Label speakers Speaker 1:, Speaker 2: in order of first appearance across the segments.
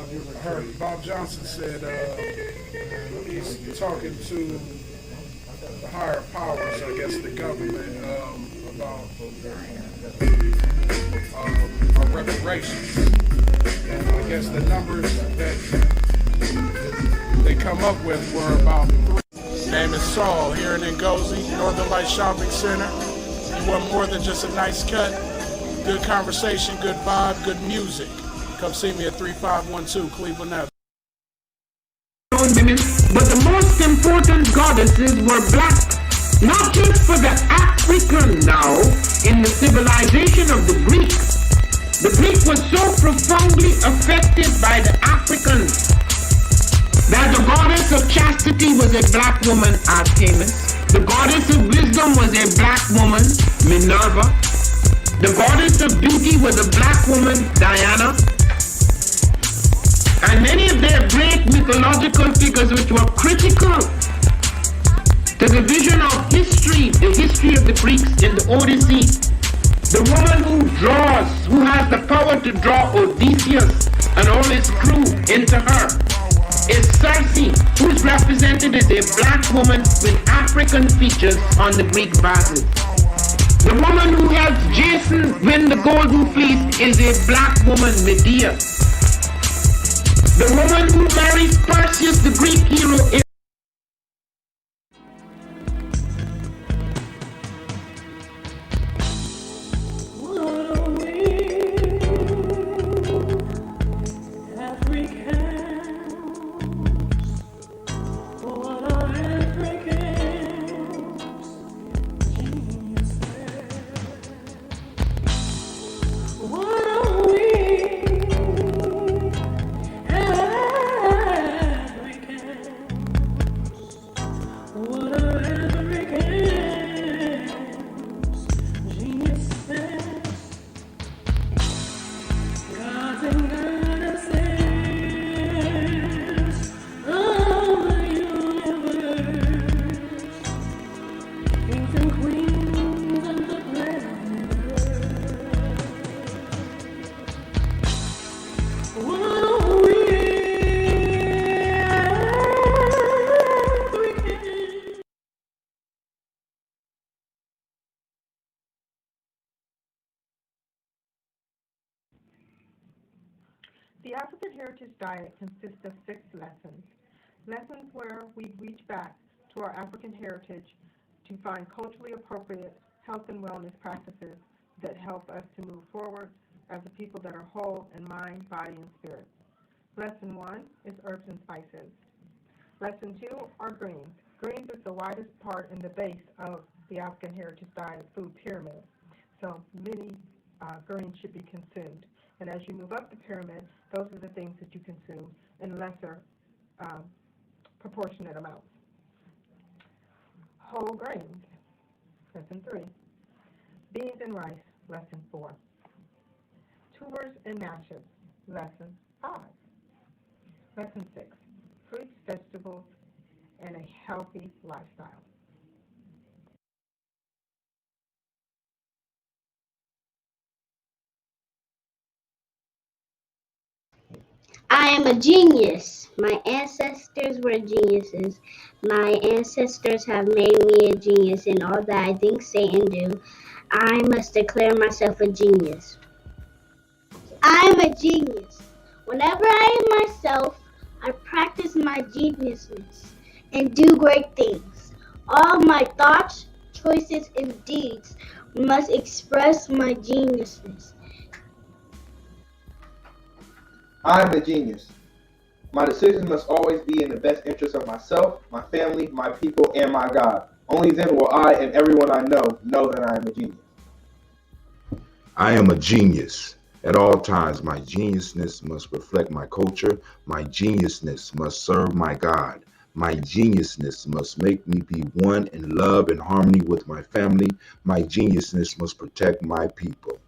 Speaker 1: I heard Bob Johnson said he's talking to the higher powers, I guess the government, about reparations. And I guess the numbers that they come up with were about three. His name is Saul, here in Ngozi, Northern Light Shopping Center. You want more than just a nice cut? Good conversation, good vibe, good music. Come see me at 3512 Cleveland Avenue.
Speaker 2: But the most important goddesses were black, not just for the African now, in the civilization of the Greeks. The Greek was so profoundly affected by the Africans that the goddess of chastity was a black woman, Artemis. The goddess of wisdom was a black woman, Minerva. The goddess of beauty was a black woman, Diana. And many of their great mythological figures which were critical to the vision of history, the history of the Greeks in the Odyssey. The woman who draws, who has the power to draw Odysseus and all his crew into her, is Circe, who is represented as a black woman with African features on the Greek vases. The woman who helps Jason win the golden fleece is a black woman, Medea. The woman who marries Perseus, the Greek hero, is
Speaker 3: The African Heritage Diet consists of 6 lessons. Lessons where we reach back to our African heritage to find culturally appropriate health and wellness practices that help us to move forward as a people that are whole in mind, body, and spirit. Lesson 1 is herbs and spices. Lesson 2 are greens. Greens is the widest part in the base of the African Heritage Diet food pyramid. So many greens should be consumed. And as you move up the pyramid, those are the things that you consume in lesser proportionate amounts. Whole grains, lesson 3. Beans and rice, lesson 4. Tubers and mashes, lesson 5. Lesson 6. Fruits, vegetables, and a healthy lifestyle.
Speaker 4: I am a genius. My ancestors were geniuses. My ancestors have made me a genius in all that I think, say, and do. I must declare myself a genius. I am a genius. Whenever I am myself, I practice my geniusness and do great things. All my thoughts, choices, and deeds must express my geniusness.
Speaker 5: I am a genius. My decisions must always be in the best interest of myself, my family, my people, and my God. Only then will I and everyone I know that I am a genius.
Speaker 6: I am a genius. At all times, my geniusness must reflect my culture. My geniusness must serve my God. My geniusness must make me be one in love and harmony with my family. My geniusness must protect my people.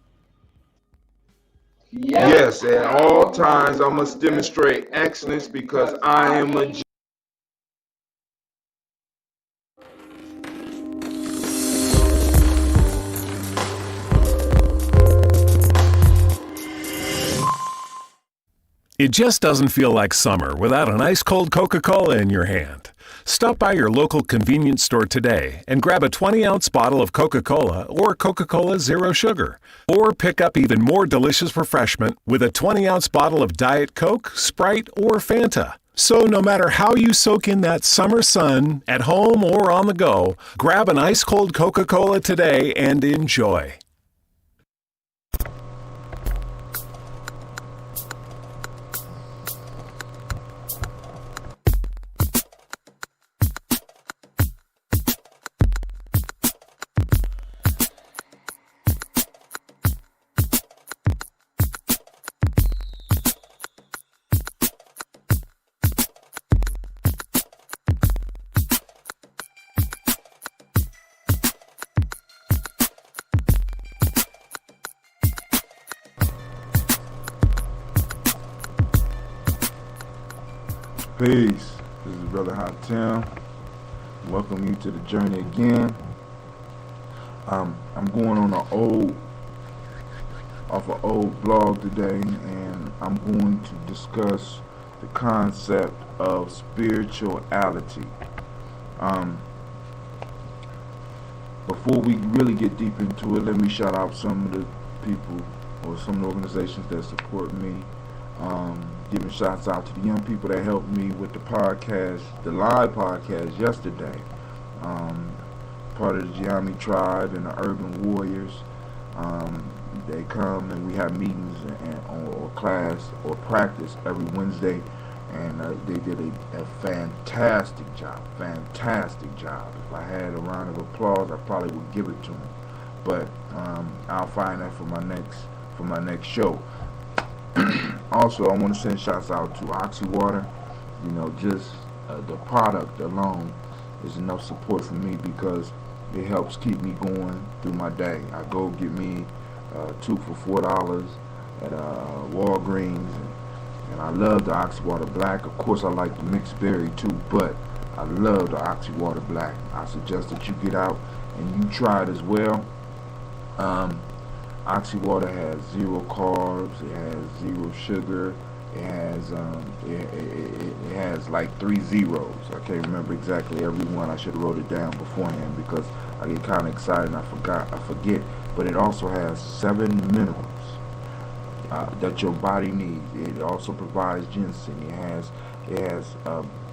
Speaker 6: Yes, at all times I must demonstrate excellence because I am a genius.
Speaker 7: It just doesn't feel like summer without an ice-cold Coca-Cola in your hand. Stop by your local convenience store today and grab a 20-ounce bottle of Coca-Cola or Coca-Cola Zero Sugar. Or pick up even more delicious refreshment with a 20-ounce bottle of Diet Coke, Sprite, or Fanta. So no matter how you soak in that summer sun, at home or on the go, grab an ice-cold Coca-Cola today and enjoy.
Speaker 6: Peace. This is Brother Hot Tim. Welcome you to the journey again. I'm going on an old blog today, and I'm going to discuss the concept of spirituality. Before we really get deep into it, let me shout out some of the people or some of the organizations that support me. Giving shouts out to the young people that helped me with the podcast, the live podcast yesterday. Part of the Giami tribe and the Urban Warriors. They come and we have meetings or class or practice every Wednesday, and they did a fantastic job. If I had a round of applause, I probably would give it to them. But I'll find that for my next show. Also, I want to send shouts out to Oxy Water. You know, just the product alone is enough support for me because it helps keep me going through my day. I go get me 2 for $4 at Walgreens, and I love the Oxy Water Black. Of course, I like the mixed berry too, but I love the Oxy Water Black. I suggest that you get out and you try it as well. Oxy Water has 0 carbs, it has 0 sugar, it has like 3 zeros. I can't remember exactly every one. I should have wrote it down beforehand because I get kind of excited and I forget. But it also has 7 minerals that your body needs. It also provides ginseng. It has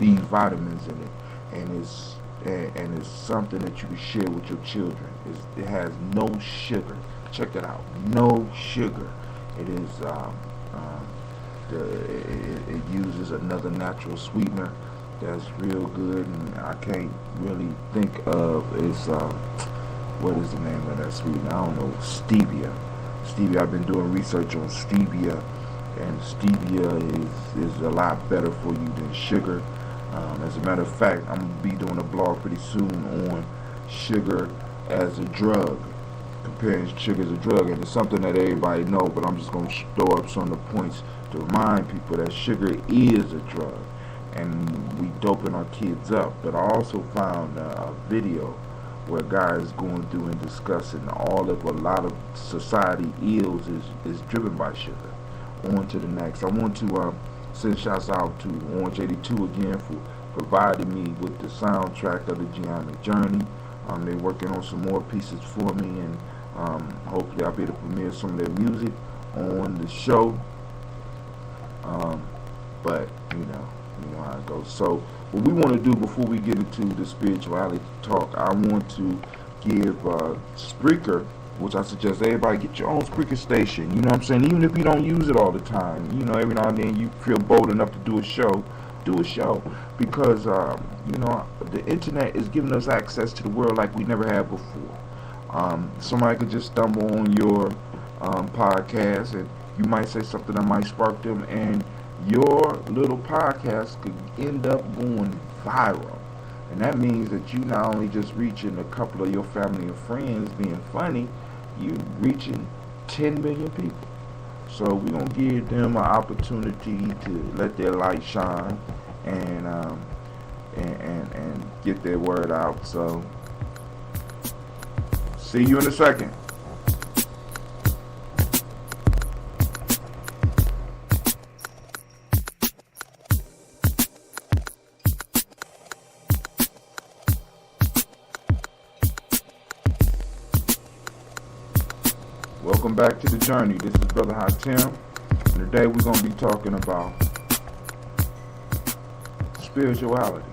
Speaker 6: B vitamins in it, and it's something that you can share with your children. It has no sugar. Check that out. No sugar. It is. It uses another natural sweetener that's real good, and I can't really think of is what is the name of that sweetener? I don't know. Stevia. Stevia. I've been doing research on stevia, and stevia is a lot better for you than sugar. As a matter of fact, I'm gonna be doing a blog pretty soon on sugar as a drug. Comparing sugar as a drug, and it's something that everybody know, but I'm just going to throw up some of the points to remind people that sugar is a drug, and we doping our kids up. But I also found a video where guys going through and discussing a lot of society ills is driven by sugar. On to the next. I want to send shouts out to Orange 82 again for providing me with the soundtrack of the Giami Journey. They're working on some more pieces for me, and hopefully I'll be able to premiere some of their music on the show. But you know how it goes. So what we want to do before we get into the spirituality talk, I want to give Spreaker, which I suggest everybody get your own Spreaker station. You know what I'm saying? Even if you don't use it all the time, you know, every now and then you feel bold enough to do a show, because the internet is giving us access to the world like we never had before. Somebody could just stumble on your podcast, and you might say something that might spark them, and your little podcast could end up going viral. And that means that you not only just reaching a couple of your family and friends being funny, you reaching 10 million people. So we're going to give them an opportunity to let their light shine and get their word out. So see you in a second. Welcome back to the journey. This is Brother Hatim. And today we're going to be talking about spirituality.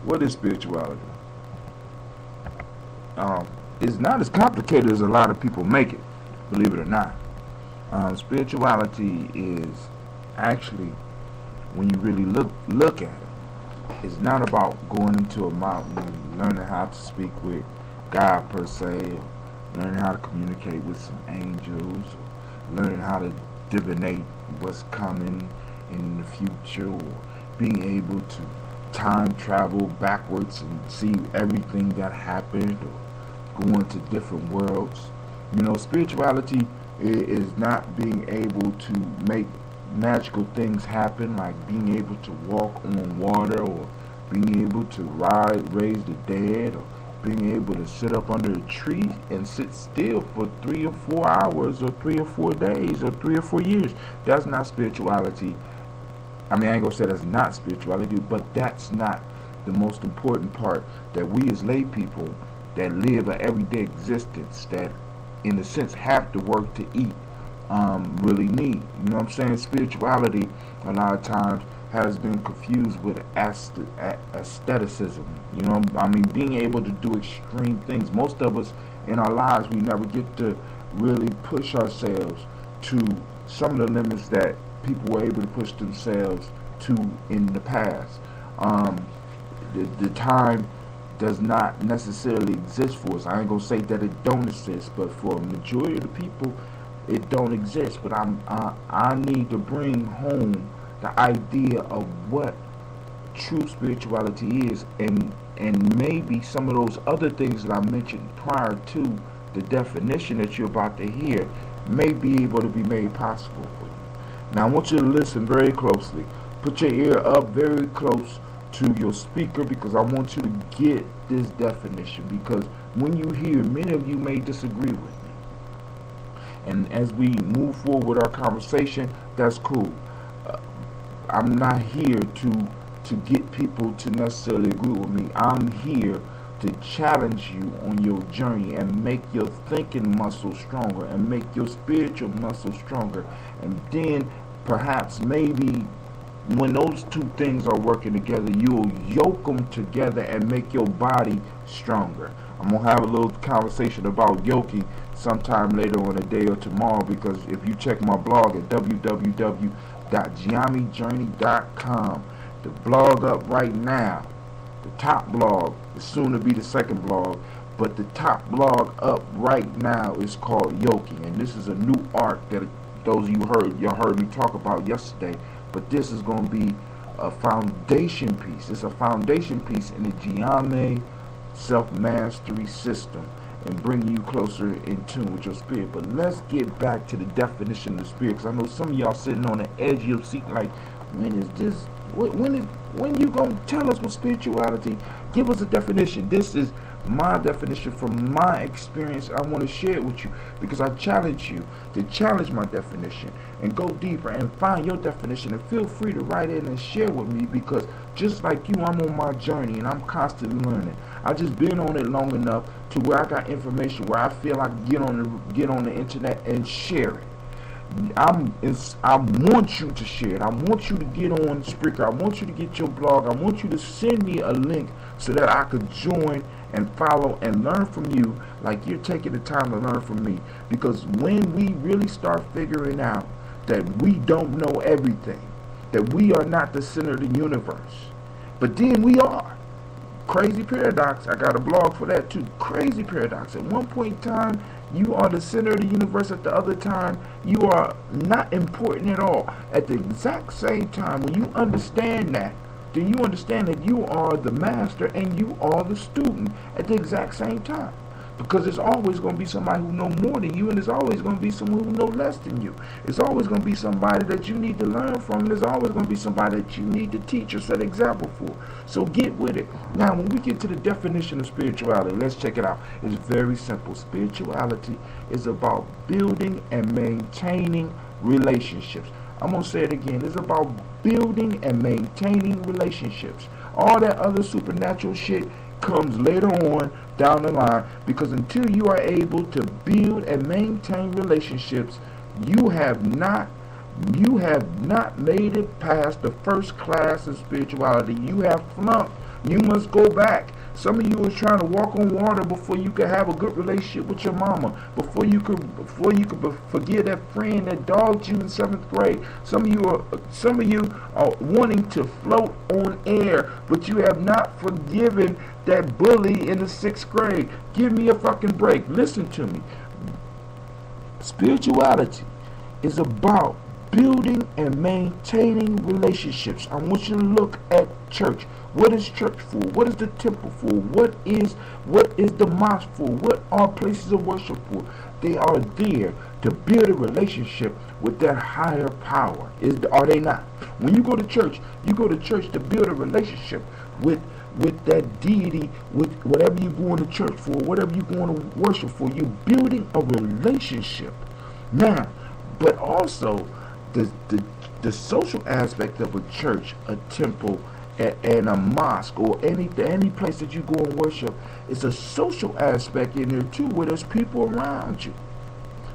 Speaker 6: What is spirituality? It's not as complicated as a lot of people make it, believe it or not. Spirituality is actually, when you really look at it, it's not about going into a mountain, learning how to speak with God per se, or learning how to communicate with some angels, or learning how to divinate what's coming in the future, or being able to time travel backwards and see everything that happened, or go into different worlds. You know, spirituality is not being able to make magical things happen, like being able to walk on water, or being able to raise the dead, or being able to sit up under a tree and sit still for 3 or 4 hours, or 3 or 4 days, or 3 or 4 years. That's not spirituality. I mean, I ain't gonna say that's not spirituality, but that's not the most important part that we as lay people that live an everyday existence, that in a sense have to work to eat, really need. You know what I'm saying? Spirituality a lot of times has been confused with aestheticism. You know, I mean, being able to do extreme things. Most of us in our lives, we never get to really push ourselves to some of the limits that people were able to push themselves to in the past. The time does not necessarily exist for us. I ain't gonna say that it don't exist, but for a majority of the people, it don't exist. But I need to bring home the idea of what true spirituality is, and maybe some of those other things that I mentioned prior to the definition that you're about to hear may be able to be made possible for you. Now I want you to listen very closely. Put your ear up very close to your speaker, because I want you to get this definition, because when you hear, many of you may disagree with me. And as we move forward with our conversation, that's cool. I'm not here to get people to necessarily agree with me. I'm here to challenge you on your journey and make your thinking muscle stronger and make your spiritual muscle stronger. And then perhaps maybe when those two things are working together, you'll yoke them together and make your body stronger. I'm going to have a little conversation about yoking sometime later on today or tomorrow, because if you check my blog at www.GNJpodcast.com, the blog up right now, the top blog is soon to be the second blog, but the top blog up right now is called Yoking, and this is a new art that those of you heard me talk about yesterday. But this is going to be a foundation piece. It's a foundation piece in the GNJpodcast self-mastery system and bringing you closer in tune with your spirit. But let's get back to the definition of the spirit, because I know some of y'all sitting on the edge of your seat like, when is this? When you going to tell us what spirituality? Give us a definition. This is my definition from my experience. I want to share it with you, because I challenge you to challenge my definition and go deeper and find your definition, and feel free to write in and share with me, because just like you, I'm on my journey and I'm constantly learning. I just been on it long enough to where I got information where I feel I can get on the internet and share it. I want you to share it. I want you to get on Spreaker. I want you to get your blog. I want you to send me a link so that I could join and follow and learn from you, like you're taking the time to learn from me. Because when we really start figuring out that we don't know everything, that we are not the center of the universe, but then we are. Crazy paradox. I got a blog for that too. Crazy paradox. At one point in time, you are the center of the universe. At the other time, you are not important at all. At the exact same time, when you understand that, then you understand that you are the master and you are the student at the exact same time. Because there's always going to be somebody who knows more than you, and there's always going to be someone who knows less than you. There's always going to be somebody that you need to learn from, and there's always going to be somebody that you need to teach or set an example for. So get with it. Now, when we get to the definition of spirituality, let's check it out. It's very simple. Spirituality is about building and maintaining relationships. I'm going to say it again. It's about building and maintaining relationships. All that other supernatural shit comes later on down the line, because until you are able to build and maintain relationships, you have not made it past the first class of spirituality. You have flunked. You must go back. Some of you are trying to walk on water before you can have a good relationship with your mama, before you could forgive that friend that dogged you in 7th grade. Some of you are wanting to float on air, but you have not forgiven that bully in the 6th grade. Give me a fucking break. Listen to me. Spirituality is about building and maintaining relationships. I want you to look at church. What is church for? What is the temple for? What is the mosque for? What are places of worship for? They are there to build a relationship with that higher power. Are they not? When you go to church to build a relationship with that deity, with whatever you're going to church for, whatever you're going to worship for. You're building a relationship. Now, but also the social aspect of a church, a temple, and a mosque, or any place that you go and worship, is a social aspect in there too, where there's people around you.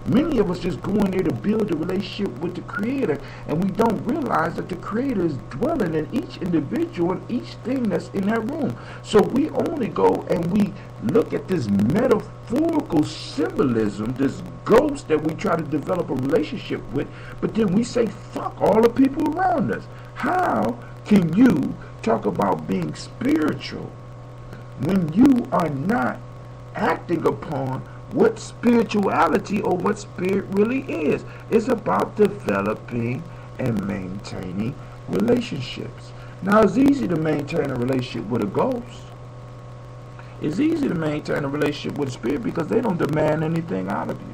Speaker 6: Many of us just go in there to build a relationship with the Creator, and we don't realize that the Creator is dwelling in each individual and each thing that's in that room. So we only go and we look at this metaphorical symbolism, this ghost that we try to develop a relationship with, but then we say, fuck all the people around us. How can you talk about being spiritual when you are not acting upon what spirituality or what spirit really is? It's about developing and maintaining relationships. Now, it's easy to maintain a relationship with a ghost. It's easy to maintain a relationship with a spirit because they don't demand anything out of you.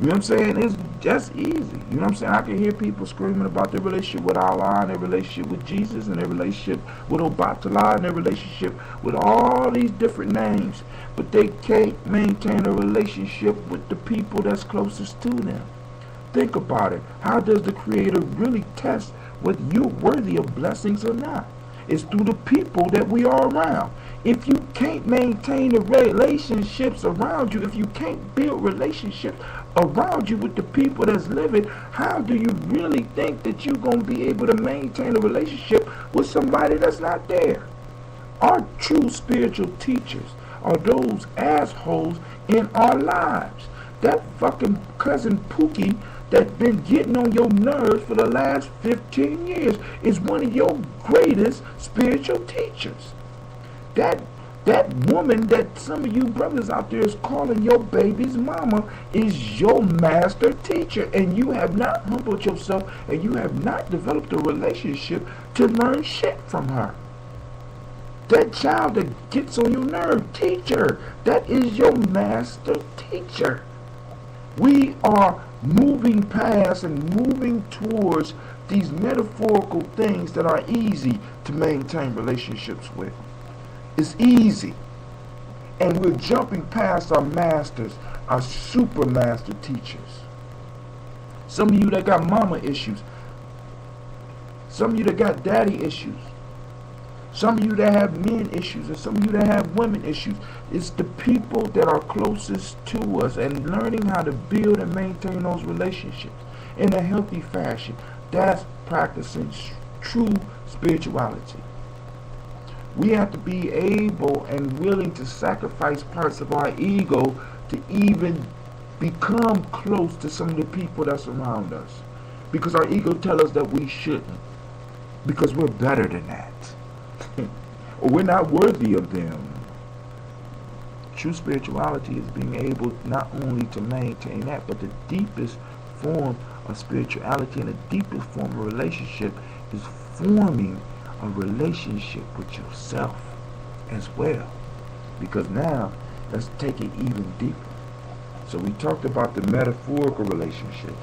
Speaker 6: You know what I'm saying? It's just easy. You know what I'm saying? I can hear people screaming about their relationship with Allah and their relationship with Jesus and their relationship with Obatala and their relationship with all these different names. But they can't maintain a relationship with the people that's closest to them. Think about it. How does the Creator really test whether you're worthy of blessings or not? It's through the people that we are around. If you can't maintain the relationships around you, if you can't build relationships around you with the people that's living, how do you really think that you're going to be able to maintain a relationship with somebody that's not there? Our true spiritual teachers are those assholes in our lives. That fucking cousin Pookie that's been getting on your nerves for the last 15 years is one of your greatest spiritual teachers. That woman that some of you brothers out there is calling your baby's mama is your master teacher, and you have not humbled yourself and you have not developed a relationship to learn shit from her. That child that gets on your nerve, teacher, that is your master teacher. We are moving past and moving towards these metaphorical things that are easy to maintain relationships with. It's easy. And we're jumping past our masters, our super master teachers. Some of you that got mama issues. Some of you that got daddy issues. Some of you that have men issues, and some of you that have women issues. It's the people that are closest to us, and learning how to build and maintain those relationships in a healthy fashion. That's practicing true spirituality. We have to be able and willing to sacrifice parts of our ego to even become close to some of the people that's around us. Because our ego tells us that we shouldn't. Because we're better than that. Or we're not worthy of them. True spirituality is being able not only to maintain that, but the deepest form of spirituality and the deepest form of relationship is forming a relationship with yourself as well. Because now, let's take it even deeper. So we talked about the metaphorical relationships.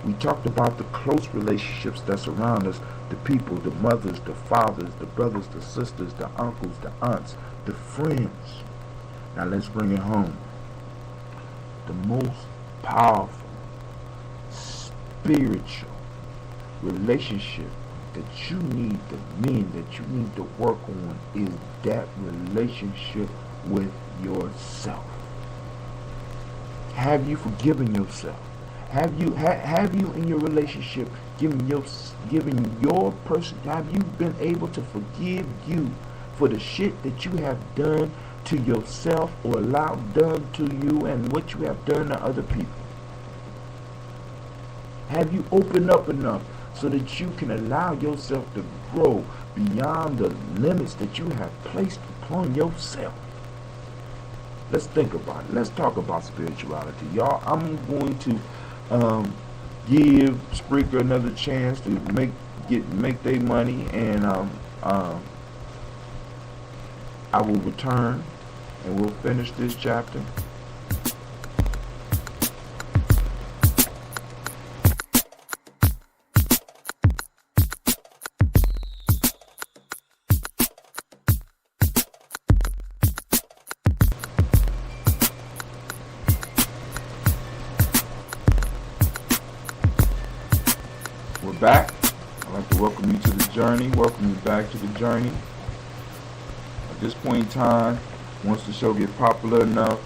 Speaker 6: We talked about the close relationships that's around us, the people, the mothers, the fathers, the brothers, the sisters, the uncles, the aunts, the friends. Now let's bring it home. The most powerful spiritual relationship that you need, the men that you need to work on, is that relationship with yourself. Have you forgiven yourself? Have you in your relationship given your person? Have you been able to forgive you for the shit that you have done to yourself or allowed done to you, and what you have done to other people? Have you opened up enough so that you can allow yourself to grow beyond the limits that you have placed upon yourself? Let's think about it. Let's talk about spirituality. Y'all, I'm going to give Spreaker another chance to make their money, and I will return and we'll finish this chapter. We're back. I'd like to welcome you to the journey. Welcome you back to the journey. At this point in time, once the show gets popular enough,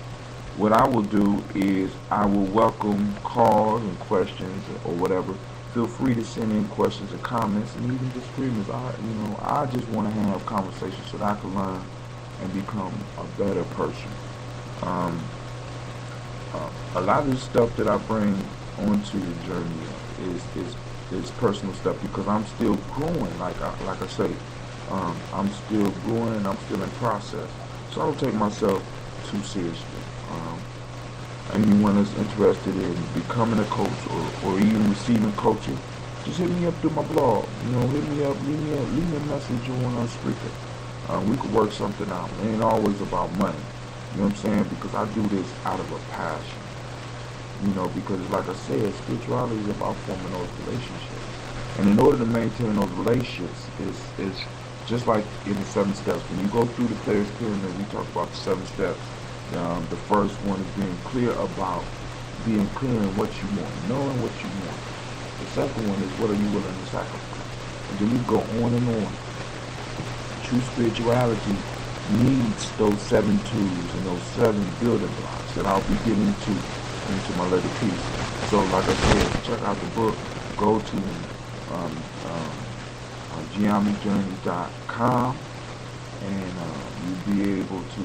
Speaker 6: what I will do is I will welcome calls and questions or whatever. Feel free to send in questions and comments, and even disagreements. I just want to have conversations so that I can learn and become a better person. A lot of the stuff that I bring onto the journey is personal stuff, because I'm still growing. Like I say, I'm still growing and I'm still in process. So I don't take myself too seriously. Anyone that's interested in becoming a coach or even receiving coaching, just hit me up through my blog. Hit me up, leave me a message on Spreaker. We could work something out. It ain't always about money. You know what I'm saying? Because I do this out of a passion. Because like I said, spirituality is about forming those relationships. And in order to maintain those relationships, is just like in the 7 steps. When you go through the player's pyramid, we talk about the 7 steps. The first one is being clear in what you want, knowing what you want. The second one is, what are you willing to sacrifice? And then we go on and on. True spirituality needs those 7 tools and those 7 building blocks that I'll be getting into my later piece. So like I said, check out the book. Go to GNJpodcast.com, and you'll be able to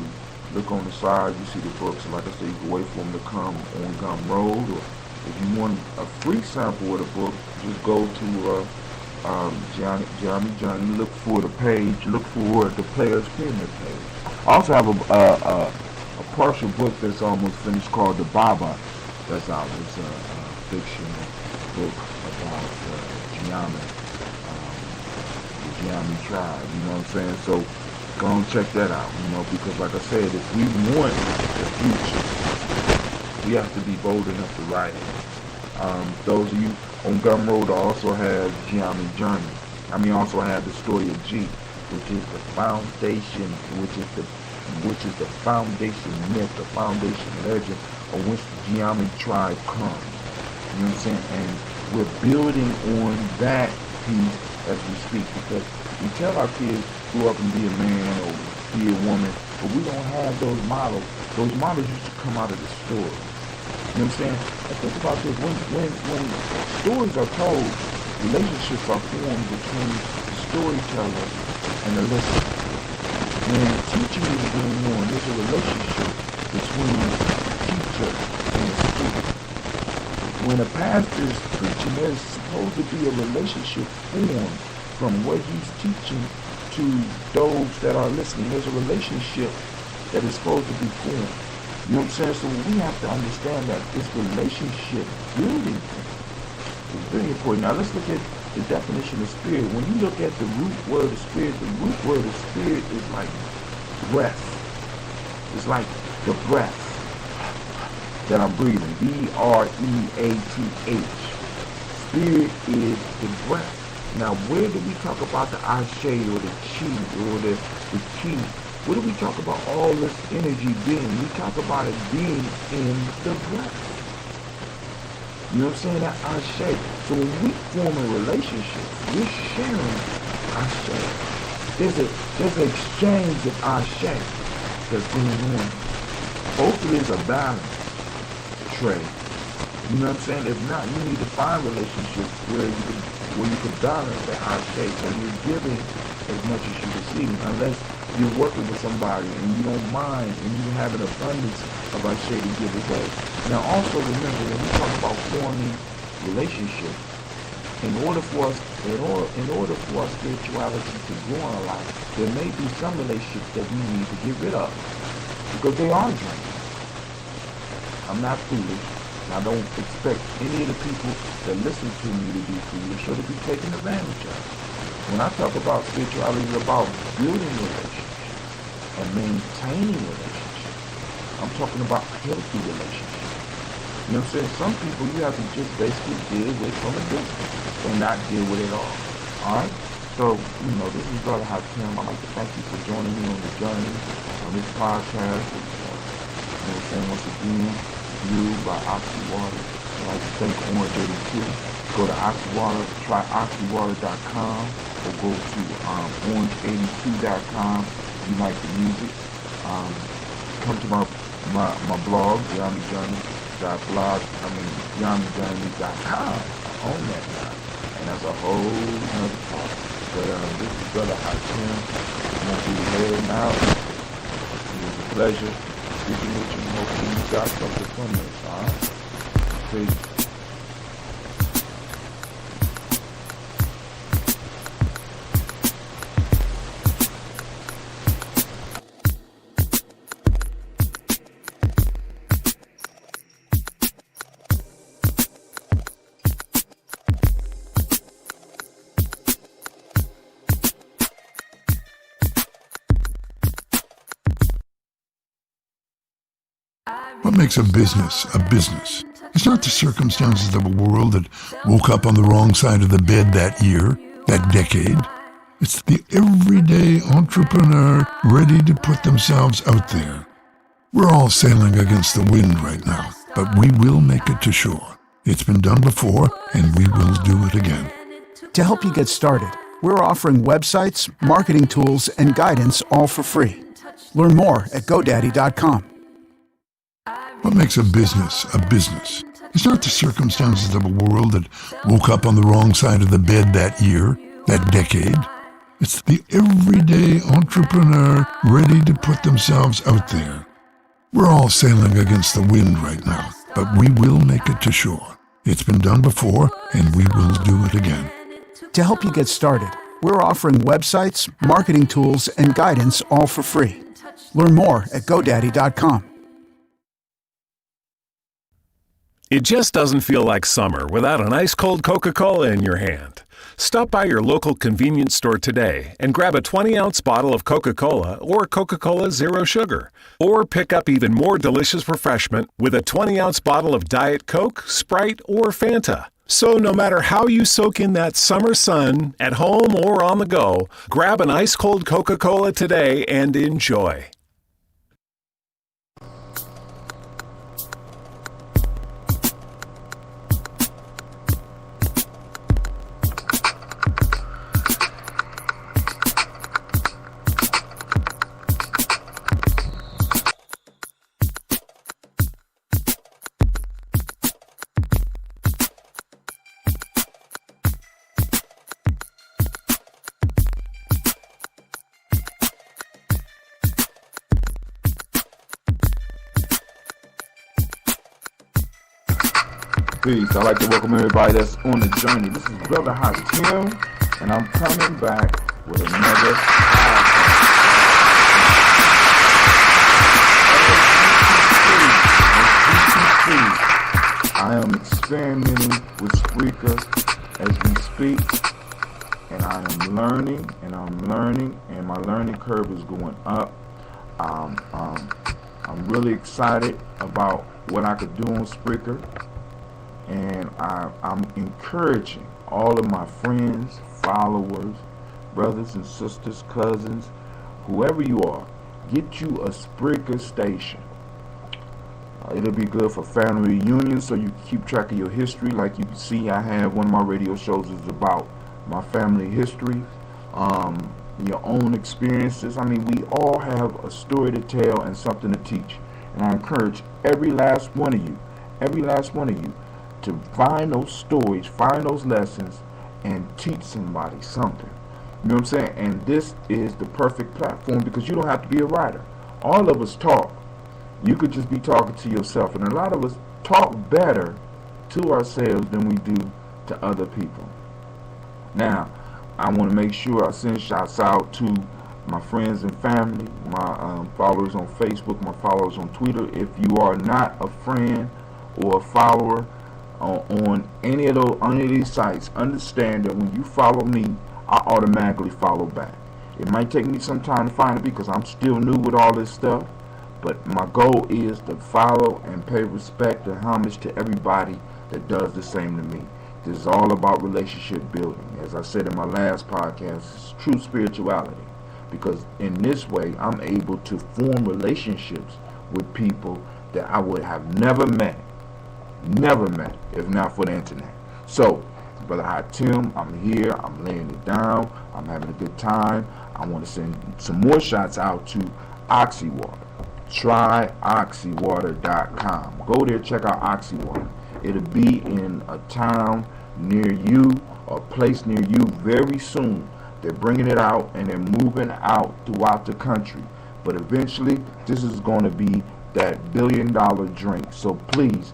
Speaker 6: look on the side. You see the books, and like I said, you can wait for them to come on Gumroad, or if you want a free sample of the book, just go to Johnny, look for the page, look for the Players Pyramid page. I also have a partial book that's almost finished called The Baba. That's out. It's a fictional book about the Giami tribe, you know what I'm saying? So go and check that out, because like I said, if we want the future, we have to be bold enough to write it. Those of you on Gumroad also have Giami Journey. I also have the story of G, which is the foundation, which is the foundation myth, the foundation legend on which the Giami tribe comes. You know what I'm saying? And we're building on that piece as we speak, because we tell our kids, grow up and be a man or be a woman, but we don't have those models. Those models used to come out of the story. You know what I'm saying? And think about this, when stories are told, relationships are formed between the storyteller and the listener. When teaching is going on, there's a relationship between the teacher and the student. When a pastor is preaching, there's supposed to be a relationship formed from what he's teaching to those that are listening. There's a relationship that is supposed to be formed. You know what I'm saying? So we have to understand that this relationship building thing is very important. Now let's look at the definition of spirit. When you look at the root word of spirit, the root word of spirit is like breath. It's like the breath that I'm breathing. B-R-E-A-T-H. Spirit is the breath. Now, where do we talk about the ashe or the chi or the ki? Where do we talk about all this energy being? We talk about it being in the breath. You know what I'm saying? That Ashe. So when we form a relationship, we're sharing Ashe. There's an exchange of Ashe that's going on. Hopefully it's a balance trade. You know what I'm saying? If not, you need to find relationships where you can balance that Ashe, so you're giving as much as you're receiving, unless you're working with somebody and you don't mind and you have an abundance of Ashe to give away. Now also remember, when we talk about forming relationships, in order for our spirituality to grow in our life, there may be some relationships that we need to get rid of because they are draining. I'm not foolish. I don't expect any of the people that listen to me to be foolish or to be taken advantage of. When I talk about spirituality, it's about building relationships and maintaining relationships. I'm talking about healthy relationships. You know what I'm saying? Some people you have to just basically deal with from a distance and not deal with it all. Alright? So, this is Brother Hakim. I'd like to thank you for joining me on the journey on this podcast. Once again, viewed by Oxywater. I'd like to thank Orange 82. Go to Oxywater, try oxywater.com, or go to orange82.com if you like the music. Come to my blog, YamiJourney.com. I own that now. And that's a whole nother part. But this is Brother Hakim. I'm going to be heading out. It was a pleasure speaking with you, and hopefully you got something from this, alright? Peace.
Speaker 8: What makes a business a business? It's not the circumstances of a world that woke up on the wrong side of the bed that year, that decade. It's the everyday entrepreneur ready to put themselves out there. We're all sailing against the wind right now, but we will make it to shore. It's been done before, and we will do it again.
Speaker 9: To help you get started, we're offering websites, marketing tools, and guidance all for free. Learn more at GoDaddy.com.
Speaker 8: What makes a business a business? It's not the circumstances of a world that woke up on the wrong side of the bed that year, that decade. It's the everyday entrepreneur ready to put themselves out there. We're all sailing against the wind right now, but we will make it to shore. It's been done before, and we will do it again.
Speaker 9: To help you get started, we're offering websites, marketing tools, and guidance all for free. Learn more at GoDaddy.com.
Speaker 7: It just doesn't feel like summer without an ice-cold Coca-Cola in your hand. Stop by your local convenience store today and grab a 20-ounce bottle of Coca-Cola or Coca-Cola Zero Sugar. Or pick up even more delicious refreshment with a 20-ounce bottle of Diet Coke, Sprite, or Fanta. So no matter how you soak in that summer sun, at home or on the go, grab an ice-cold Coca-Cola today and enjoy.
Speaker 6: Peace. I'd like to welcome everybody that's on the journey. This is Brother Hakim, and I'm coming back with another I am experimenting with Spreaker as we speak, and I am learning, and my learning curve is going up. I'm really excited about what I could do on Spreaker. And I'm encouraging all of my friends, followers, brothers and sisters, cousins, whoever you are, get you a Spreaker station. It'll be good for family reunions, so you keep track of your history. Like you can see, I have one of my radio shows is about my family history, your own experiences. I mean, we all have a story to tell and something to teach. And I encourage every last one of you, to find those stories, find those lessons, and teach somebody something. You know what I'm saying? And this is the perfect platform because you don't have to be a writer. All of us talk. You could just be talking to yourself. And a lot of us talk better to ourselves than we do to other people. Now, I want to make sure I send shouts out to my friends and family, my followers on Facebook, my followers on Twitter. If you are not a friend or a follower on any of these sites, understand that when you follow me, I automatically follow back. It might take me some time to find it because I'm still new with all this stuff, but my goal is to follow and pay respect and homage to everybody that does the same to me. This is all about relationship building. As I said in my last podcast, it's true spirituality. Because in this way, I'm able to form relationships with people that I would have never met if not for the internet. So, Brother Hot Tim, I'm here, I'm laying it down, I'm having a good time. I want to send some more shots out to Oxywater. Try oxywater.com. Go there, check out Oxywater. It'll be in a town near you, or a place near you very soon. They're bringing it out and they're moving out throughout the country. But eventually, this is going to be that $1 billion drink. So please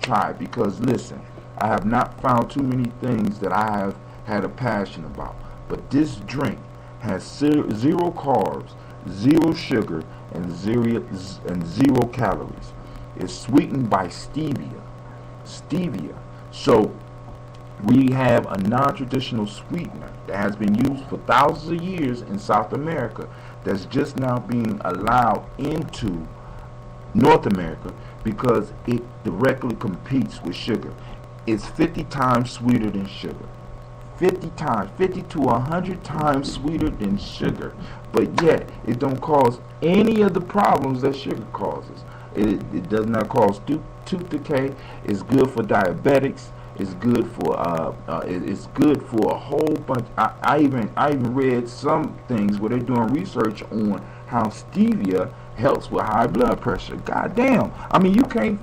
Speaker 6: try it. Because listen, I have not found too many things that I have had a passion about. But this drink has zero carbs, zero sugar, and zero calories. It's sweetened by stevia. So we have a non-traditional sweetener that has been used for thousands of years in South America that's just now being allowed into North America because it directly competes with sugar. It's 50 times sweeter than sugar. 50 to 100 times sweeter than sugar. But yet, it don't cause any of the problems that sugar causes. It does not cause tooth decay. It's good for diabetics. It's good for a whole bunch. I even read some things where they're doing research on how stevia helps with high blood pressure. God damn. I mean, you can't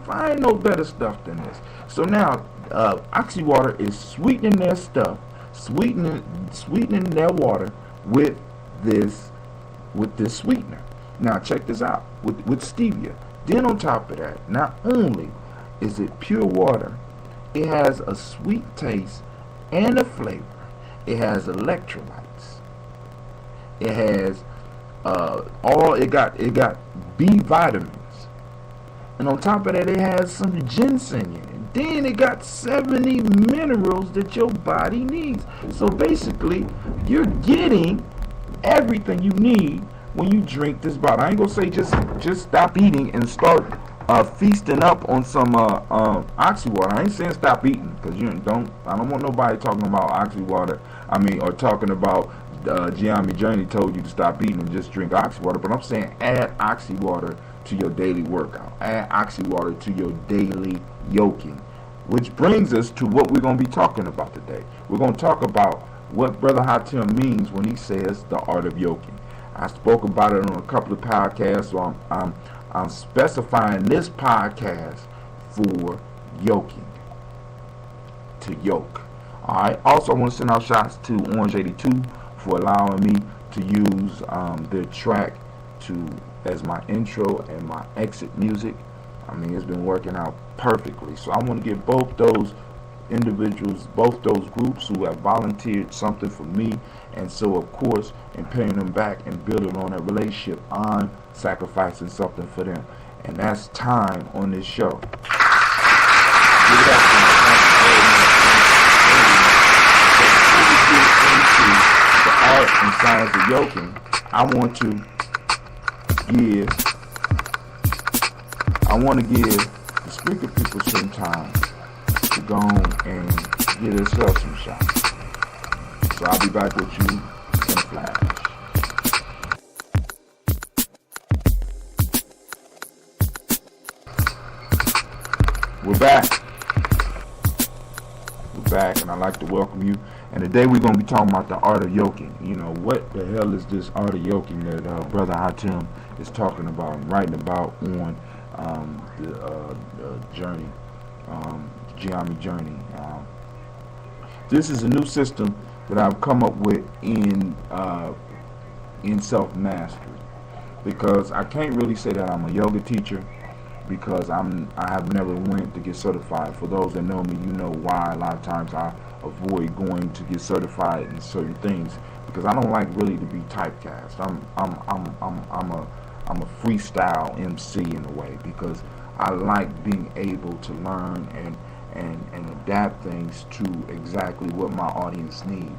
Speaker 6: find no better stuff than this. So now, Oxywater is sweetening their stuff, sweetening their water with this sweetener. Now check this out with stevia. Then on top of that, not only is it pure water, it has a sweet taste and a flavor. It has electrolytes. It has it got B vitamins, and on top of that, it has some ginseng in it. Then it got 70 minerals that your body needs. So basically, you're getting everything you need when you drink this bottle. I ain't gonna say just stop eating and start feasting up on some Oxywater. I ain't saying stop eating, because I don't want nobody talking about Oxywater. Or talking about Gianni Journey told you to stop eating and just drink Oxywater. But I'm saying add Oxywater to your daily workout. Add Oxywater to your daily yoking. Which brings us to what we're going to be talking about today. We're going to talk about what Brother Hatim means when he says the art of yoking. I spoke about it on a couple of podcasts, so I'm specifying this podcast for yoking. To yoke. Alright. Also, I want to send out shots to Orange 82 for allowing me to use their track as my intro and my exit music. It's been working out perfectly. So I want to give both those individuals, both those groups who have volunteered something for me, and so of course in paying them back and building on that relationship, I'm sacrificing something for them, and that's time on this show. Give it up the art and science of yoking. I want to give the speaker people some time to go on and get yourself some shots. So I'll be back with you in a flash. We're back. We're back, and I'd like to welcome you. And today we're going to be talking about the art of yoking. You know, what the hell is this art of yoking that Brother Hatim is talking about and writing about on the journey, Geometry Journey. This is a new system that I've come up with in self-mastery, because I can't really say that I'm a yoga teacher, because I have never went to get certified. For those that know me, you know why a lot of times I avoid going to get certified in certain things, because I don't like really to be typecast. I'm a freestyle MC in a way, because I like being able to learn and adapt things to exactly what my audience need.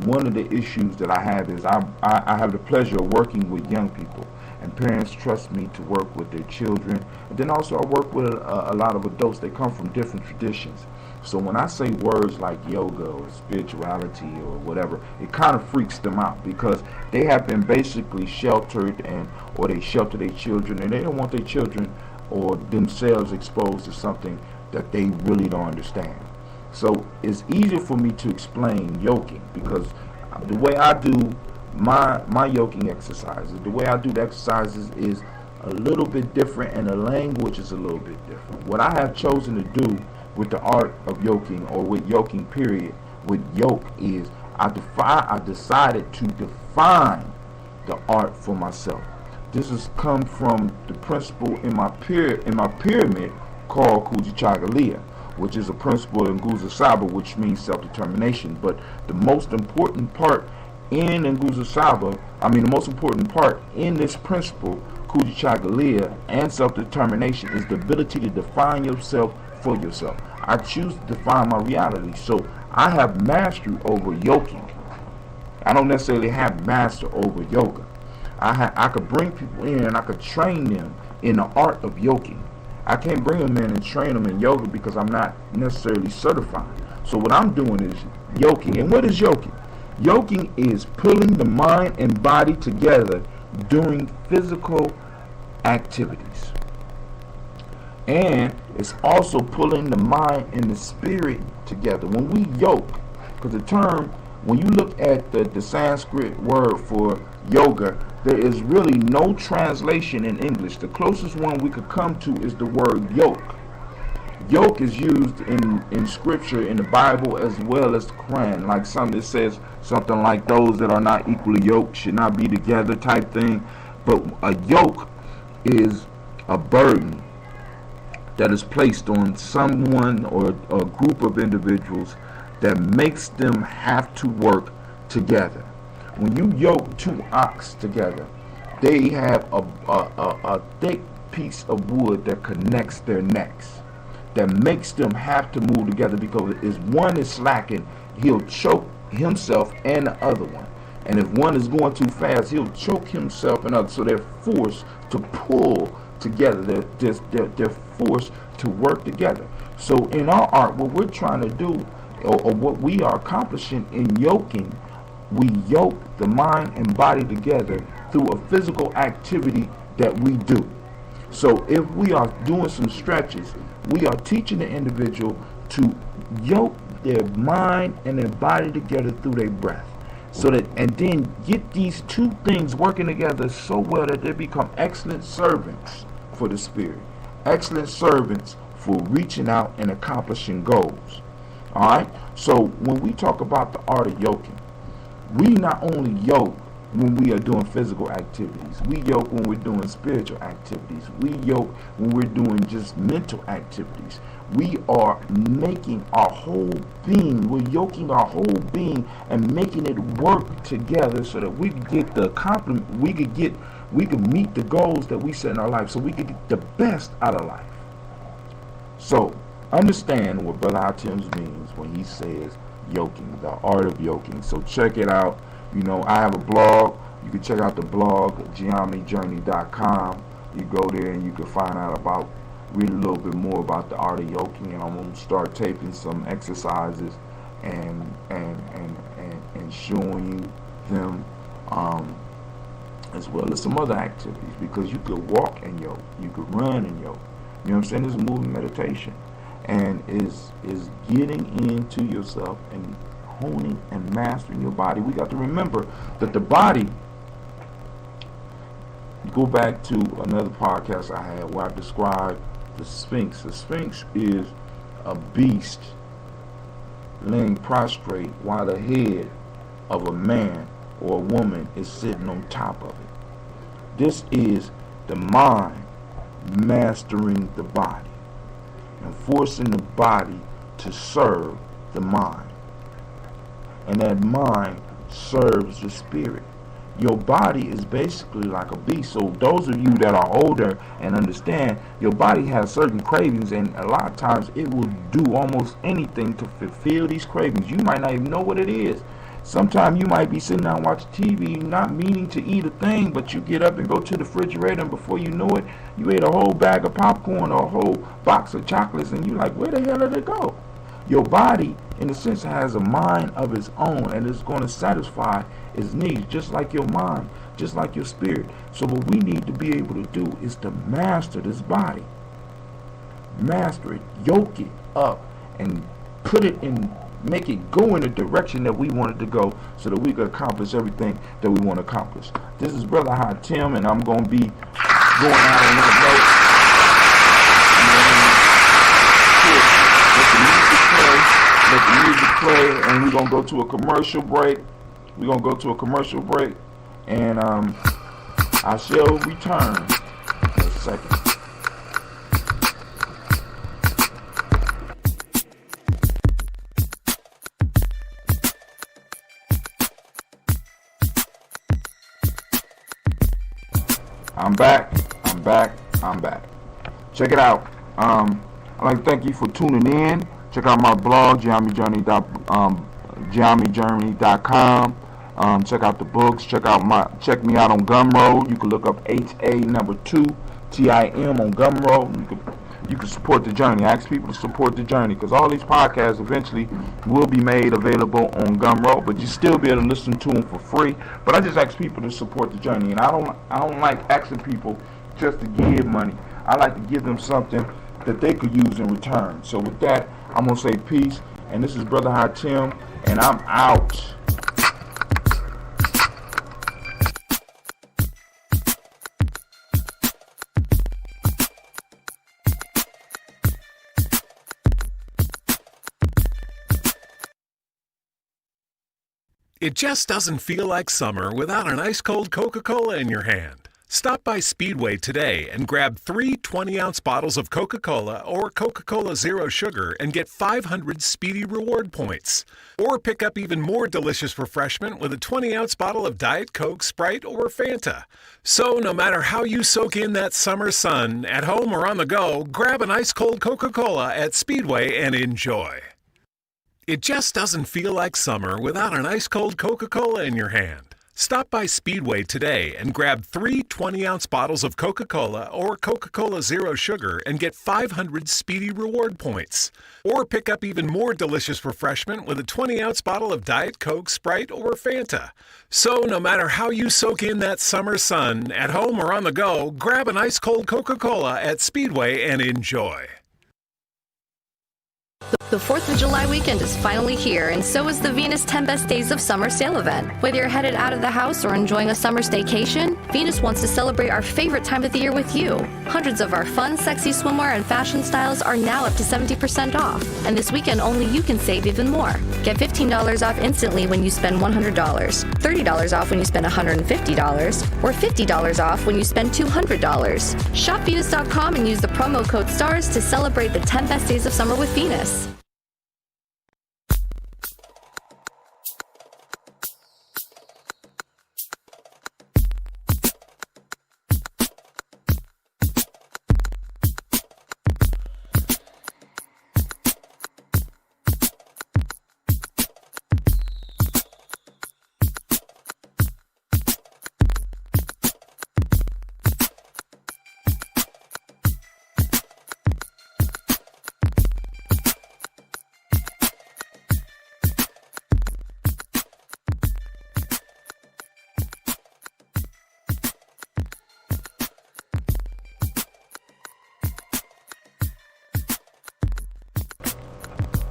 Speaker 6: One of the issues that I have is I have the pleasure of working with young people, and parents trust me to work with their children. And then also I work with a lot of adults that come from different traditions. So when I say words like yoga or spirituality or whatever, it kind of freaks them out, because they have been basically sheltered, or they shelter their children, and they don't want their children or themselves exposed to something that they really don't understand. So it's easier for me to explain yoking, because the way I do my yoking exercises, the way I do the exercises is a little bit different, and the language is a little bit different. What I have chosen to do with the art of yoking, or with yoking period, with yoke, is I decided to define the art for myself. This has come from the principle in my pyramid called Kujichagulia, which is a principle in Nguzo Saba, which means self-determination. But the most important part in Nguzo Saba, the most important part in this principle, Kujichagulia, and self-determination, is the ability to define yourself for yourself. I choose to define my reality. So I have mastery over yoking. I don't necessarily have mastery over yoga. I could bring people in and I could train them in the art of yoking. I can't bring them in and train them in yoga because I'm not necessarily certified. So what I'm doing is yoking. And what is yoking? Yoking is pulling the mind and body together during physical activities. And it's also pulling the mind and the spirit together. When we yoke, because the term, when you look at the Sanskrit word for yoga, there is really no translation in English. The closest one we could come to is the word yoke. Yoke is used in scripture, in the Bible, as well as the Quran. Like it says something like, those that are not equally yoked should not be together, type thing. But a yoke is a burden that is placed on someone or a group of individuals that makes them have to work together. When you yoke two ox together, they have a thick piece of wood that connects their necks, that makes them have to move together, because if one is slacking, he'll choke himself and the other one. And if one is going too fast, he'll choke himself and others. So they're forced to pull together. They're forced to work together. So in our art, what we're trying to do, or what we are accomplishing in yoking, we yoke the mind and body together through a physical activity that we do. So if we are doing some stretches, we are teaching the individual to yoke their mind and their body together through their breath. So that, and then get these two things working together so well that they become excellent servants for the spirit. Excellent servants for reaching out and accomplishing goals. Alright? So when we talk about the art of yoking, we not only yoke when we are doing physical activities, we yoke when we're doing spiritual activities, we yoke when we're doing just mental activities. We are making our whole being, we're yoking our whole being and making it work together so that we can get the compliment, we can meet the goals that we set in our life, so we can get the best out of life. So understand what Brother Hatim means when he says yoking, the art of yoking. So check it out. You know, I have a blog. You can check out the blog, GNJpodcast. You go there and you can find out about, read a little bit more about the art of yoking, and I'm going to start taping some exercises and showing you them, as well as some other activities, because you could walk and yoke, you could run and yoke, You know what I'm saying? It's a moving meditation. And is getting into yourself and honing and mastering your body. We got to remember that the body, go back to another podcast I had where I described the Sphinx. The Sphinx is a beast laying prostrate while the head of a man or a woman is sitting on top of it. This is the mind mastering the body and forcing the body to serve the mind. And that mind serves the spirit. Your body is basically like a beast. So those of you that are older and understand, your body has certain cravings, and a lot of times it will do almost anything to fulfill these cravings. You might not even know what it is. Sometimes you might be sitting down watching TV, not meaning to eat a thing, but you get up and go to the refrigerator, and before you know it, you ate a whole bag of popcorn or a whole box of chocolates, and you're like, where the hell did it go? Your body, in a sense, has a mind of its own, and it's going to satisfy its needs, just like your mind, just like your spirit. So what we need to be able to do is to master this body. Master it, yoke it up, and put it in, make it go in the direction that we want it to go, so that we can accomplish everything that we want to accomplish. This is Brother High Tim, and I'm going to be going out on that note. Let the music play, and we're going to go to a commercial break. We're going to go to a commercial break, and I shall return in a second. I'm back. Check it out. I'd like to thank you for tuning in. Check out my blog, GNJpodcast.com. Check out the books. Check me out on Gumroad. You can look up HA2TIM on Gumroad. You can support the journey. I ask people to support the journey, because all these podcasts eventually will be made available on Gumroad, but you still be able to listen to them for free. But I just ask people to support the journey, and I don't like asking people just to give money. I like to give them something that they could use in return. So with that, I'm gonna say peace, and this is Brother High Tim, and I'm out.
Speaker 7: It just doesn't feel like summer without an ice-cold Coca-Cola in your hand. Stop by Speedway today and grab 3 20-ounce bottles of Coca-Cola or Coca-Cola Zero Sugar and get 500 Speedy Reward points. Or pick up even more delicious refreshment with a 20-ounce bottle of Diet Coke, Sprite, or Fanta. So no matter how you soak in that summer sun, at home or on the go, grab an ice-cold Coca-Cola at Speedway and enjoy. It just doesn't feel like summer without an ice-cold Coca-Cola in your hand. Stop by Speedway today and grab 3 20-ounce bottles of Coca-Cola or Coca-Cola Zero Sugar and get 500 Speedy Reward points. Or pick up even more delicious refreshment with a 20-ounce bottle of Diet Coke, Sprite, or Fanta. So no matter how you soak in that summer sun, at home or on the go, grab an ice-cold Coca-Cola at Speedway and enjoy.
Speaker 10: The 4th of July weekend is finally here, and so is the Venus 10 Best Days of Summer sale event. Whether you're headed out of the house or enjoying a summer staycation, Venus wants to celebrate our favorite time of the year with you. Hundreds of our fun, sexy swimwear and fashion styles are now up to 70% off, and this weekend only you can save even more. Get $15 off instantly when you spend $100, $30 off when you spend $150, or $50 off when you spend $200. Shop Venus.com and use the promo code STARS to celebrate the 10 Best Days of Summer with Venus.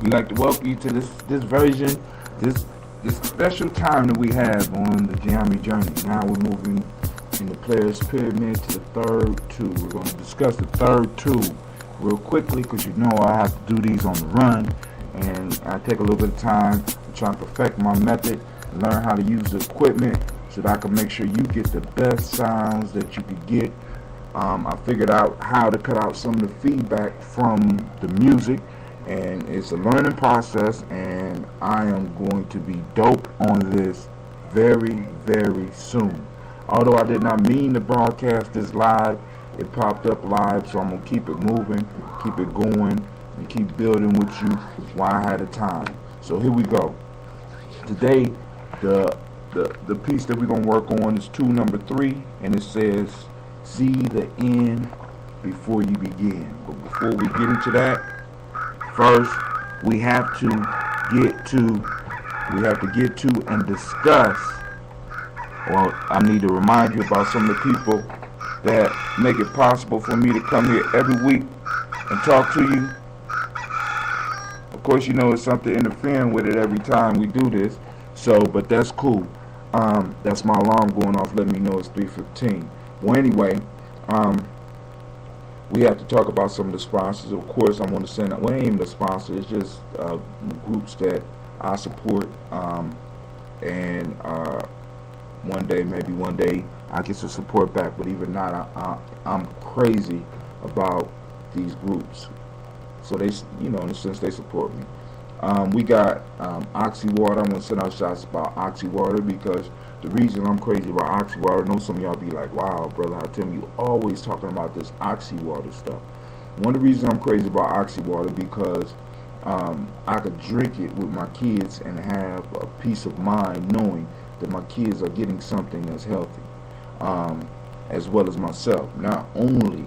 Speaker 6: We'd like to welcome you to this version, this special time that we have on the Geometry Journey. Now we're moving in the Players Pyramid to the third two. We're going to discuss the third two real quickly because you know I have to do these on the run, and I take a little bit of time to try to perfect my method and learn how to use the equipment so that I can make sure you get the best sounds that you could get. I figured out how to cut out some of the feedback from the music, and it's a learning process, and I am going to be dope on this very, very soon. Although I did not mean to broadcast this live, it popped up live, so I'm going to keep it moving, keep it going, and keep building with you while I had the time. So here we go. Today, the piece that we're going to work on is tool number 3, and it says, see the end before you begin. But before we get into that, first we have to get to and discuss, well, I need to remind you about some of the people that make it possible for me to come here every week and talk to you. Of course, you know it's something interfering with it every time we do this, so, but that's cool. That's my alarm going off letting me know it's 3:15. Well, anyway, we have to talk about some of the sponsors. Of course, I want to send out, well, it ain't even the sponsors, it's just groups that I support, and maybe one day I get some support back, but even not, I'm crazy about these groups. So they, you know, in a sense, they support me. We got Oxy Water. I'm going to send out shots about Oxy Water because the reason I'm crazy about Oxy Water, I know some of y'all be like, wow, brother, how tell me you always talking about this Oxy Water stuff. One of the reasons I'm crazy about Oxy Water because I could drink it with my kids and have a peace of mind knowing that my kids are getting something that's healthy, as well as myself. Not only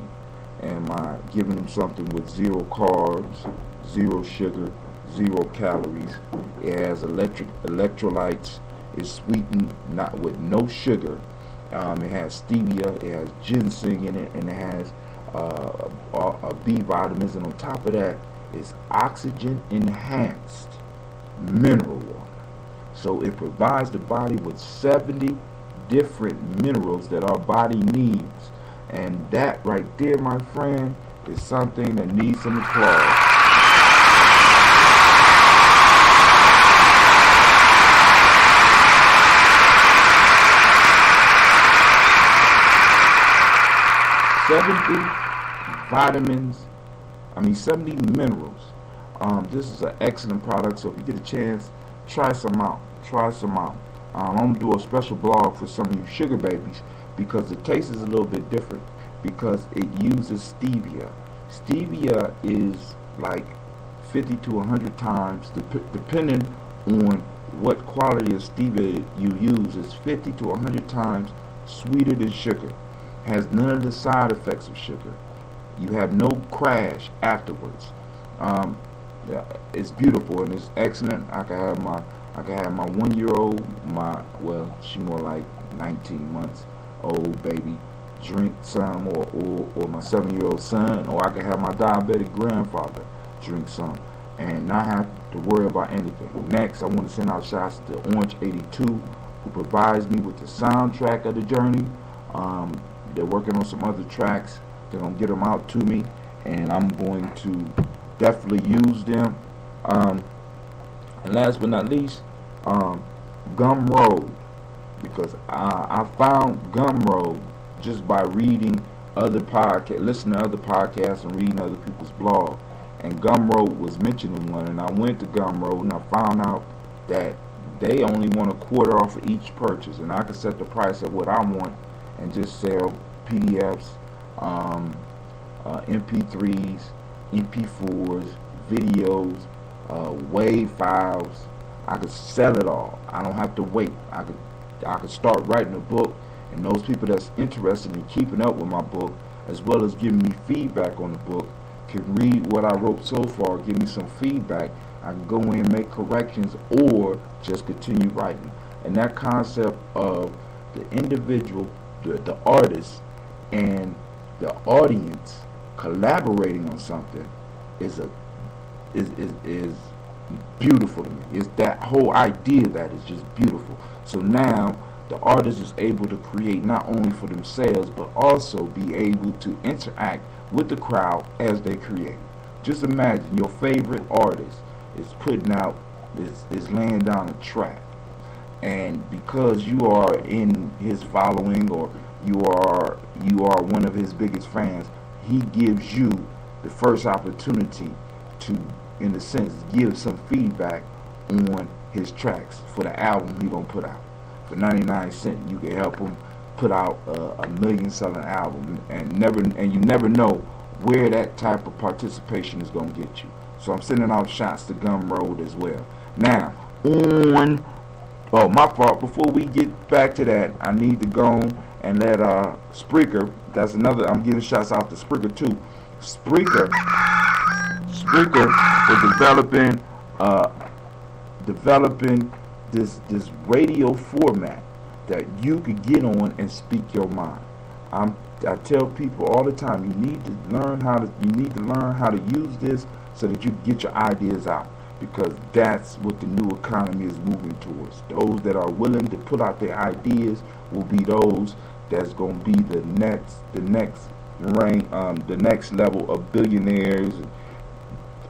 Speaker 6: am I giving them something with 0 carbs, 0 sugar, 0 calories, it has electrolytes, it's sweetened not with no sugar, it has stevia, it has ginseng in it, and it has B vitamins, and on top of that, it's oxygen enhanced mineral water. So it provides the body with 70 different minerals that our body needs, and that right there, my friend, is something that needs some applause. vitamins, 70 minerals. This is an excellent product, so if you get a chance, try some out. I'm going to do a special blog for some of you sugar babies because the taste is a little bit different because it uses stevia. Stevia is like 50 to 100 times, depending on what quality of stevia you use, it's 50 to 100 times sweeter than sugar. Has none of the side effects of sugar. You have no crash afterwards. It's beautiful and it's excellent. I can have my 1-year-old, she more like 19 months old baby drink some, or my 7-year-old son, or I can have my diabetic grandfather drink some and not have to worry about anything. Next, I want to send out shots to Orange 82, who provides me with the soundtrack of the journey. They're working on some other tracks. They're going to get them out to me, and I'm going to definitely use them. And last but not least, Gumroad, because I found Gumroad just by reading other podcasts, listening to other podcasts and reading other people's blogs. And Gumroad was mentioned in one, and I went to Gumroad and I found out that they only want a quarter off of each purchase, and I can set the price at what I want and just sell PDFs, MP3s, MP4s, videos, WAV files. I could sell it all. I don't have to wait. I could start writing a book, and those people that's interested in keeping up with my book, as well as giving me feedback on the book, can read what I wrote so far, give me some feedback. I can go in and make corrections or just continue writing. And that concept of the individual, the artist, and the audience collaborating on something is beautiful to me. It's that whole idea that is just beautiful. So now the artist is able to create not only for themselves, but also be able to interact with the crowd as they create. Just imagine your favorite artist is putting out, is laying down a track, and because you are in his following, or you are one of his biggest fans, he gives you the first opportunity to, in a sense, give some feedback on his tracks for the album he gonna put out. For 99 cents, you can help him put out a million-selling album, and you never know where that type of participation is gonna get you. So I'm sending out shots to Gumroad as well. Now, my fault. Before we get back to that, I need to go and let Spreaker. That's another. I'm giving shots out to Spreaker too. Spreaker is developing this radio format that you could get on and speak your mind. I tell people all the time, you need to learn how to use this so that you get your ideas out, because that's what the new economy is moving towards. Those that are willing to put out their ideas will be those that's going to be the next level of billionaires, and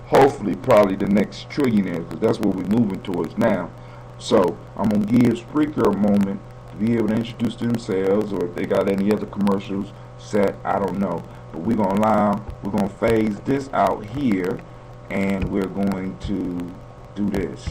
Speaker 6: hopefully probably the next trillionaires, because that's what we're moving towards now. So I'm going to give Spreaker a moment to be able to introduce themselves, or if they got any other commercials set, I don't know. But we're going to phase this out here, and we're going to do this.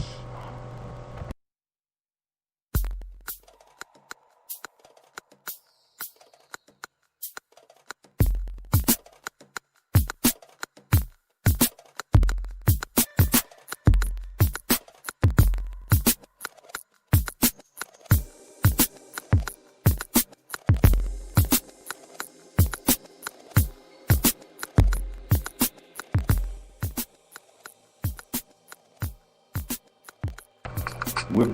Speaker 6: We're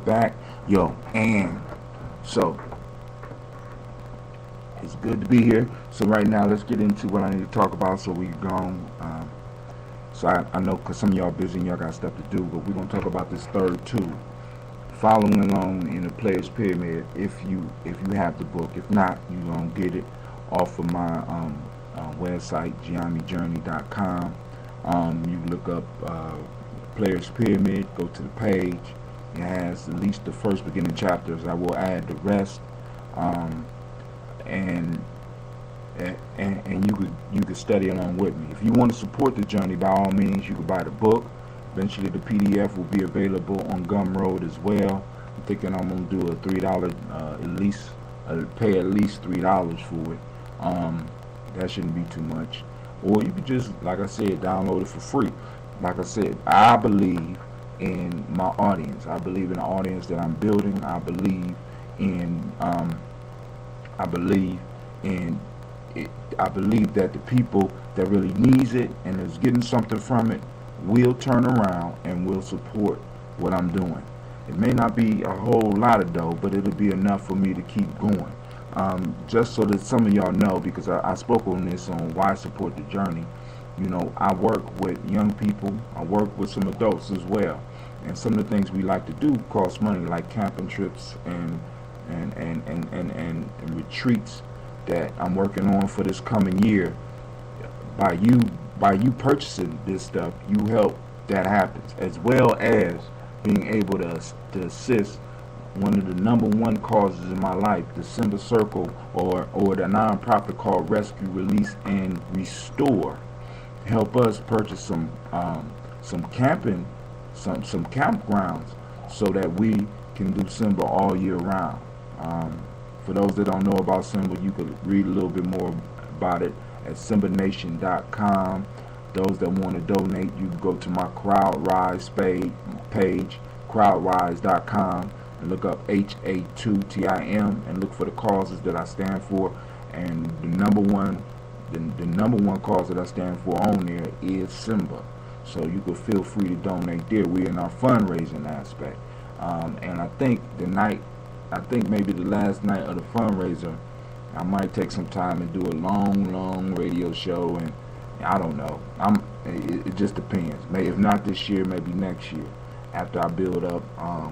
Speaker 6: back. Yo, and so it's good to be here. So right now, let's get into what I need to talk about so we go. So I know because some of y'all busy and y'all got stuff to do, but we're going to talk about this third tool, following along in the Player's Pyramid. If you have the book, if not, you're going to get it off of my website, GNJpodcast.com. You look up Player's Pyramid, go to the page. It has at least the first beginning chapters. I will add the rest, and you could study along with me. If you want to support the journey, by all means, you can buy the book. Eventually, the PDF will be available on Gumroad as well. I'm thinking I'm gonna do a $3 at least, pay at least $3 for it. That shouldn't be too much. Or you could just, like I said, download it for free. Like I said, I believe in my audience. I believe in the audience that I'm building. I believe that the people that really needs it and is getting something from it will turn around and will support what I'm doing. It may not be a whole lot of dough, but it'll be enough for me to keep going. Just so that some of y'all know, because I spoke on this on why support the journey. You know, I work with young people. I work with some adults as well. And some of the things we like to do cost money, like camping trips and retreats that I'm working on for this coming year. By you purchasing this stuff, you help that happens, as well as being able to assist one of the #1 causes in my life, the Simba Circle, or the nonprofit called Rescue, Release, and Restore. Help us purchase some camping, some campgrounds, so that we can do Simba all year round. For those that don't know about Simba, you could read a little bit more about it at SimbaNation.com. Those that want to donate, you can go to my CrowdRise page, CrowdRise.com, and look up HA2TIM and look for the causes that I stand for. And the number one cause that I stand for on there is Simba. So you could feel free to donate there. We're in our fundraising aspect. And I think maybe the last night of the fundraiser, I might take some time and do a long radio show, and I don't know. It just depends. Maybe if not this year, maybe next year, after I build up a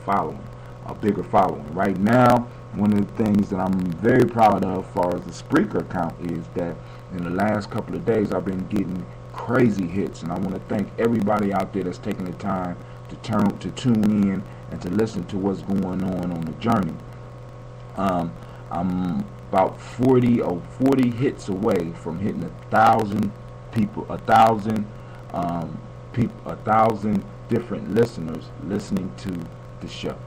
Speaker 6: following, a bigger following. Right now, one of the things that I'm very proud of, as far as the Spreaker account, is that in the last couple of days I've been getting crazy hits, and I want to thank everybody out there that's taking the time to tune in and to listen to what's going on the journey. I'm about 40 hits away from hitting 1,000 people, 1,000 different listeners listening to the show.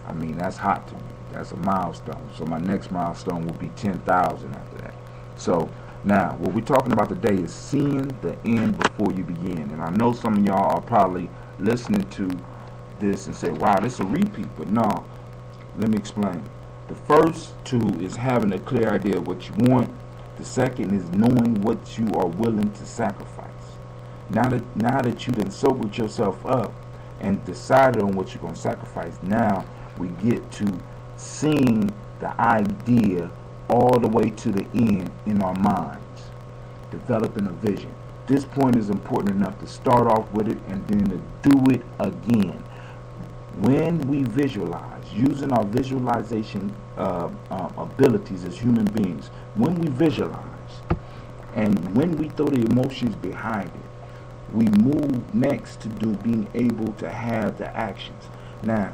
Speaker 6: I mean, that's hot to me. That's a milestone. So my next milestone will be 10,000 after that. So now, what we're talking about today is seeing the end before you begin. And I know some of y'all are probably listening to this and say, wow, this is a repeat. But no, let me explain. The first two is having a clear idea of what you want. The second is knowing what you are willing to sacrifice. Now that you done sobered yourself up and decided on what you're going to sacrifice, now we get to seeing the idea all the way to the end in our minds, developing a vision. This point is important enough to start off with it and then to do it again. When we visualize, using our visualization abilities as human beings, when we visualize and when we throw the emotions behind it, we move next to being able to have the actions. Now,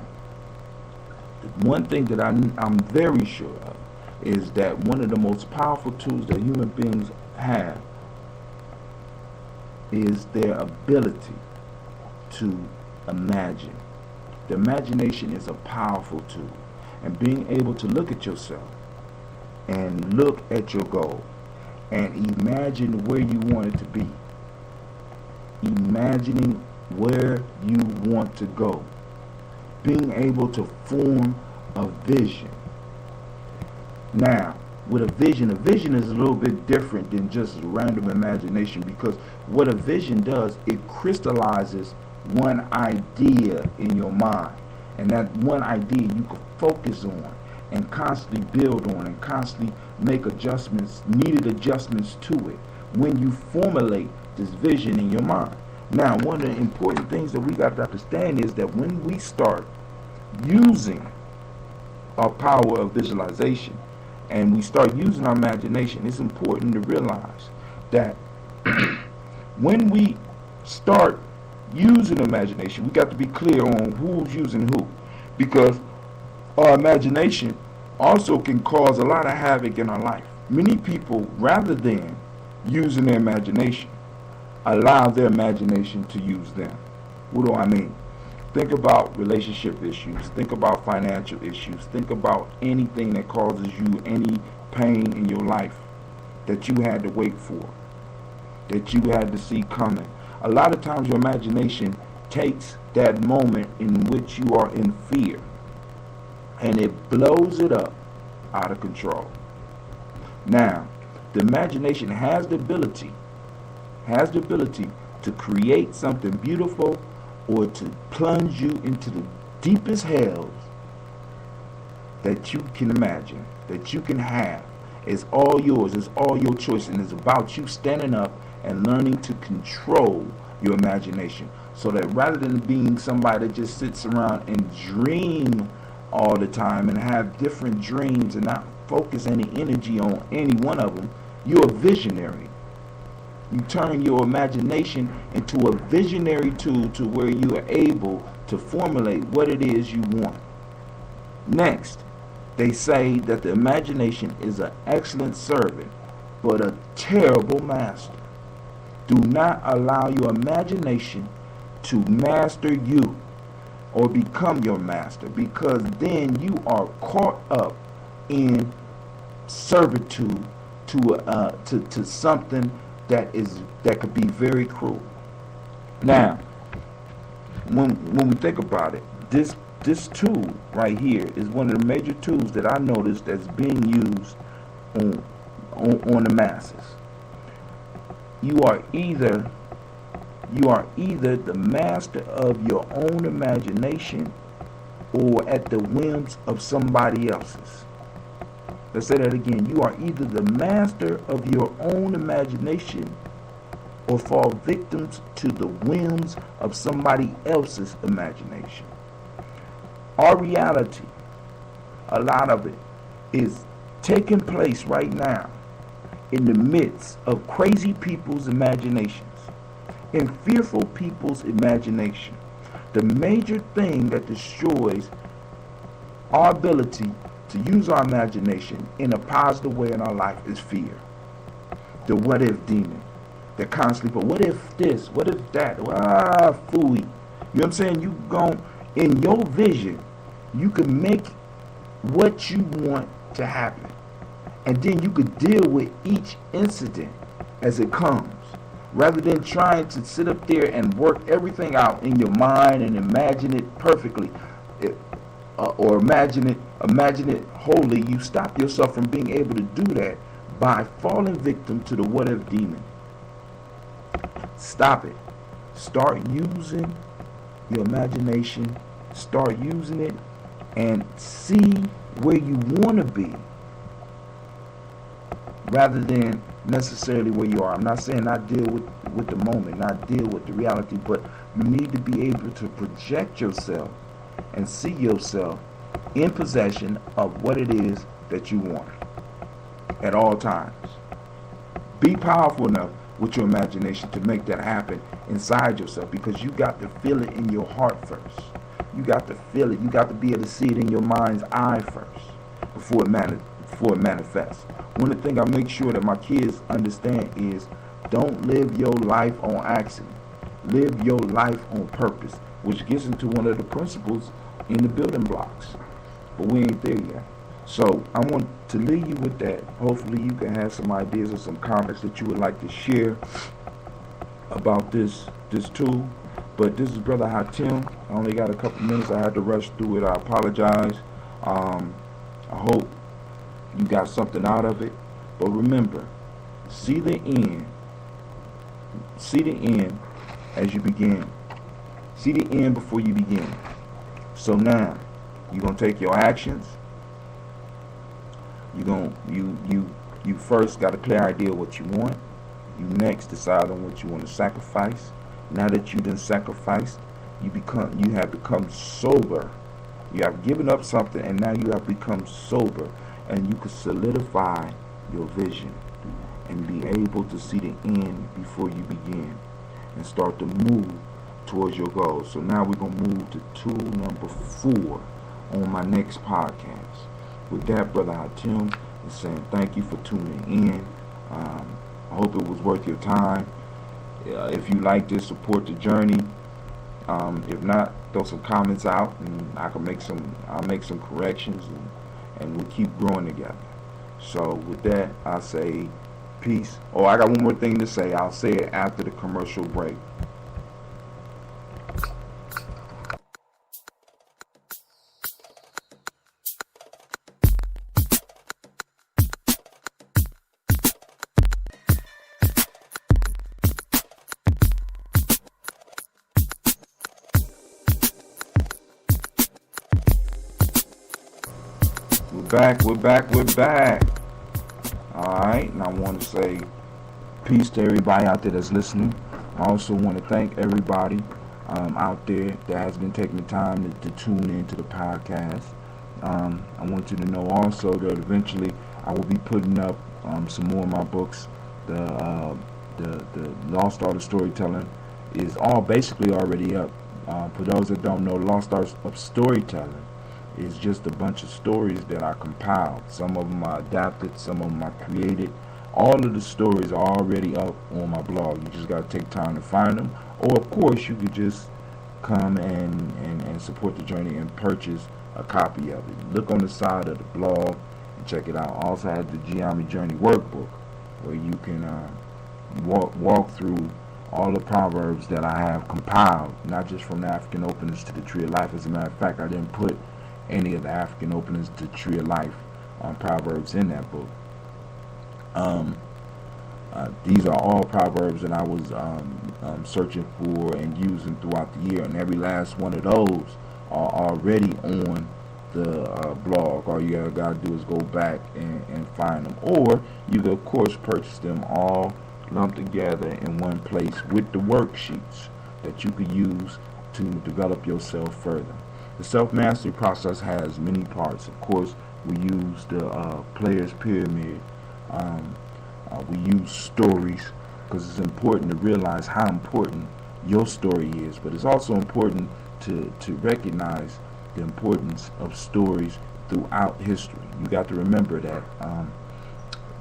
Speaker 6: one thing that I'm very sure of is that one of the most powerful tools that human beings have is their ability to imagine. The imagination is a powerful tool, and being able to look at yourself and look at your goal and imagine where you want it to be, imagining where you want to go, being able to form a vision. Now, with a vision is a little bit different than just random imagination, because what a vision does, it crystallizes one idea in your mind, and that one idea you can focus on and constantly build on and constantly make needed adjustments to it when you formulate this vision in your mind. Now, one of the important things that we got to understand is that when we start using our power of visualization and we start using our imagination, it's important to realize that when we start using imagination, we got to be clear on who's using who, because our imagination also can cause a lot of havoc in our life. Many people, rather than using their imagination, allow their imagination to use them. What do I mean? Think about relationship issues. Think about financial issues. Think about anything that causes you any pain in your life that you had to wait for, that you had to see coming. A lot of times your imagination takes that moment in which you are in fear and it blows it up out of control. Now, the imagination has the ability to create something beautiful or to plunge you into the deepest hells that you can imagine, that you can have. It's all yours. It's all your choice. And it's about you standing up and learning to control your imagination, so that rather than being somebody that just sits around and dream all the time and have different dreams and not focus any energy on any one of them, you're a visionary. You turn your imagination into a visionary tool to where you are able to formulate what it is you want. Next, they say that the imagination is an excellent servant, but a terrible master. Do not allow your imagination to master you or become your master, because then you are caught up in servitude to something that could be very cruel. Now, when we think about it, this tool right here is one of the major tools that I noticed that's being used on the masses. You are either the master of your own imagination or at the whims of somebody else's. Let's say that again. You are either the master of your own imagination or fall victims to the whims of somebody else's imagination. Our reality, a lot of it, is taking place right now in the midst of crazy people's imaginations, in fearful people's imagination. The major thing that destroys our ability to use our imagination in a positive way in our life is fear. The what if demon. That constantly, but what if this? What if that? Phooey. You know what I'm saying? You go in your vision, you can make what you want to happen. And then you could deal with each incident as it comes, rather than trying to sit up there and work everything out in your mind and imagine it perfectly, or imagine it wholly. You stop yourself from being able to do that by falling victim to the what if demon. Stop it. Start using your imagination. Start using it and see where you want to be, rather than necessarily where you are. I'm not saying not deal with the moment, not deal with the reality, but you need to be able to project yourself and see yourself in possession of what it is that you want at all times. Be powerful enough with your imagination to make that happen inside yourself, because you got to feel it in your heart first. You got to feel it. You got to be able to see it in your mind's eye first before it manifests. One of the things I make sure that my kids understand is, don't live your life on accident. Live your life on purpose, which gets into one of the principles in the building blocks. But we ain't there yet. So I want to leave you with that. Hopefully you can have some ideas or some comments that you would like to share about this tool. But this is Brother Hatim. I only got a couple minutes. I had to rush through it. I apologize. I hope you got something out of it. But remember, see the end. See the end as you begin. See the end before you begin. So now, you're going to take your actions. You first got a clear idea of what you want. You next decide on what you want to sacrifice. Now that you done sacrificed, you have become sober. You have given up something, and now you have become sober, and you can solidify your vision and be able to see the end before you begin and start to move towards your goals. So now we're going to move to tool number 4 on my next podcast. With that, Brother Hatim is saying thank you for tuning in. I hope it was worth your time. If you like this, support the journey. If not, throw some comments out, and I'll make some corrections, and we'll keep growing together. So with that, I'll say peace. Oh, I got one more thing to say. I'll say it after the commercial break. We're back. Alright, and I want to say peace to everybody out there that's listening. I also want to thank everybody out there that has been taking the time to tune into the podcast. I want you to know also that eventually I will be putting up some more of my books. The Lost Art of Storytelling is all basically already up. For those that don't know, Lost Art of Storytelling is just a bunch of stories that I compiled. Some of them are adapted, some of them I created. All of the stories are already up on my blog. You just got to take time to find them. Or, of course, you could just come and support the journey and purchase a copy of it. Look on the side of the blog and check it out. I also have the Geometry Journey workbook, where you can walk through all the proverbs that I have compiled, not just from the African openers to the Tree of Life. As a matter of fact, I didn't put any of the African openers to Tree of Life proverbs in that book. These are all proverbs that I was searching for and using throughout the year, and every last one of those are already on the blog. All you got to do is go back and find them, or you can of course purchase them all lumped together in one place with the worksheets that you could use to develop yourself further. The self-mastery process has many parts. Of course, we use the player's pyramid. We use stories because it's important to realize how important your story is, but it's also important to recognize the importance of stories throughout history. You got to remember that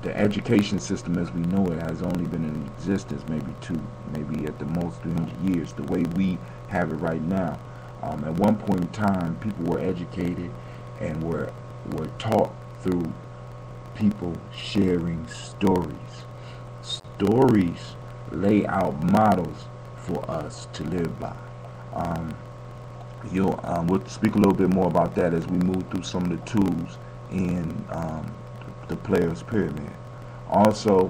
Speaker 6: the education system as we know it has only been in existence maybe at the most 300 years, the way we have it right now. At one point in time, people were educated and were taught through people sharing stories. Stories lay out models for us to live by. We'll speak a little bit more about that as we move through some of the tools in the player's pyramid. Also,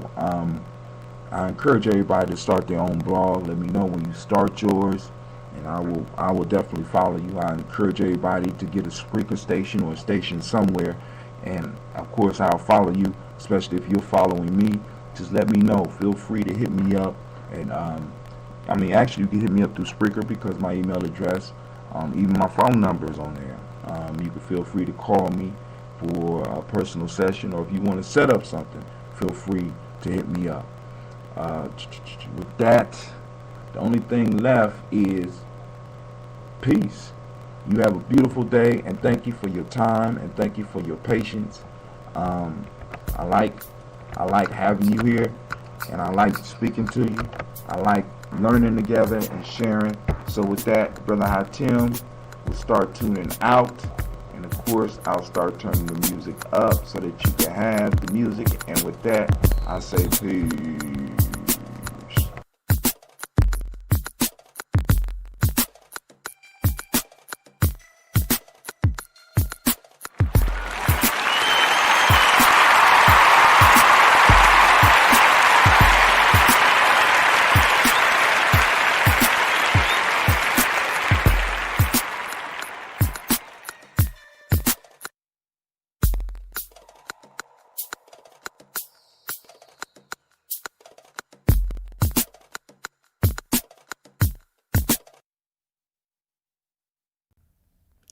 Speaker 6: I encourage everybody to start their own blog. Let me know when you start yours, and I will definitely follow you. I encourage everybody to get a Spreaker station or a station somewhere, and of course I'll follow you, especially if you're following me. Just let me know. Feel free to hit me up, and actually you can hit me up through Spreaker because my email address, even my phone number is on there. You can feel free to call me for a personal session, or if you want to set up something, feel free to hit me up. With that, the only thing left is peace. You have a beautiful day, and thank you for your time, and thank you for your patience. I like having you here, and I like speaking to you. I like learning together and sharing. So with that, Brother Hatim will start tuning out, and of course I'll start turning the music up so that you can have the music. And with that, I say peace.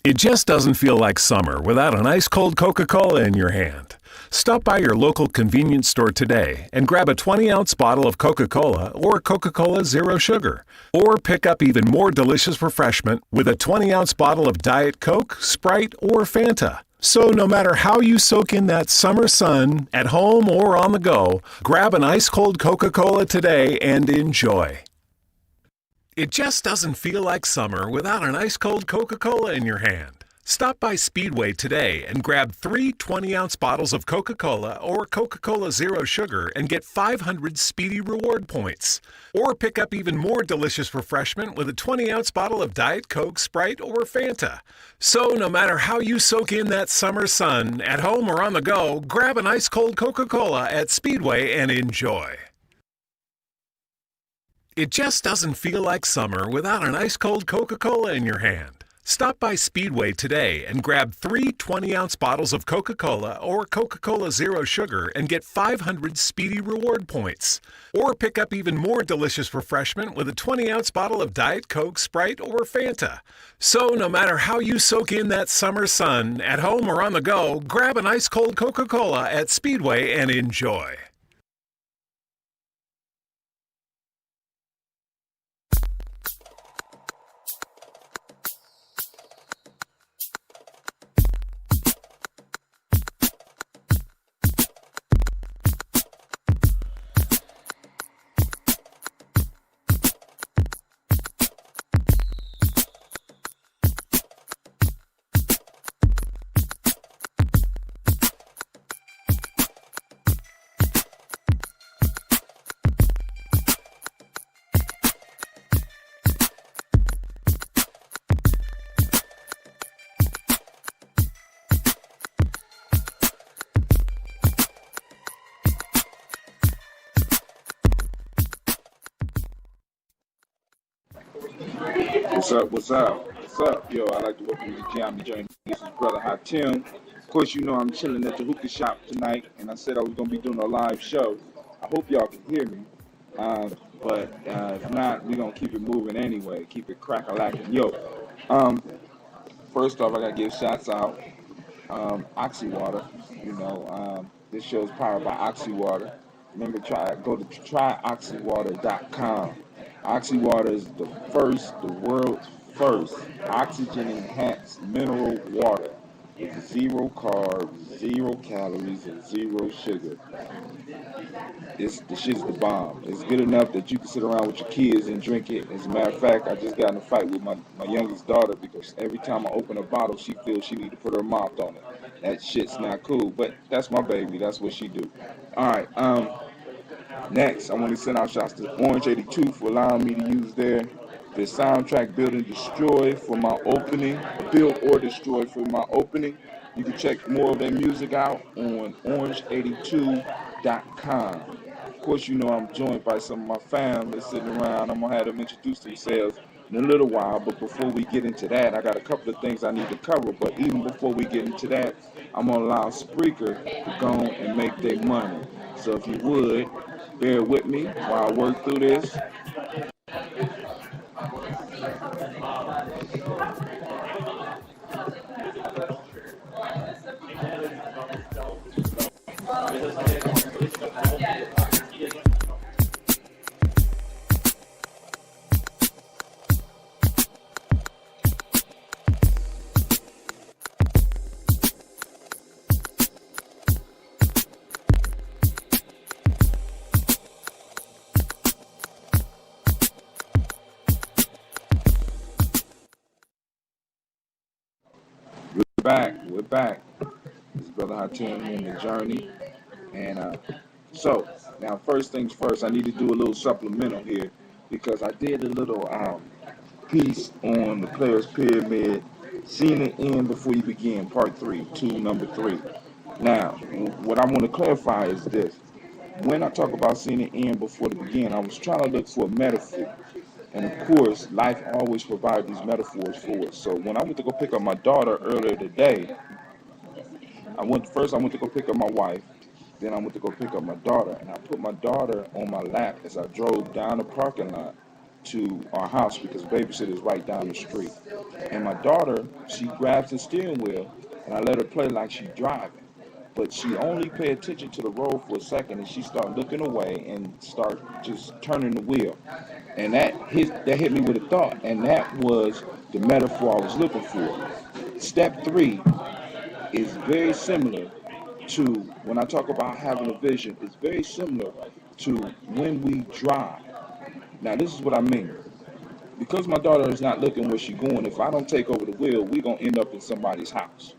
Speaker 7: It just doesn't feel like summer without an ice-cold Coca-Cola in your hand. Stop by your local convenience store today and grab a 20-ounce bottle of Coca-Cola or Coca-Cola Zero Sugar. Or pick up even more delicious refreshment with a 20-ounce bottle of Diet Coke, Sprite, or Fanta. So no matter how you soak in that summer sun, at home or on the go, grab an ice-cold Coca-Cola today and enjoy. It just doesn't feel like summer without an ice-cold Coca-Cola in your hand. Stop by Speedway today and grab 3 20-ounce bottles of Coca-Cola or Coca-Cola Zero Sugar and get 500 Speedy Reward points. Or pick up even more delicious refreshment with a 20-ounce bottle of Diet Coke, Sprite, or Fanta. So no matter how you soak in that summer sun, at home or on the go, grab an ice-cold Coca-Cola at Speedway and enjoy. It just doesn't feel like summer without an ice-cold Coca-Cola in your hand. Stop by Speedway today and grab 3 20-ounce bottles of Coca-Cola or Coca-Cola Zero Sugar and get 500 Speedy Reward points. Or pick up even more delicious refreshment with a 20-ounce bottle of Diet Coke, Sprite, or Fanta. So no matter how you soak in that summer sun, at home or on the go, grab an ice-cold Coca-Cola at Speedway and enjoy.
Speaker 6: What's up? Yo, I'd like to welcome you to Jam Journey. This is Brother Hatim. Of course, you know I'm chilling at the hookah shop tonight, and I said I was going to be doing a live show. I hope y'all can hear me.
Speaker 11: But if not, we're going to keep it moving anyway. Keep it crack-a-lacking. Yo, first off, I got to give shouts out Oxy Water. This show is powered by Oxy Water. Remember, go to tryoxywater.com. Oxy Water is the world's first oxygen-enhanced mineral water with 0 carbs, 0 calories, and 0 sugar. The shit's the bomb. It's good enough that you can sit around with your kids and drink it. As a matter of fact, I just got in a fight with my youngest daughter because every time I open a bottle, she feels she need to put her mouth on it. That shit's not cool, but that's my baby. That's what she do. All right. Next, I want to send out shots to Orange 82 for allowing me to use their soundtrack Build and Destroy for my opening. Build or Destroy for my opening. You can check more of their music out on orange82.com. Of course, you know I'm joined by some of my family sitting around. I'm going to have them introduce themselves in a little while. But before we get into that, I got a couple of things I need to cover. But even before we get into that, I'm going to allow Spreaker to go on and make their money. So if you would, bear with me while I work through this. We're back. This is Brother Hatim in the journey. And so, now first things first, I need to do a little supplemental here because I did a little piece on the Players Pyramid, seeing it end before you begin, part 3, number 3. Now, what I want to clarify is this. When I talk about seeing it end before the begin, I was trying to look for a metaphor. And of course, life always provides these metaphors for us. So when I went to go pick up my daughter earlier today, I went to go pick up my wife. Then I went to go pick up my daughter. And I put my daughter on my lap as I drove down the parking lot to our house because babysitter is right down the street. And my daughter, she grabs the steering wheel and I let her play like she's driving. But she only paid attention to the road for a second and she started looking away and start just turning the wheel. And that hit me with a thought, and that was the metaphor I was looking for. Step 3 is very similar to, when I talk about having a vision, it's very similar to when we drive. Now, this is what I mean. Because my daughter is not looking where she's going, if I don't take over the wheel, we're going to end up in somebody's house.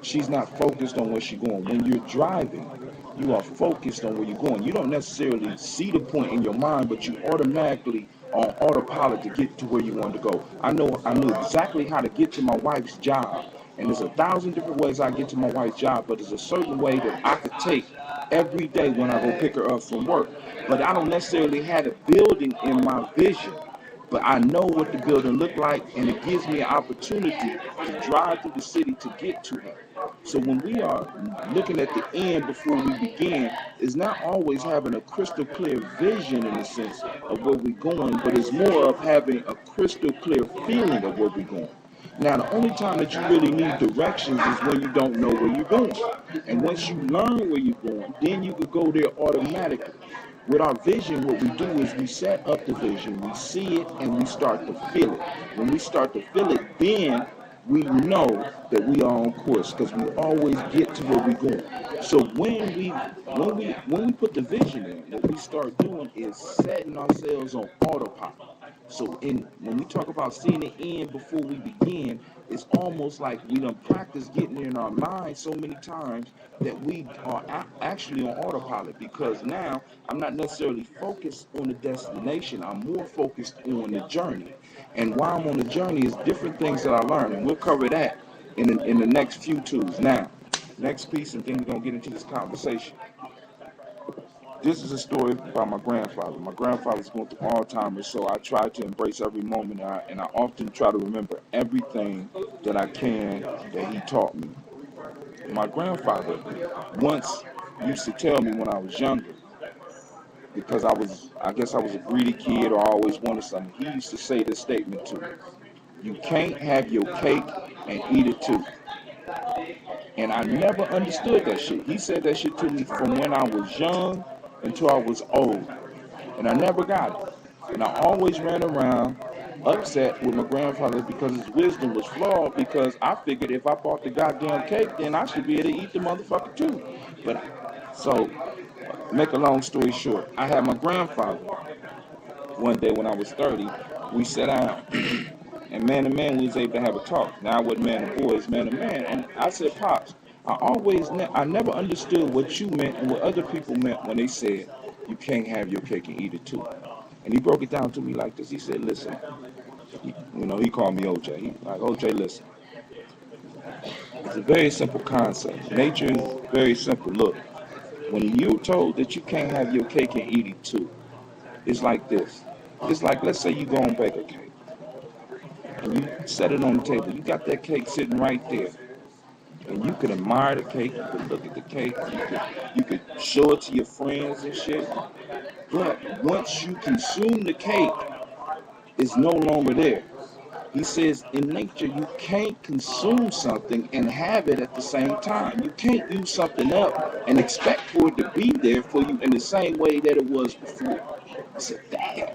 Speaker 11: She's not focused on where she's going. When you're driving, you are focused on where you're going. You don't necessarily see the point in your mind, but you automatically on autopilot to get to where you want to go. I knew exactly how to get to my wife's job. And there's 1,000 different ways I get to my wife's job, but there's a certain way that I could take every day when I go pick her up from work. But I don't necessarily have a building in my vision. But I know what the building look like, and it gives me an opportunity to drive through the city to get to her. So when we are looking at the end before we begin, it's not always having a crystal clear vision in the sense of where we're going, but it's more of having a crystal clear feeling of where we're going. Now, the only time that you really need directions is when you don't know where you're going. And once you learn where you're going, then you could go there automatically. With our vision, what we do is we set up the vision, we see it, and we start to feel it. When we start to feel it, then we know that we are on course because we always get to where we're going. So when we put the vision in, what we start doing is setting ourselves on autopilot. So when we talk about seeing the end before we begin, it's almost like we done practice getting in our mind so many times that we are actually on autopilot, because now I'm not necessarily focused on the destination. I'm more focused on the journey. And while I'm on the journey, is different things that I learn, and we'll cover that in the next few tools. Now, next piece, and then we're going to get into this conversation. This is a story about my grandfather. My grandfather's going through Alzheimer's, so I try to embrace every moment, and I often try to remember everything that I can that he taught me. My grandfather once used to tell me when I was younger because I guess I was a greedy kid or I always wanted something. He used to say this statement to me: "You can't have your cake and eat it too." And I never understood that shit. He said that shit to me from when I was young until I was old. And I never got it. And I always ran around upset with my grandfather because his wisdom was flawed, because I figured if I bought the goddamn cake, then I should be able to eat the motherfucker too. But so, make a long story short, I had my grandfather one day when I was 30. We sat down and man to man we was able to have a talk. Now I wasn't man to boys, man to man. And I said, Pops, I never understood what you meant and what other people meant when they said you can't have your cake and eat it too. And he broke it down to me like this. He said, listen, he called me OJ. He like, OJ, listen. It's a very simple concept. Nature is very simple. Look, when you're told that you can't have your cake and eat it too, it's like this. It's like, let's say you go and bake a cake. And you set it on the table. You got that cake sitting right there. And you could admire the cake, you could look at the cake, you could show it to your friends and shit. But once you consume the cake, it's no longer there. He says in nature, you can't consume something and have it at the same time. You can't use something up and expect for it to be there for you in the same way that it was before. I said, damn,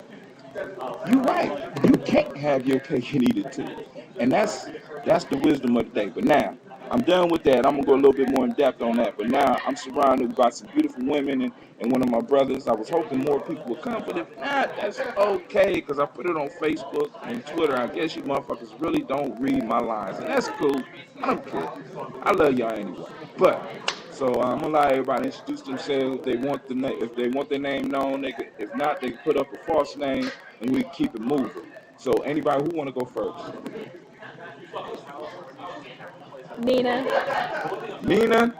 Speaker 11: you're right. You can't have your cake and eat it too. And that's the wisdom of the day. But now, I'm done with that. I'm going to go a little bit more in depth on that. But now I'm surrounded by some beautiful women and one of my brothers. I was hoping more people would come, but if not, that's okay, because I put it on Facebook and Twitter. I guess you motherfuckers really don't read my lines, and that's cool. I don't care. I love y'all anyway. But so I'm going to allow everybody to introduce themselves. If they want their name known, they could. If not, they could put up a false name, and we keep it moving. So anybody who want to go first? Nina?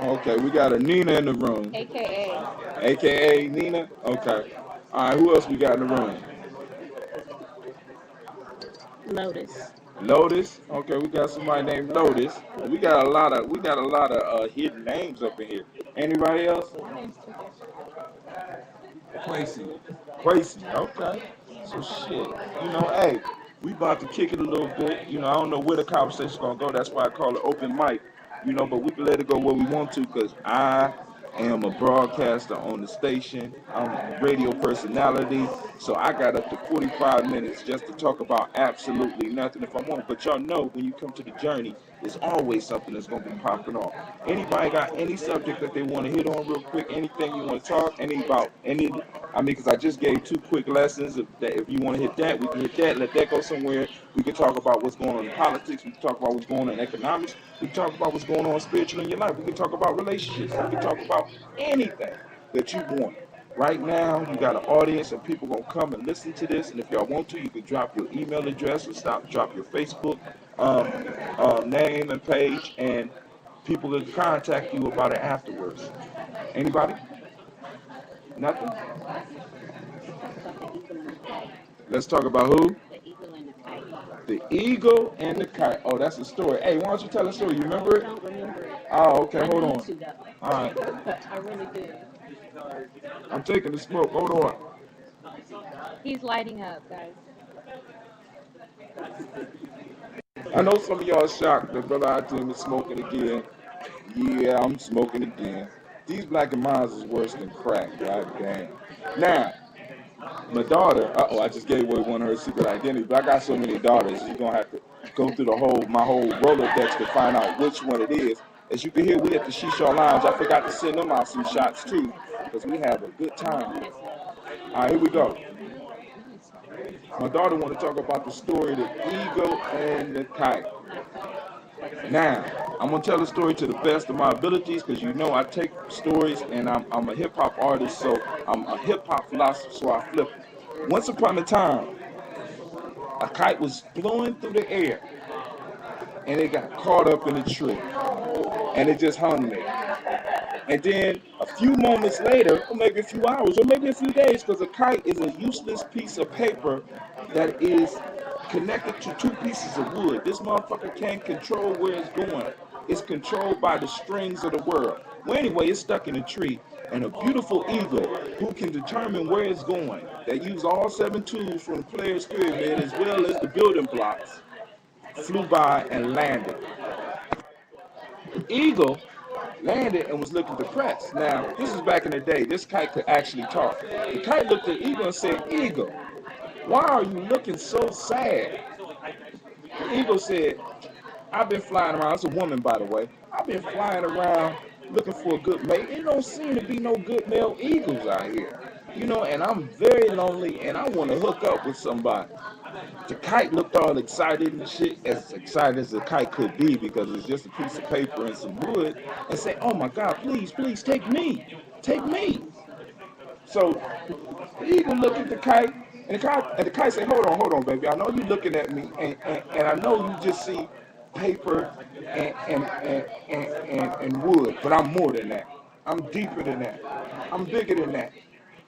Speaker 11: Okay, we got a Nina in the room. AKA Nina? Okay. All right, who else we got in the room? Lotus? Okay, we got somebody named Lotus. We got a lot of hidden names up in here. Anybody else? Quasi. Okay. So shit. Hey, we about to kick it a little bit. I don't know where the conversation's gonna go. That's why I call it open mic. But we can let it go where we want to, because I am a broadcaster on the station. I'm a radio personality. So I got up to 45 minutes just to talk about absolutely nothing if I want. But y'all know when you come to the journey, there's always something that's going to be popping off. Anybody got any subject that they want to hit on real quick? Anything you want to talk? Because I just gave 2 quick lessons. If you want to hit that, we can hit that. Let that go somewhere. We can talk about what's going on in politics. We can talk about what's going on in economics. We can talk about what's going on spiritually in your life. We can talk about relationships. We can talk about anything that you want. Right now, you got an audience and people going to come and listen to this. And if y'all want to, you can drop your email address or drop your Facebook name and page, and people will contact you about it afterwards. Anybody? Nothing? Let's talk about who? The eagle and the kite. Oh, that's a story. Hey, why don't you tell a story? You remember it? I don't remember it. Oh, okay. Hold on. All right.
Speaker 12: I really do.
Speaker 11: I'm taking the smoke. Hold on.
Speaker 12: He's lighting up, guys.
Speaker 11: I know some of y'all shocked that Brother Hatim is smoking again. Yeah, I'm smoking again. These black and miles is worse than crack. God damn. Now, my daughter, I just gave away one of her secret identities, but I got so many daughters, you're going to have to go through my whole Rolodex to find out which one it is. As you can hear, we at the Shisha Lounge. I forgot to send them out some shots too, because we have a good time. All right, here we go. My daughter want to talk about the story of the eagle and the kite. Now, I'm going to tell the story to the best of my abilities, because I take stories, and I'm a hip-hop artist, so I'm a hip-hop philosopher, so I flip it. Once upon a time, a kite was blowing through the air, and it got caught up in a tree, and it just hung there. And then a few moments later, or maybe a few hours, or maybe a few days, because a kite is a useless piece of paper that is connected to 2 pieces of wood. This motherfucker can't control where it's going. It's controlled by the strings of the world. Well, anyway, it's stuck in a tree, and a beautiful eagle who can determine where it's going, that used all 7 tools from the player's pyramid as well as the building blocks, flew by and landed. The eagle landed and was looking depressed. Now, this is back in the day. This kite could actually talk. The kite looked at the eagle and said, "Eagle, why are you looking so sad?" The eagle said, "I've been flying around." It's a woman, by the way. "I've been flying around looking for a good mate. There don't seem to be no good male eagles out here. And I'm very lonely and I want to hook up with somebody." The kite looked all excited and shit, as excited as the kite could be because it's just a piece of paper and some wood, and said, "Oh my God, please, please take me. Take me." So the eagle looked at the kite, and the kite said, hold on, baby. I know you're looking at me, and I know you just see paper and wood, but I'm more than that. I'm deeper than that. I'm bigger than that.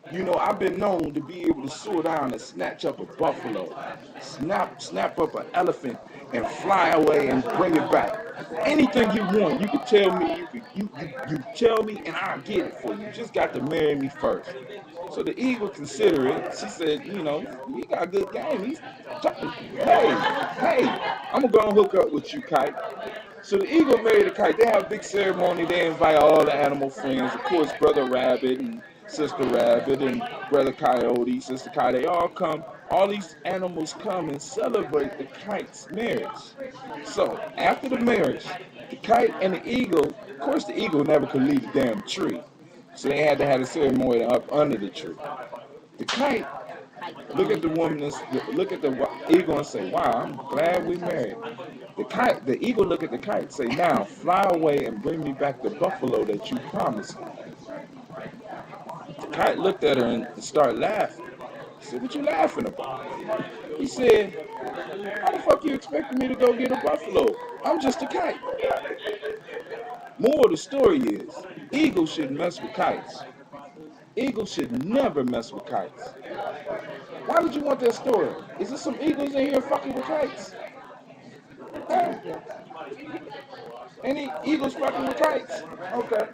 Speaker 11: I've been known to be able to soar down and snatch up a buffalo, snap up an elephant, and fly away and bring it back. Anything you want, you can tell me. You tell me, and I'll get it for you. You just got to marry me first. So the eagle considered it. She said, "You got a good game. Hey, I'm gonna go and hook up with you, kite." So the eagle married the kite. They have a big ceremony. They invite all the animal friends, of course, Brother Rabbit and Sister Rabbit and Brother Coyote, Sister Coyote. They all come. All these animals come and celebrate the kite's marriage. So after the marriage, the kite and the eagle, of course, the eagle never could leave the damn tree. So they had to have a ceremony up under the tree. The kite look at the woman, look at the eagle and say, "Wow, I'm glad we married." The eagle look at the kite and say, "Now fly away and bring me back the buffalo that you promised me." The kite looked at her and started laughing. He said, "What you laughing about?" He said, "How the fuck you expecting me to go get a buffalo? I'm just a kite." More of the story is, eagles shouldn't mess with kites. Eagles should never mess with kites. Why would you want that story? Is there some eagles in here fucking with kites? Huh? Any eagles fucking with kites? Okay.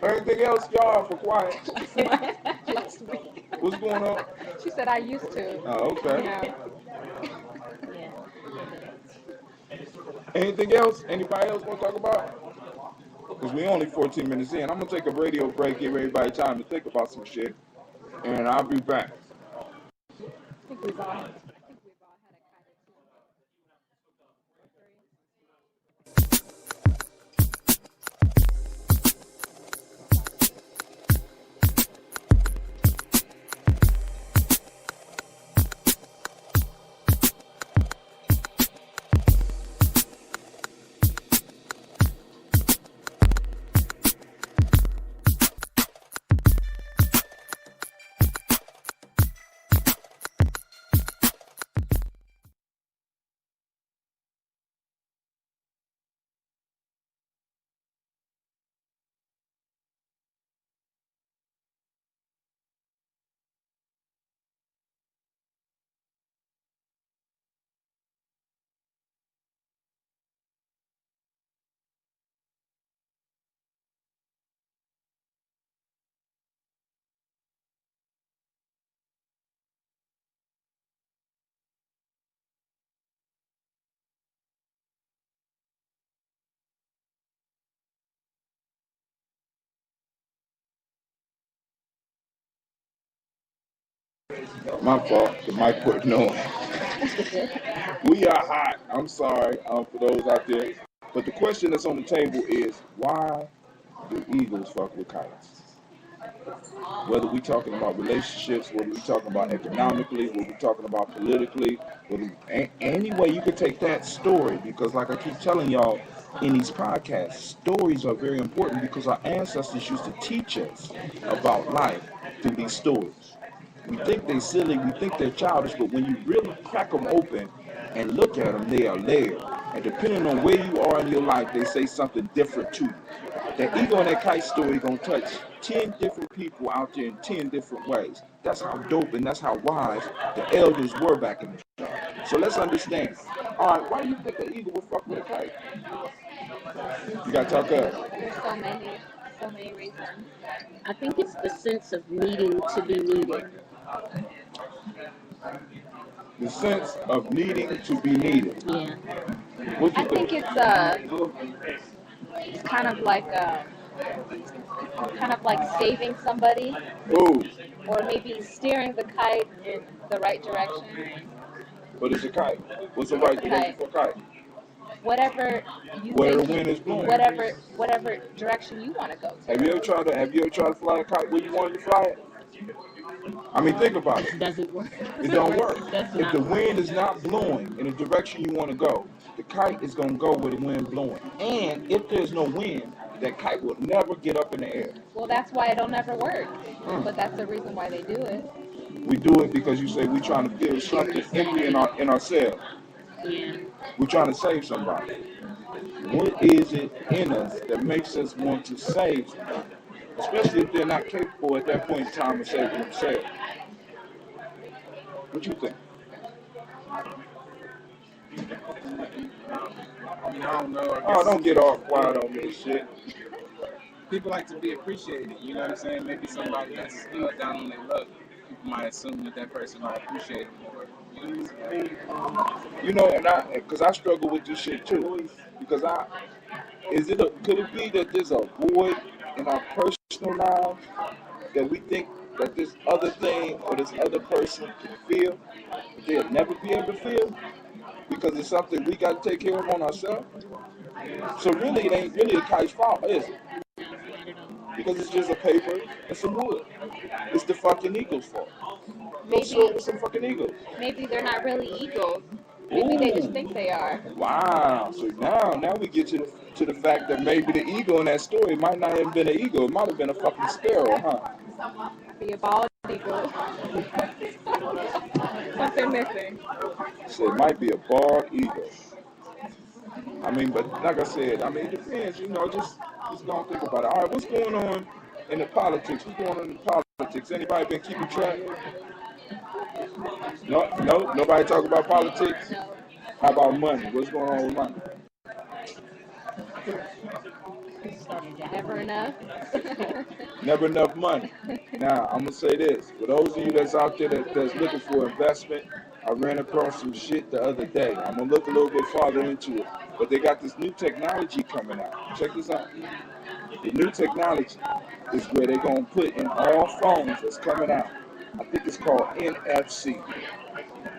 Speaker 11: Anything else? Y'all for quiet.
Speaker 12: Last week.
Speaker 11: What's going on?
Speaker 12: She said I used to.
Speaker 11: Oh, okay.
Speaker 12: Yeah.
Speaker 11: Anything else? Anybody else want to talk about? Because we're only 14 minutes in. I'm going to take a radio break, give everybody time to think about some shit, and I'll be back.
Speaker 12: I think we've all had a
Speaker 11: My fault. The mic wasn't on. We are hot. I'm sorry for those out there. But the question that's on the table is, why do eagles fuck with kites? Whether we're talking about relationships, whether we're talking about economically, whether we're talking about politically, any way you could take that story, because like I keep telling y'all in these podcasts, stories are very important because our ancestors used to teach us about life through these stories. We think they're silly, we think they're childish, but when you really crack them open and look at them, they are layered. And depending on where you are in your life, they say something different to you. That eagle and that kite story gonna touch 10 different people out there in 10 different ways. That's how dope and that's how wise the elders were back in the day. So let's understand. All right, why do you think an eagle would fuck with a kite? You gotta talk up.
Speaker 12: There's so many reasons.
Speaker 13: I think it's the sense of needing to be needed.
Speaker 11: The sense of needing to be needed.
Speaker 13: Yeah.
Speaker 11: What you
Speaker 12: I think it's kind of like saving somebody,
Speaker 11: Ooh,
Speaker 12: or maybe steering the kite in the right direction.
Speaker 11: but it's a kite. What's the right direction for a kite?
Speaker 12: Whatever you
Speaker 11: Where the
Speaker 12: think,
Speaker 11: wind is blowing.
Speaker 12: whatever direction you want to go to.
Speaker 11: Have you ever tried to fly a kite where you wanted to fly it? I mean, think about it.
Speaker 13: Doesn't work.
Speaker 11: It don't work.
Speaker 13: That's
Speaker 11: If
Speaker 13: not
Speaker 11: the wind is not blowing in the direction you want to go, the kite is going to go where the wind blowing. And if there's no wind, that kite will never get up in the air.
Speaker 12: Well, that's why it don't ever work. But that's the reason why they do it.
Speaker 11: We do it because you say we're trying to feel something empty in ourselves.
Speaker 13: Yeah.
Speaker 11: We're trying to save somebody. What is it in us that makes us want to save somebody? Especially if they're not capable at that point in time of saving themselves. What you think?
Speaker 14: I mean, I don't know.
Speaker 11: Oh, don't get all quiet on me, shit.
Speaker 14: People like to be appreciated. You know what I'm saying? Maybe somebody that's down on their luck, people might assume that person might appreciate them more. You know what I'm saying?
Speaker 11: You know, and because I struggle with this shit too. Because could it be that there's a void in our personal lives that we think that this other thing or this other person can feel, but they'll never be able to feel? Because it's something we got to take care of on ourselves. So really, it ain't really the kite's fault, is it? Because it's just a paper and some wood. It's the fucking eagle's fault. Go soar with some fucking eagles.
Speaker 12: Maybe they're not really eagles. Maybe they just think they are.
Speaker 11: Wow. So now we get to the fact that maybe the eagle in that story might not have been an eagle. It might have been a fucking sparrow, huh?
Speaker 12: Be a bald eagle. Something missing.
Speaker 11: So it might be a bald eagle. I mean, but like I said, I mean, it depends, you know, just don't think about it. All right, what's going on in the politics? What's going on in the politics? Anybody been keeping track? No, nobody talk about politics? How about money? What's going on with money?
Speaker 12: Never enough.
Speaker 11: Never enough money. Now, I'm going to say this. For those of you that's out there that's looking for investment, I ran across some shit the other day. I'm going to look a little bit farther into it. But they got this new technology coming out. Check this out. The new technology is where they're going to put in all phones that's coming out. I think it's called NFC.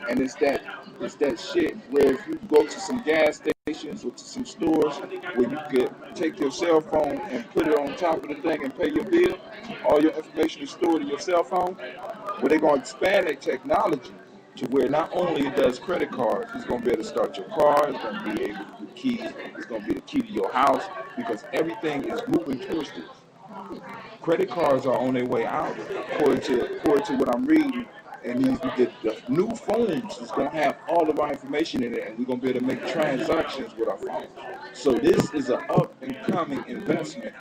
Speaker 11: And it's that shit where if you go to some gas stations or to some stores where you could take your cell phone and put it on top of the thing and pay your bill, all your information is stored in your cell phone, where they're going to expand that technology to where not only it does credit cards, it's going to be able to start your car, it's going to be able to do keys, it's going to be the key to your house, because everything is moving towards this. Credit cards are on their way out, according to what I'm reading. And the new phones is going to have all of our information in it, and we're going to be able to make transactions with our phones. So this is an up-and-coming investment.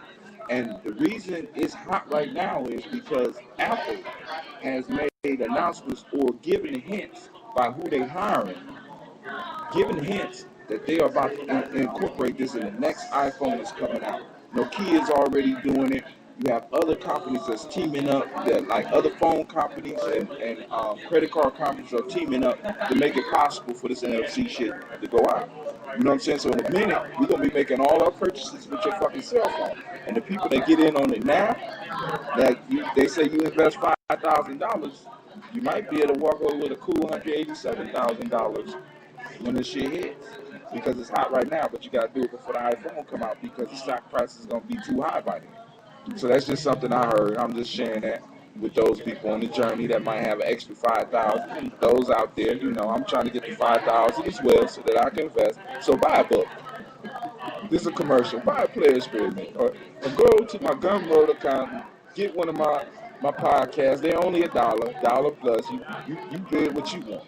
Speaker 11: And the reason it's hot right now is because Apple has made announcements or given hints by who they're hiring, giving hints that they are about to incorporate this in the next iPhone that's coming out. Nokia is already doing it. You have other companies that's teaming up, that like other phone companies and credit card companies are teaming up to make it possible for this NFC shit to go out. You know what I'm saying? So in a minute, we're going to be making all our purchases with your fucking cell phone. And the people that get in on it now, they say you invest $5,000, you might be able to walk over with a cool $187,000 when this shit hits. Because it's hot right now, but you got to do it before the iPhone come out because the stock price is going to be too high by then. So that's just something I heard. I'm just sharing that with those people on the journey that might have an extra $5,000. Those out there, you know, I'm trying to get the $5,000 as well so that I can invest. So buy a book. This is a commercial. Buy a Player Experiment. Or go to my Gumroad account, get one of my podcasts. They're only $1 plus. You bid what you want.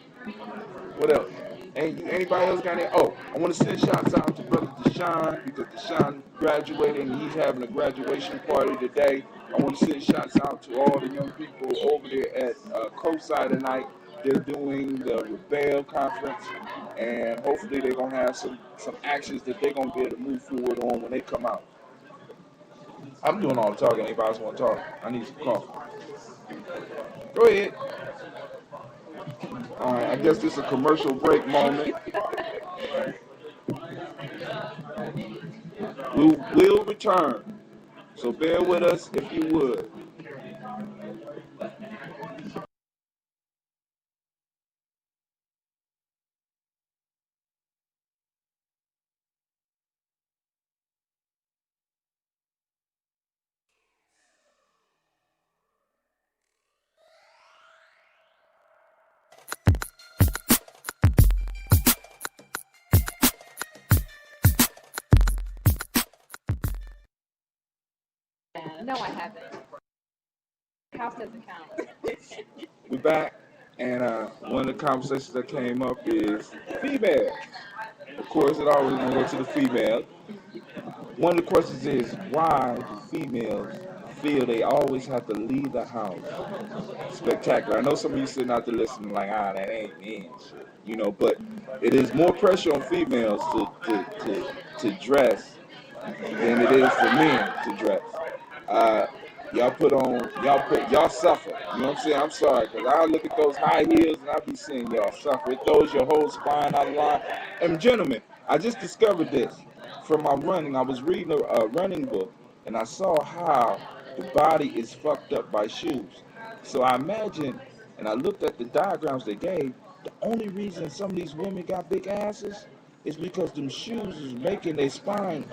Speaker 11: What else? Anybody else got any? Oh, I want to send shouts out to brother Deshaun because Deshaun graduated and he's having a graduation party today. I want to send shouts out to all the young people over there at COSI tonight. They're doing the Rebel Conference, and hopefully they're going to have some actions that they're going to be able to move forward on when they come out. I'm doing all the talking. Anybody else want to talk? I need some coffee. Go ahead. All right, I guess this is a commercial break moment. We will return, so bear with us if you would.
Speaker 12: No, I haven't. House doesn't count.
Speaker 11: We're back, and one of the conversations that came up is female. Of course, it always going to go to the female. One of the questions is, why do females feel they always have to leave the house spectacular? I know some of you sitting out there listening like, that ain't me and shit, you know, but it is more pressure on females to dress than it is for men to dress. Y'all suffer. You know what I'm saying? I'm sorry, because I look at those high heels and I be seeing y'all suffer. It throws your whole spine out of line. And gentlemen, I just discovered this from my running. I was reading a running book, and I saw how the body is fucked up by shoes. So I imagine, and I looked at the diagrams they gave, the only reason some of these women got big asses is because them shoes is making their spine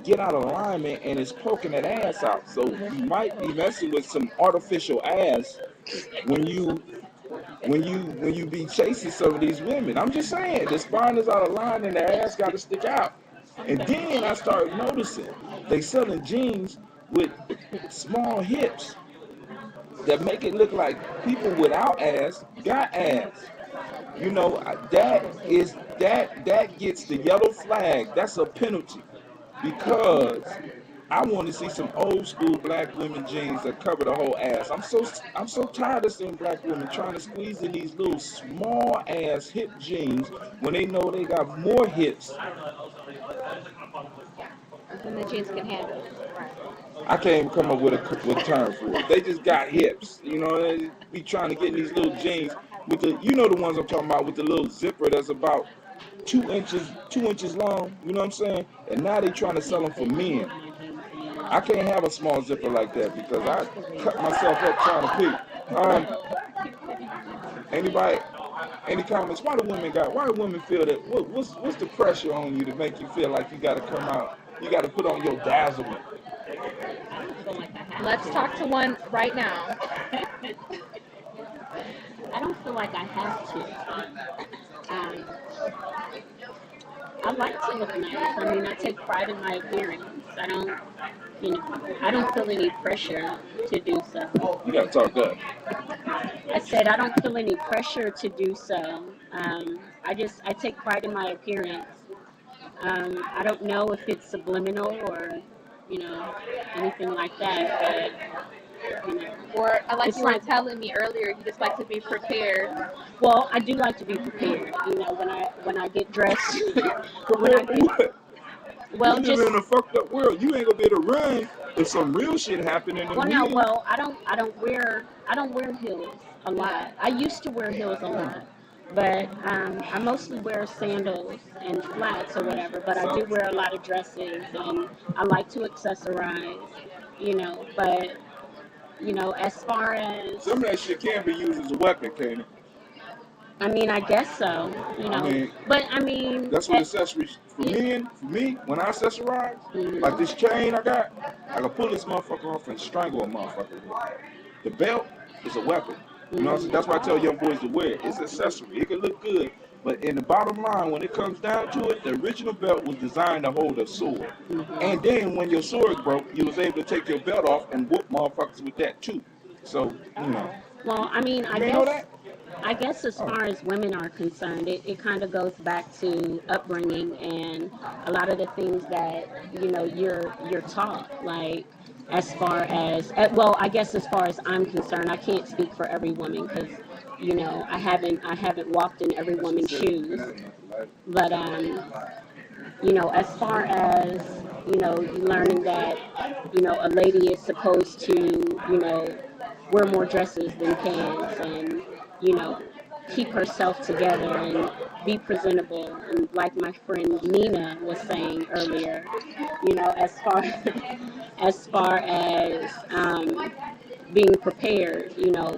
Speaker 11: get out of alignment, and it's poking that ass out. So you might be messing with some artificial ass when you be chasing some of these women. I'm just saying, the spine is out of line and the ass got to stick out. And then I started noticing they selling jeans with small hips that make it look like people without ass got ass. You know, that gets the yellow flag. That's a penalty. Because I want to see some old school black women jeans that cover the whole ass. I'm so tired of seeing black women trying to squeeze in these little small ass hip jeans when they know they got more hips.
Speaker 12: And the jeans can handle it.
Speaker 11: I can't even come up with a term for it. They just got hips. You know, they be trying to get in these little jeans with the, you know, the ones I'm talking about, with the little zipper that's about 2 inches long, you know what I'm saying? And now they trying to sell them for men. I can't have a small zipper like that because I cut myself up trying to pee. Anybody? Any comments? Why do women feel that? What's the pressure on you to make you feel like you got to come out? You got to put on your dazzlement.
Speaker 12: Let's talk to one right now.
Speaker 13: I don't feel like I have to. I like to look nice. I mean, I take pride in my appearance. I don't feel any pressure to do so.
Speaker 11: You gotta talk up.
Speaker 13: I said I don't feel any pressure to do so. I take pride in my appearance. I don't know if it's subliminal or, anything like that, but.
Speaker 12: Or like you were telling me earlier, you just like to be prepared.
Speaker 13: Well, I do like to be prepared. When I get dressed.
Speaker 11: Well, you live in a fucked up world. You ain't gonna be able to run if some real shit happening.
Speaker 13: I don't wear heels a lot. I used to wear heels a lot, but I mostly wear sandals and flats or whatever. But I do wear a lot of dresses, and I like to accessorize. But. As far as...
Speaker 11: Some of that shit can be used as a weapon, can't it?
Speaker 13: I mean, I guess so,
Speaker 11: That's what accessories, for me, when I accessorize, like this chain I got, I can pull this motherfucker off and strangle a motherfucker. The belt is a weapon. That's why I tell young boys to wear it. It's accessory. It can look good. But in the bottom line, when it comes down to it, the original belt was designed to hold a sword. And then when your sword broke, you was able to take your belt off and whoop motherfuckers with that too. So,
Speaker 13: Well, I guess as far as women are concerned, it kind of goes back to upbringing and a lot of the things that, you're taught. Like, as far as, I guess as far as I'm concerned, I can't speak for every woman because I haven't walked in every woman's shoes, but as far as learning that a lady is supposed to wear more dresses than pants, and keep herself together and be presentable, and like my friend Nina was saying earlier, as far as being prepared,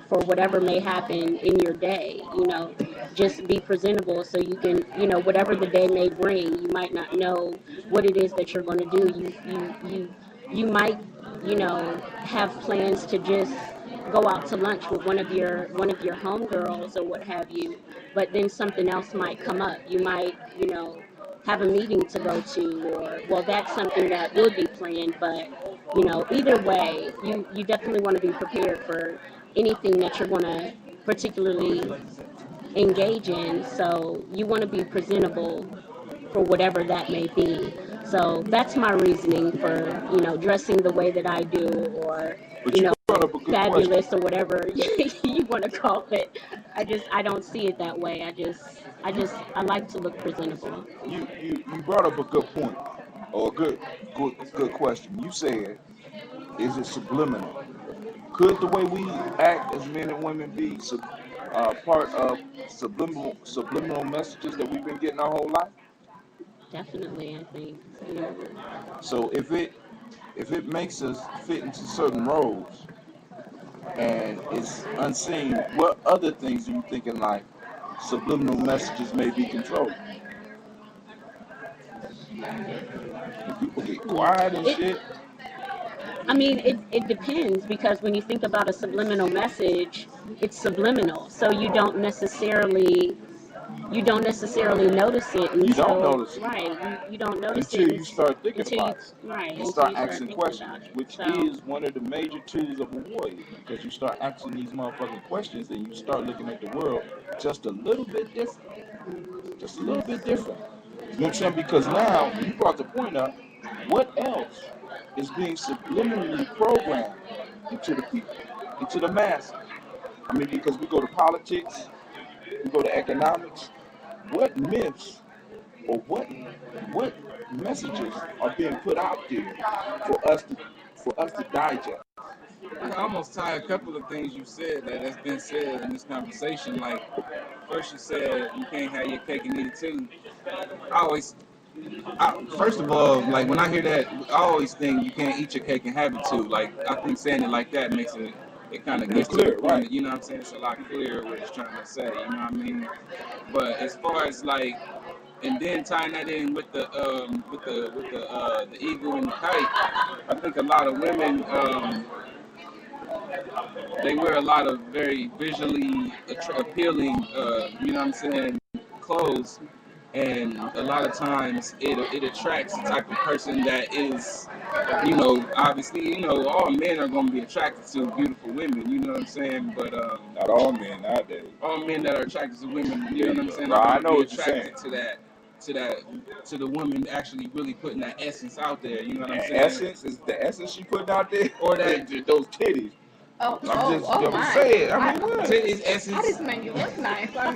Speaker 13: for whatever may happen in your day, just be presentable so you can, whatever the day may bring. You might not know what it is that you're going to do. You might, have plans to just go out to lunch with one of your homegirls or what have you, but then something else might come up. You might, have a meeting to go to, or, well, that's something that will be planned, but either way, you definitely want to be prepared for anything that you're going to particularly engage in. So you want to be presentable for whatever that may be. So that's my reasoning for dressing the way that I do, or fabulous, or whatever you want to call it. I don't see it that way. I like to look presentable.
Speaker 11: You brought up a good point, or a good question. You said, is it subliminal? Could the way we act as men and women be part of subliminal messages that we've been getting our whole life?
Speaker 13: Definitely, I think.
Speaker 11: So if it makes us fit into certain roles and it's unseen, what other things are you thinking like subliminal messages may be controlled? People get quiet and shit.
Speaker 13: I mean, it depends, because when you think about a subliminal message, it's subliminal, so you don't necessarily notice it.
Speaker 11: You don't notice it.
Speaker 13: Right. You don't notice
Speaker 11: until
Speaker 13: it
Speaker 11: you start thinking about it.
Speaker 13: Right.
Speaker 11: And start asking questions, which is one of the major tools of a warrior, because you start asking these motherfucking questions and you start looking at the world just a little bit different. Just a little bit different. You know what I'm saying? Because now, you brought the point up, what else is being subliminally programmed into the people, into the masses? I mean, because we go to politics, we go to economics. What myths or what messages are being put out there for us to digest?
Speaker 14: I can almost tie a couple of things you said that's been said in this conversation. Like, first you said you can't have your cake and eat it too. First of all, like, when I hear that, I always think you can't eat your cake and have it too. Like, I think saying it like that makes it kind of gets clear, right? You know what I'm saying? It's a lot clearer what it's trying to say. You know what I mean? But as far as like, and then tying that in with the eagle and the kite, I think a lot of women they wear a lot of very visually appealing, you know what I'm saying, clothes. And a lot of times it attracts the type of person that is, obviously, all men are going to be attracted to beautiful women, you know what I'm saying? But
Speaker 11: not all men nowadays.
Speaker 14: All men that are attracted to women, you know what I'm saying?
Speaker 11: Right, I know
Speaker 14: be
Speaker 11: what you're saying.
Speaker 14: To the woman actually really putting that essence out there, you know what I'm saying?
Speaker 11: Essence is the essence she putting out there,
Speaker 14: or that
Speaker 11: those titties.
Speaker 12: I'm
Speaker 14: my.
Speaker 11: Saying. I mean, what?
Speaker 14: Titties, essence.
Speaker 12: I just make you look nice.
Speaker 11: I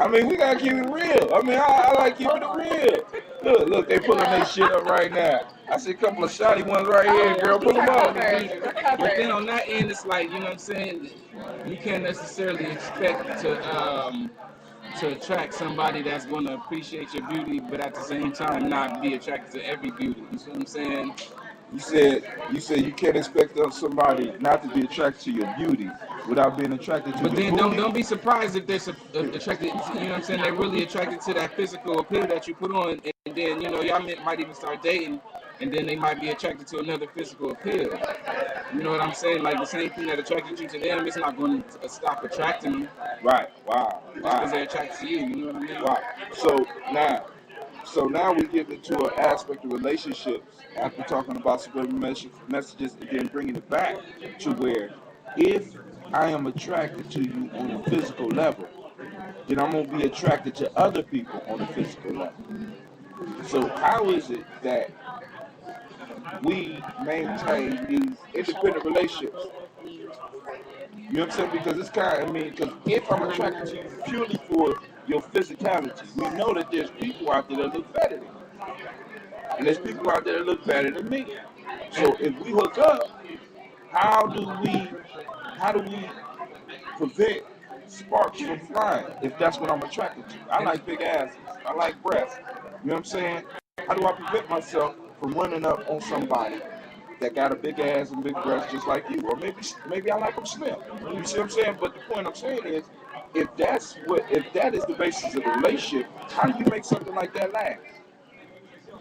Speaker 11: mean, we gotta keep it real. I mean, I like keeping it real. Look, they pulling their shit up right now. I see a couple of shoddy ones right here, girl. Pull them up.
Speaker 14: But then on that end, it's like, you know what I'm saying? You can't necessarily expect to attract somebody that's going to appreciate your beauty, but at the same time not be attracted to every beauty. You see what I'm saying?
Speaker 11: You said you can't expect somebody not to be attracted to your beauty without being attracted to.
Speaker 14: But
Speaker 11: your
Speaker 14: then
Speaker 11: booty.
Speaker 14: don't be surprised if they're attracted. You know what I'm saying? They're really attracted to that physical appeal that you put on, and then y'all might even start dating, and then they might be attracted to another physical appeal. You know what I'm saying? Like the same thing that attracted you to them, it's not going to stop attracting them.
Speaker 11: Right. Wow.
Speaker 14: Just because they're attracted to you. You know what I mean?
Speaker 11: Right. So now we get into an aspect of relationships after talking about subliminal messages, and then bringing it back to where if I am attracted to you on a physical level, then I'm going to be attracted to other people on a physical level. So how is it that we maintain these independent relationships You know what I'm saying? Because it's kind of, I mean, because if I'm attracted to you purely for your physicality, we know that there's people out there that look better than you. And there's people out there that look better than me. So if we hook up, how do we prevent sparks from flying if that's what I'm attracted to? I like big asses. I like breasts. You know what I'm saying? How do I prevent myself from running up on somebody that got a big ass and big breasts just like you? Or maybe I like them slim. You see what I'm saying? But the point I'm saying is, if that is the basis of the relationship, how do you make something like that last?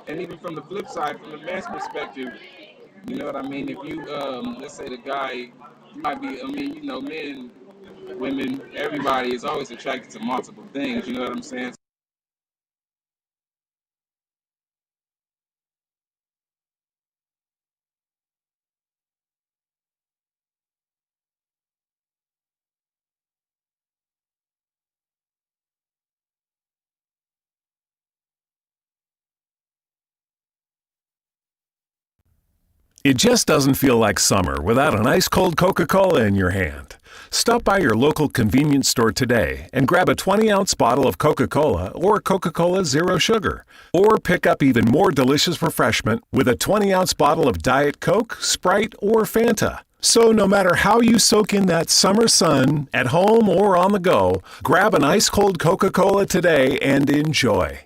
Speaker 14: And even from the flip side, from the man's perspective, you know what I mean? If you, let's say the guy might be, I mean, you know, men, women, everybody is always attracted to multiple things, you know what I'm saying?
Speaker 7: It just doesn't feel like summer without an ice cold Coca-Cola in your hand. Stop by your local convenience store today and grab a 20-ounce bottle of Coca-Cola or Coca-Cola Zero Sugar. Or pick up even more delicious refreshment with a 20-ounce bottle of Diet Coke, Sprite, or Fanta. So no matter how you soak in that summer sun, at home or on the go, grab an ice cold Coca-Cola today and enjoy.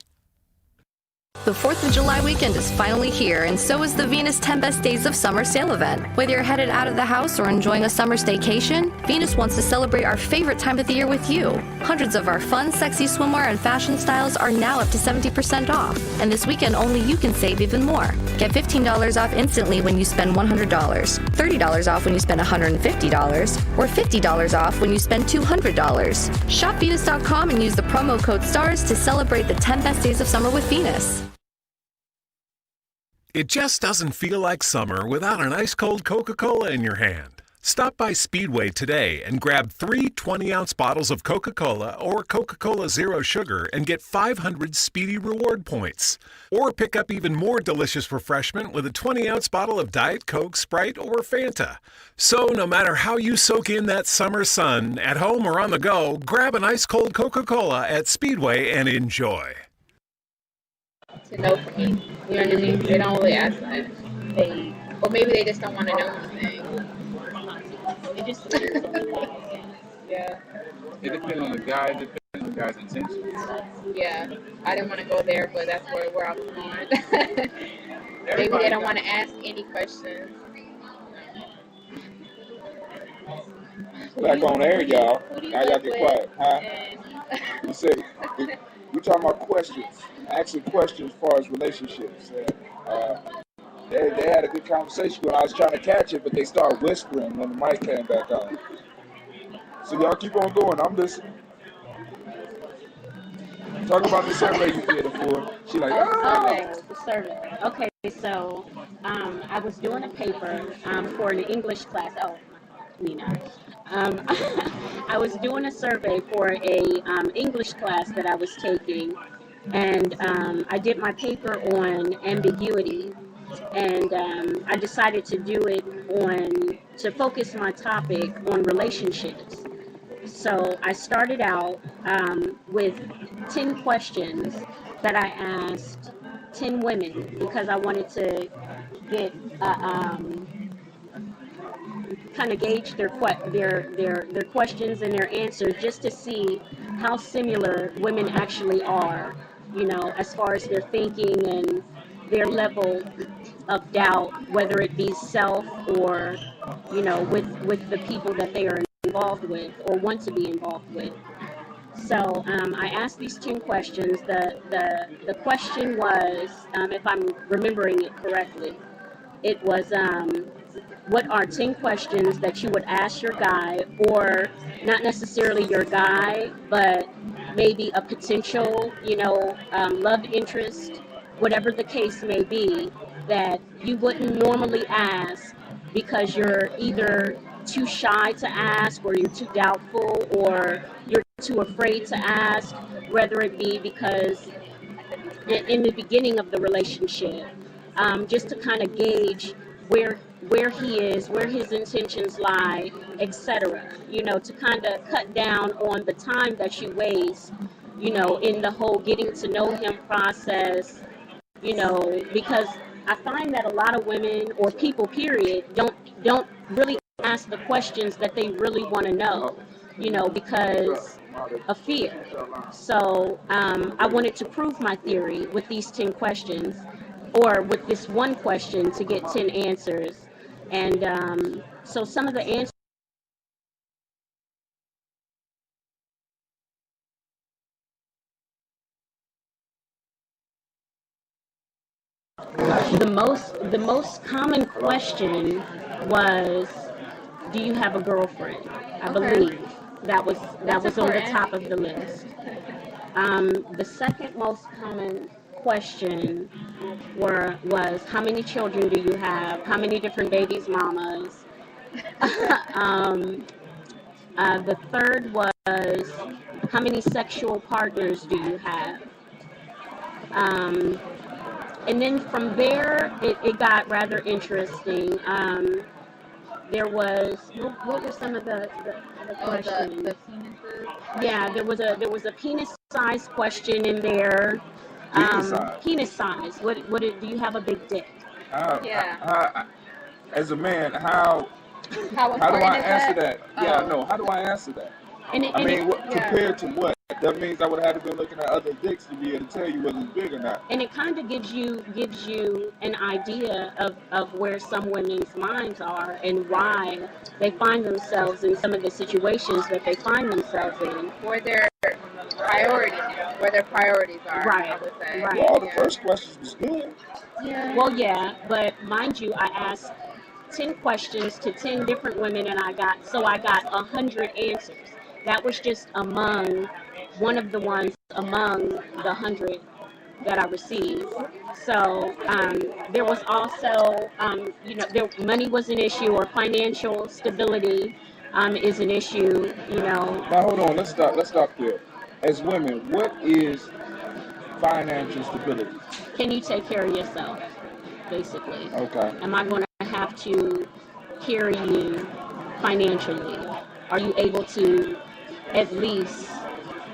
Speaker 10: The 4th of July weekend is finally here, and so is the Venus 10 Best Days of Summer sale event. Whether you're headed out of the house or enjoying a summer staycation, Venus wants to celebrate our favorite time of the year with you. Hundreds of our fun, sexy swimwear and fashion styles are now up to 70% off, and this weekend only you can save even more. Get $15 off instantly when you spend $100, $30 off when you spend $150, or $50 off when you spend $200. Shop Venus.com and use the promo code STARS to celebrate the 10 best days of summer with Venus.
Speaker 7: It just doesn't feel like summer without an ice cold Coca-Cola in your hand. Stop by Speedway today and grab 3 20-ounce bottles of Coca-Cola or Coca-Cola Zero Sugar and get 500 Speedy Reward points. Or pick up even more delicious refreshment with a 20-ounce bottle of Diet Coke, Sprite, or Fanta. So no matter how you soak in that summer sun, at home or on the go, grab an ice cold Coca-Cola at Speedway and enjoy.
Speaker 12: To know for me. You know what I mean? They don't really ask much. Or maybe they just don't want to know anything. It just yeah.
Speaker 14: It depends on the guy, it depends on the guy's intentions.
Speaker 12: Yeah. I didn't want to go there, but that's where I was going. Maybe they don't want to ask any questions.
Speaker 11: Back on air, y'all. Now y'all get quiet, huh? You said we talking about questions. Asking questions as far as relationships. They had a good conversation when I was trying to catch it, but they started whispering when the mic came back on. So y'all keep on going. I'm listening. Talk about the survey you did it for. She like,
Speaker 13: The survey. Okay, so I was doing a paper for an English class. Oh, Nina. I was doing a survey for a English class that I was taking. And I did my paper on ambiguity, and I decided to do it to focus my topic on relationships. So I started out with 10 questions that I asked 10 women because I wanted to get kind of gauge their questions and their answers just to see how similar women actually are. You know, as far as their thinking and their level of doubt, whether it be self or, you know, with the people that they are involved with or want to be involved with. So I asked these 10 questions. The question was, if I'm remembering it correctly, it was, what are 10 questions that you would ask your guy, or not necessarily your guy, but maybe a potential, you know, love interest, whatever the case may be, that you wouldn't normally ask because you're either too shy to ask, or you're too doubtful, or you're too afraid to ask, whether it be because in the beginning of the relationship, just to kind of gauge where he is, where his intentions lie, etc. You know, to kind of cut down on the time that you waste, you know, in the whole getting to know him process, you know, because I find that a lot of women or people, period, don't really ask the questions that they really want to know, you know, because of fear. So I wanted to prove my theory with these 10 questions, or with this one question to get 10 answers. And so some of the answers. The most common question was, do you have a girlfriend? I believe that was on the top of the list. The second most common question was, how many children do you have? How many different babies, mamas? The third was, how many sexual partners do you have? And then from there, it got rather interesting. There was, what were some of the questions?
Speaker 12: The penises.
Speaker 13: Yeah, there was a penis size question in there. Penis size. What do you have a big dick?
Speaker 11: As a man, how do I answer that? Yeah, no. How do I answer that? Compared to what? That means I would have to be looking at other dicks to be able to tell you whether it's big or not.
Speaker 13: And it kind of gives you an idea of where some women's minds are and why they find themselves in some of the situations that they find themselves in.
Speaker 12: Where their priorities are.
Speaker 13: Right.
Speaker 12: I would say.
Speaker 13: Right.
Speaker 11: Well, the first question was good.
Speaker 12: Yeah.
Speaker 13: Well, yeah, but mind you, I asked 10 questions to 10 different women, and I got 100 answers. That was just one of the ones among the 100 that I received. So there was also, money was an issue, or financial stability is an issue. You know.
Speaker 11: Now hold on. Let's stop there. As women, what is financial stability?
Speaker 13: Can you take care of yourself, basically?
Speaker 11: Okay.
Speaker 13: Am I going to have to carry you financially? Are you able to at least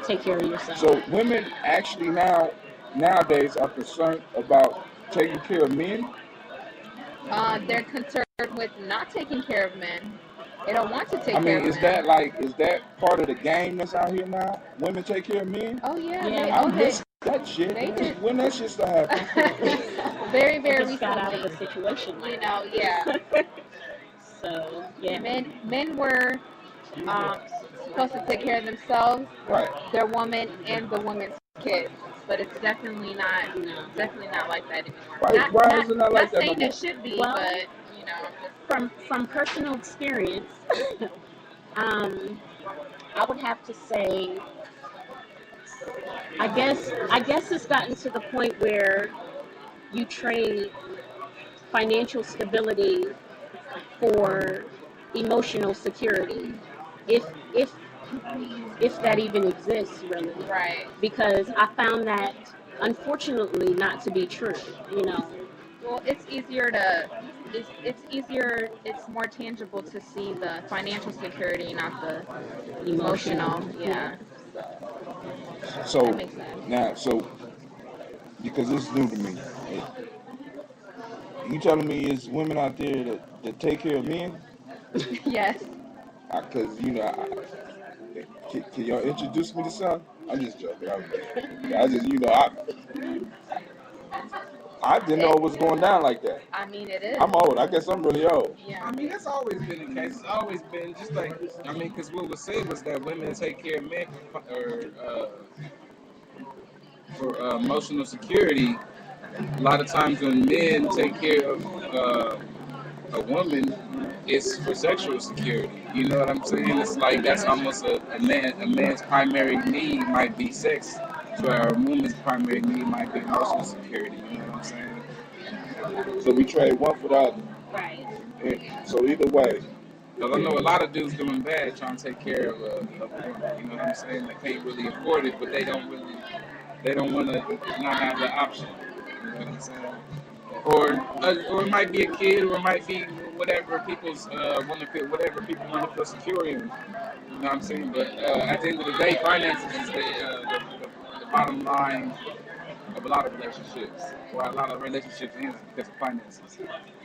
Speaker 13: take care of yourself?
Speaker 11: So women actually nowadays are concerned about taking care of men?
Speaker 12: They're concerned with not taking care of men. They don't want to take care of men.
Speaker 11: Is that part of the game that's out here now? Women take care of men?
Speaker 12: Oh yeah.
Speaker 11: I miss that shit. When that shit start happening?
Speaker 12: Very, very
Speaker 13: just got out of a situation like
Speaker 12: that. Yeah.
Speaker 13: So yeah.
Speaker 12: Men were supposed to take care of themselves,
Speaker 11: right,
Speaker 12: their woman, and the woman's kids. But it's definitely not like that anymore.
Speaker 11: Why is it not like that?
Speaker 12: Not saying it should be, but you know,
Speaker 13: from personal experience, I would have to say, I guess it's gotten to the point where you trade financial stability for emotional security, if that even exists, really.
Speaker 12: Right.
Speaker 13: Because I found that, unfortunately, not to be true, you know.
Speaker 12: Well, it's more tangible to see the financial security, not the emotional. Yeah.
Speaker 11: So now, because this is new to me, you telling me it's women out there that take care of men?
Speaker 12: Yes.
Speaker 11: Because can y'all introduce me to some? I'm just joking. I didn't know it was going down like that.
Speaker 12: I mean, it is.
Speaker 11: I'm old. I guess I'm really old.
Speaker 12: Yeah.
Speaker 14: I mean, that's always been the case. It's always been just like, because what was said was that women take care of men for emotional security. A lot of times when men take care of a woman, it's for sexual security. You know what I'm saying? It's like that's almost a man's primary need might be sex, where a woman's primary need might be emotional security. You know what I'm saying?
Speaker 11: So we trade one for the other.
Speaker 13: Right.
Speaker 11: So either way.
Speaker 14: Because I know a lot of dudes doing bad trying to take care of a woman. You know what I'm saying? They can't really afford it, but they don't want to not have the option. You know what I'm saying? or it might be a kid, or it might be whatever people's want to feel, whatever people want to feel secure in. You know what I'm saying? But at the end of the day, finances is the bottom line of a lot of relationships. Or a lot of relationships ends because of finances.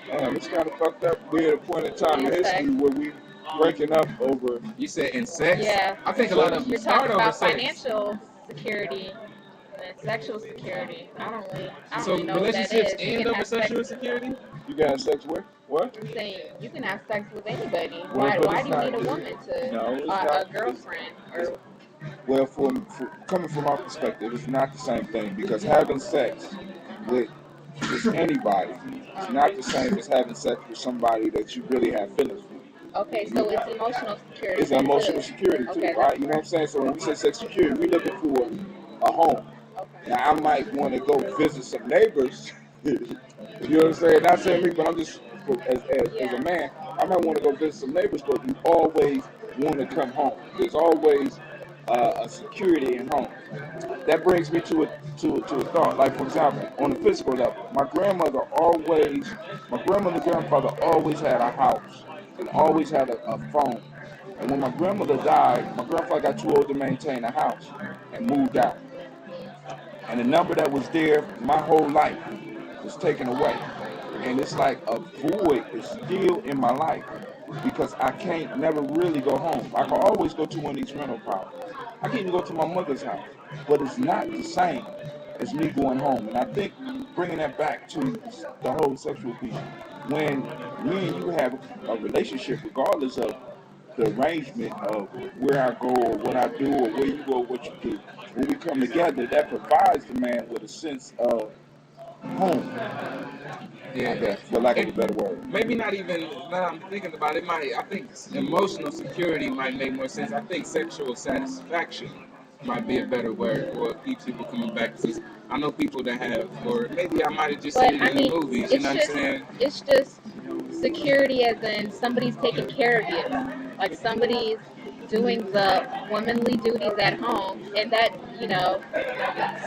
Speaker 11: Damn, it's kind of fucked up. We're at a point in time in history where we breaking up over.
Speaker 14: You said in sex?
Speaker 12: Yeah.
Speaker 14: I think a lot of them
Speaker 12: You're
Speaker 14: start
Speaker 12: talking
Speaker 14: over
Speaker 12: about
Speaker 14: sex.
Speaker 12: financial security and sexual security. I don't
Speaker 14: So
Speaker 12: really know what that
Speaker 14: relationships
Speaker 12: is. You
Speaker 14: end
Speaker 12: can
Speaker 14: over
Speaker 12: have sex.
Speaker 14: sexual security?
Speaker 11: You can have sex with what?
Speaker 12: I'm saying you can have sex with anybody.
Speaker 11: Well,
Speaker 12: Why do you
Speaker 11: not-
Speaker 12: need a woman to
Speaker 11: No, it's
Speaker 12: a
Speaker 11: not.
Speaker 12: girlfriend or
Speaker 11: Well, for coming from our perspective, it's not the same thing because having sex with just anybody is not the same as having sex with somebody that you really have feelings for.
Speaker 12: okay, so it's emotional security.
Speaker 11: It's emotional security too,
Speaker 12: Okay,
Speaker 11: right? You know what I'm saying? So when we say sex security, we're looking for a home. Now I might want to go visit some neighbors. You know what I'm saying? Not saying me, but I'm just as a man, I might want to go visit some neighbors, but you always want to come home. There's always a security in home. That brings me to a thought. Like for example, on the physical level, my grandmother and grandfather always had a house and always had a phone. And when my grandmother died, my grandfather got too old to maintain a house and moved out. And the number that was there my whole life was taken away. And it's like a void is still in my life because I can't never really go home. I can always go to one of these rental properties. I can even go to my mother's house, but it's not the same as me going home. And I think bringing that back to the whole sexual piece, when me and you have a relationship, regardless of the arrangement of where I go or what I do or where you go or what you do, when we come together, that provides the man with a sense of home.
Speaker 14: Yeah,
Speaker 11: I guess, for lack of a better word.
Speaker 14: Maybe not even. Now I'm thinking about it. I think emotional security might make more sense. I think sexual satisfaction might be a better word for keep people coming back. Because I know people that have, or maybe I might have just seen it in the movies. You know what I'm saying?
Speaker 12: It's just security as in somebody's taking care of you. Like somebody's doing the womanly duties at home, and that,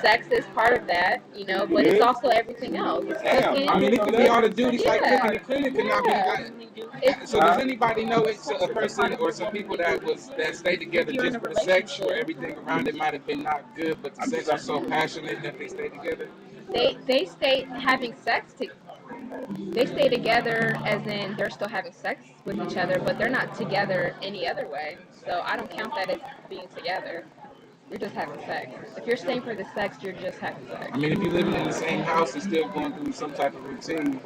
Speaker 12: sex is part of that, but it's also everything else. It's cooking.
Speaker 14: I mean, it could be all the duties like cooking and cleaning could not be done. So does anybody know it's a person or some people that stay together just for the sex, where everything around it might have been not good, but the sex was so passionate that they stay together?
Speaker 12: They stay having sex they stay together as in they're still having sex with each other, but they're not together any other way. So I don't count that as being together. You're just having sex. If you're staying for the sex, you're just having sex.
Speaker 14: I mean, if you're living in the same house and still going through some type of routine.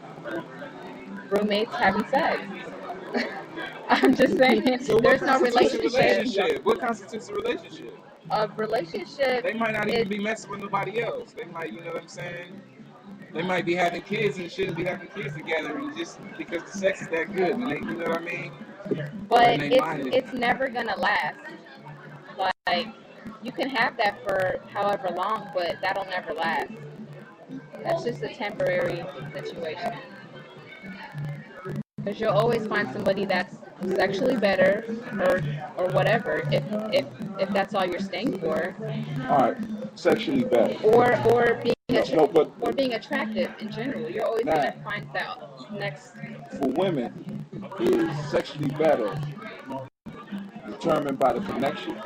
Speaker 12: Roommates having sex. I'm just saying,
Speaker 14: So
Speaker 12: there's no relationship.
Speaker 14: What constitutes a relationship?
Speaker 12: A relationship.
Speaker 14: They might not even be messing with nobody else. They might, you know what I'm saying? They might be having kids and shouldn't be having kids together, and just because the sex is that good, and they, you know what I mean?
Speaker 12: But it's never gonna last. Like, you can have that for however long, but that'll never last. That's just a temporary situation. Because you'll always find somebody that's sexually better, or whatever, if that's all you're staying for.
Speaker 11: All right, sexually better.
Speaker 12: Or being attractive in general. You're always gonna find that next.
Speaker 11: For women, is sexually better determined by the connection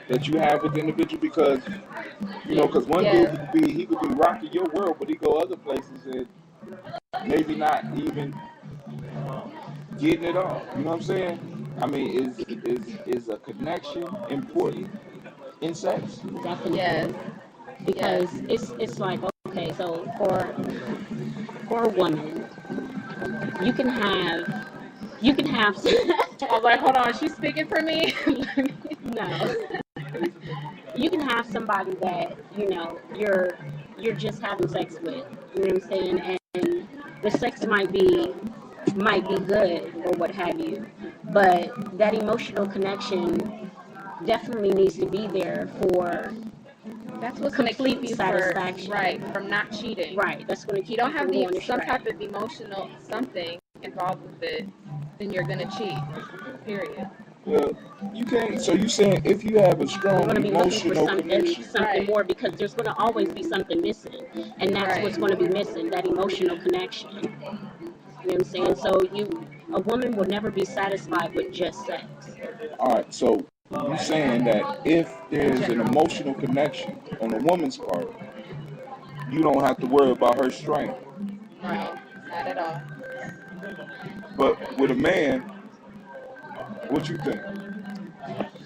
Speaker 11: that you have with the individual? Because because one dude could be rocking your world, but he go other places and maybe not even getting it all. You know what I'm saying? I mean, is a connection important in sex?
Speaker 13: Definitely.
Speaker 12: Yes.
Speaker 13: Because it's like, okay, so for a woman, you can have
Speaker 12: I'm like, hold on, she's speaking for me?
Speaker 13: No. You can have somebody that, you're just having sex with. You know what I'm saying? And the sex might be good or what have you. But that emotional connection definitely needs to be there for
Speaker 12: that's what's going to keep you
Speaker 13: satisfaction.
Speaker 12: From not cheating.
Speaker 13: Right. That's going to keep
Speaker 12: you don't have some
Speaker 13: type
Speaker 12: of emotional something involved with it, then you're going to cheat. Period.
Speaker 11: Well, you can't. So you saying if you have a
Speaker 13: You're
Speaker 11: strong
Speaker 13: going to be looking for
Speaker 11: emotional connection,
Speaker 13: something more because there's going to always be something missing, and that's what's going to be missing, that emotional connection. You know what I'm saying? So a woman will never be satisfied with just sex.
Speaker 11: all right. So you saying that if there's an emotional connection on a woman's part, you don't have to worry about her strength.
Speaker 12: No, not at all.
Speaker 11: But with a man, what you think?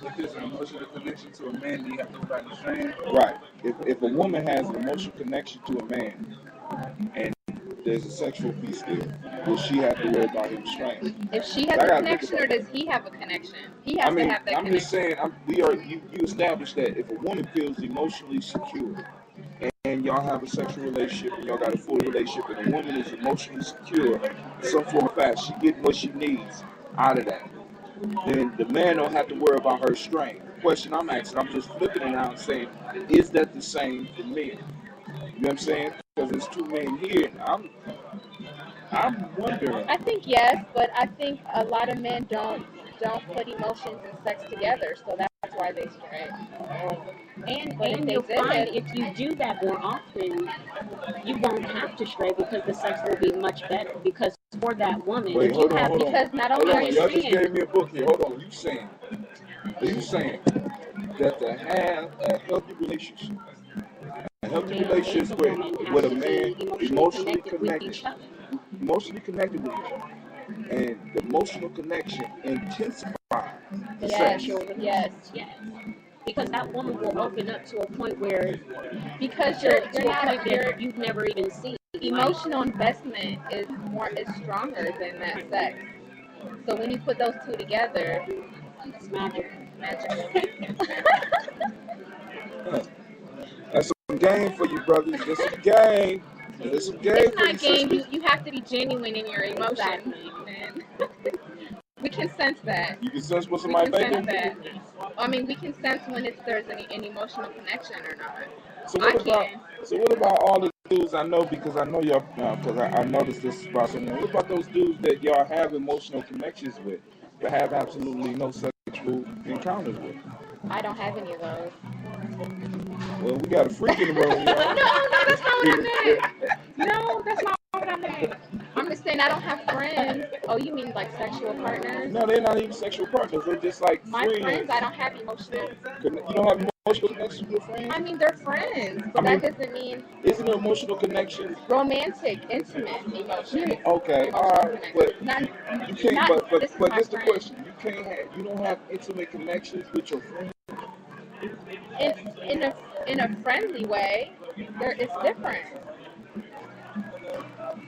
Speaker 14: If there's an emotional connection to a man, do you have to worry about the strength?
Speaker 11: Right. If a woman has an emotional connection to a man, and there's a sexual piece there, will she have to worry about his strength?
Speaker 12: If she has a connection, or does he have a connection? He has to have that
Speaker 11: I'm
Speaker 12: connection.
Speaker 11: just saying, you established that if a woman feels emotionally secure and y'all have a sexual relationship and y'all got a full relationship and a woman is emotionally secure in some form or fashion, she getting what she needs out of that, then the man don't have to worry about her strength. The question I'm asking, I'm just flipping it out and saying, is that the same for men? You know what I'm saying? Because there's two men here, and I'm wondering.
Speaker 12: I think yes, but I think a lot of men don't put emotions and sex together, so that's why they stray.
Speaker 13: And you'll find if you do that more often, you won't have to stray because the sex will be much better. Because for that woman,
Speaker 11: Wait, hold on.
Speaker 12: Because not
Speaker 11: Hold
Speaker 12: only
Speaker 11: on,
Speaker 12: are you
Speaker 11: y'all just
Speaker 12: seeing,
Speaker 11: gave me a book here. Hold on, you saying that to have a healthy relationship, with a man emotionally connected with each other, and the emotional connection intensifies the sex.
Speaker 12: yes.
Speaker 13: Because that woman will open up to a point where,
Speaker 12: Because you're not
Speaker 13: you've never even seen.
Speaker 12: Emotional investment is stronger than that sex. So when you put those two together,
Speaker 13: it's magic.
Speaker 11: That's some game for you, brothers. That's some game. That's some game
Speaker 12: it's
Speaker 11: for
Speaker 12: not
Speaker 11: you,
Speaker 12: game. You have to be genuine in your emotions, and we can sense that.
Speaker 11: You can sense what somebody thinking.
Speaker 12: I mean, we can sense when there's an emotional connection or not.
Speaker 11: So what about all the dudes I know, because I know y'all, because I noticed this about someone. What about those dudes that y'all have emotional connections with, but have absolutely no sexual encounters with?
Speaker 12: I don't have any of those.
Speaker 11: Well, we got a freak in the room, y'all.
Speaker 12: No, that's not what I meant. No, that's not what I meant. I'm just saying I don't have friends. Oh, you mean like sexual partners?
Speaker 11: No, they're not even sexual partners. They're just like
Speaker 12: my friends. I don't have emotional.
Speaker 11: You don't have emotional connections with friends?
Speaker 12: I mean, they're friends, but that doesn't mean.
Speaker 11: Isn't an emotional connection
Speaker 12: romantic, intimate emotion?
Speaker 11: Yeah, okay, all right, but you can't. But this the question: you don't have intimate connections with your friends.
Speaker 12: In a friendly way, it's different.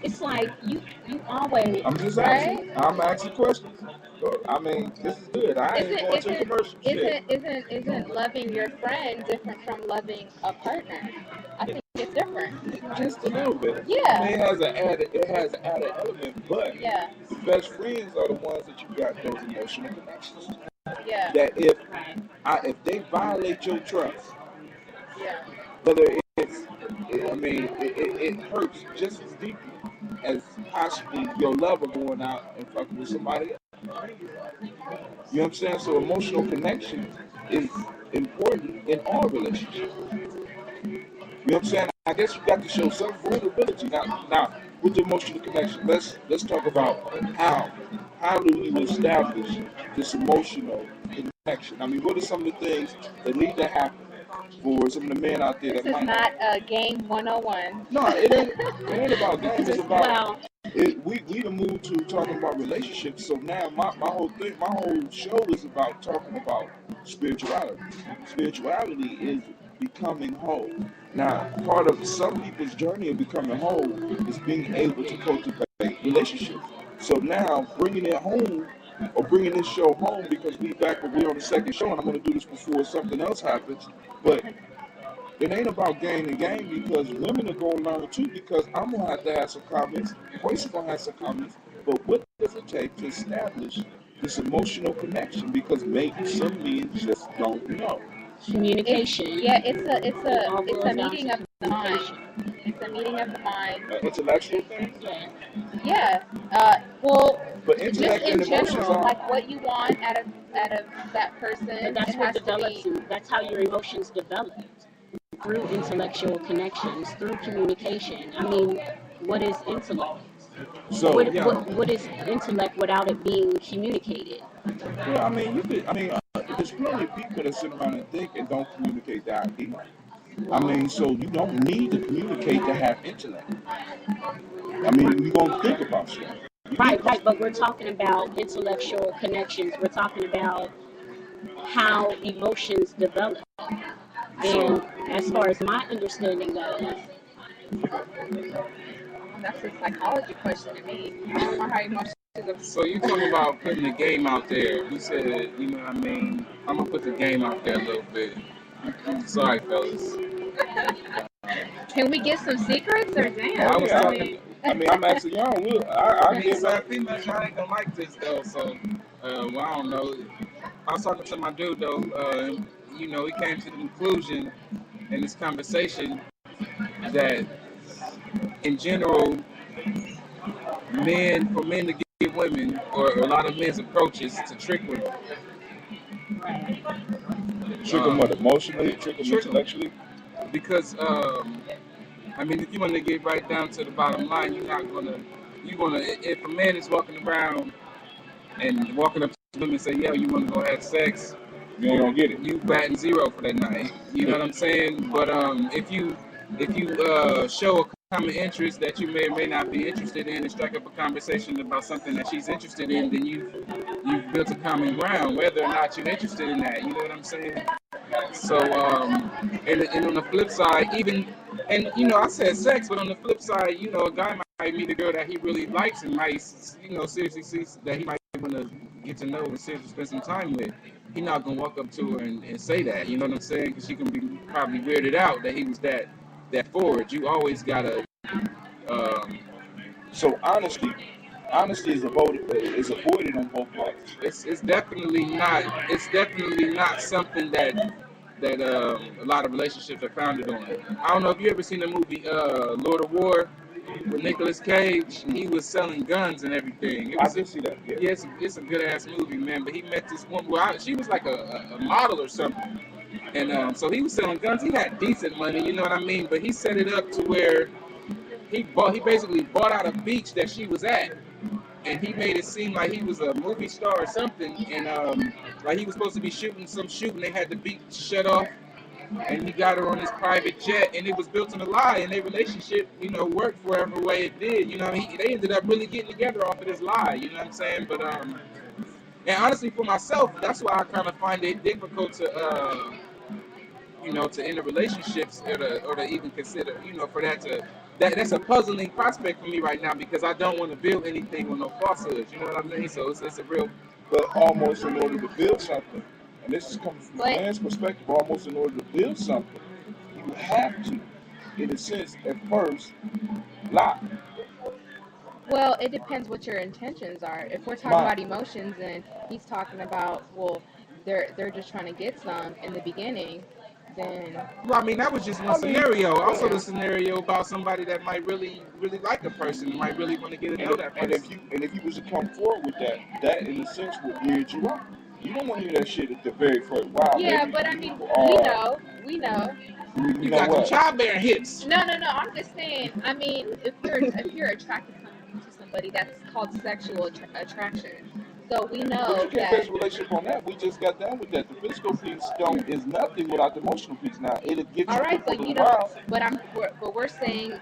Speaker 13: It's like you always.
Speaker 11: I'm just asking. Right? I'm asking questions. I mean, this is good. I ain't going to commercial.
Speaker 12: Isn't loving your friend different from loving a partner? I think it's different.
Speaker 11: Just a little bit.
Speaker 12: Yeah.
Speaker 11: I mean, it has an added element, but the best friends are the ones that you got those emotional connections.
Speaker 12: Yeah.
Speaker 11: That if they violate your trust, whether it hurts just as deeply as possibly your lover going out and fucking with somebody else. You know what I'm saying? So emotional connection is important in all relationships. You know what I'm saying? I guess you got to show some vulnerability. Now with the emotional connection, let's talk about how do we establish this emotional connection? I mean, what are some of the things that need to happen for some of the men out there
Speaker 12: this
Speaker 11: that might
Speaker 12: not a game 101.
Speaker 11: No, it ain't about games. It's about we done moved to talking about relationships. So now my whole show is about talking about spirituality. Spirituality is becoming whole. Now, part of some people's journey of becoming whole is being able to cultivate relationships. So now bringing it home, or bringing this show home, because we're on the second show, and I'm going to do this before something else happens, but it ain't about game and game, because women are going to learn too, because I'm going to have some comments, Voice going to have some comments, but what does it take to establish this emotional connection? Because maybe some men just don't know.
Speaker 13: Communication.
Speaker 12: It's a meeting of mind. It's a meeting of the mind.
Speaker 11: Intellectual thing.
Speaker 12: Yeah. Well,
Speaker 11: But
Speaker 12: just
Speaker 11: intellect
Speaker 12: in
Speaker 11: and emotions
Speaker 12: general,
Speaker 11: are.
Speaker 12: like what you want out of that person.
Speaker 13: But that's
Speaker 12: it
Speaker 13: what
Speaker 12: has
Speaker 13: develops.
Speaker 12: to be.
Speaker 13: That's how your emotions develop, through intellectual connections, through communication. I mean, what is intellect?
Speaker 11: So
Speaker 13: What is intellect without it being communicated?
Speaker 11: well, I mean, you could. I mean, there's plenty of people that sit around and think and don't communicate their idea. I mean, so you don't need to communicate to have intellect. I mean, you're gonna think about shit.
Speaker 13: Right, but we're talking about intellectual connections. We're talking about how emotions develop. And as far as my understanding goes,
Speaker 12: That's a psychology question to me. I don't know how emotions.
Speaker 14: So you talking about putting the game out there. You said, you know what I mean? I'm going to put the game out there a little bit. Sorry, fellas.
Speaker 12: Can we get some secrets or damn?
Speaker 14: I was talking.
Speaker 11: I mean, I'm asking y'all. I
Speaker 14: mean, some females y'all ain't gonna like this though. So, well, I don't know. I was talking to my dude though. You know, he came to the conclusion in this conversation that, in general, for men to get women, or a lot of men's approaches to trick women.
Speaker 11: Trick them what, emotionally? Trick them intellectually?
Speaker 14: Because I mean, if you want to get right down to the bottom line, you're gonna, if a man is walking around and walking up to women and say, yo, you want to go have sex,
Speaker 11: you ain't gonna get it.
Speaker 14: You batting zero for that night. You know what I'm saying? But if you show a common interest that you may or may not be interested in and strike up a conversation about something that she's interested in, then you've built a common ground, whether or not you're interested in that. You know what I'm saying? So, and on the flip side, and you know, I said sex, but on the flip side, you know, a guy might meet a girl that he really likes and might, you know, seriously see that he might want to get to know and seriously spend some time with. He's not gonna walk up to her and say that. You know what I'm saying? Because she can be probably weirded out that he was that forward. You always gotta.
Speaker 11: So honesty is avoided on both parts.
Speaker 14: It's definitely not. It's definitely not something that a lot of relationships are founded on. I don't know if you ever seen the movie Lord of War with Nicolas Cage. He was selling guns and everything.
Speaker 11: I did see that.
Speaker 14: Yeah, it's a good ass movie, man. But he met this woman. Well, she was like a model or something, and so he was selling guns. He had decent money, you know what I mean. But he set it up to where he basically bought out a beach that she was at. And he made it seem like he was a movie star or something, and like he was supposed to be shooting some shoot, and they had the beach shut off, and he got her on his private jet, and it was built on a lie, and their relationship, you know, worked whatever way it did. You know, they ended up really getting together off of this lie. You know what I'm saying? But and honestly, for myself, that's why I kind of find it difficult to you know, to enter relationships or to even consider, you know, for that to. That's a puzzling prospect for me right now because I don't want to build anything with no falsehoods. You know what I mean? So it's a real.
Speaker 11: But almost in order to build something, and this is coming from a man's perspective, almost in order to build something, you have to, in a sense, at first, lie.
Speaker 12: Well, it depends what your intentions are. If we're talking about emotions and he's talking about, well, they're just trying to get some in the beginning. Then,
Speaker 14: well, I mean, that was just one scenario. Also, the scenario about somebody that might really, really like a person, might really want to get to know that person.
Speaker 11: And if you was to come forward with that in a sense would weird you out. You don't want to hear that shit at the very first. Wow.
Speaker 12: Yeah, but I mean, we know.
Speaker 14: You got some childbearing hits.
Speaker 12: No. I'm just saying. I mean, if you're attracted to somebody, that's called sexual attraction. So we know
Speaker 11: but you can't base a relationship on that. We just got done with that. The physical piece is nothing without the emotional piece. Now it'll get you.
Speaker 12: All right, but you know, but we're saying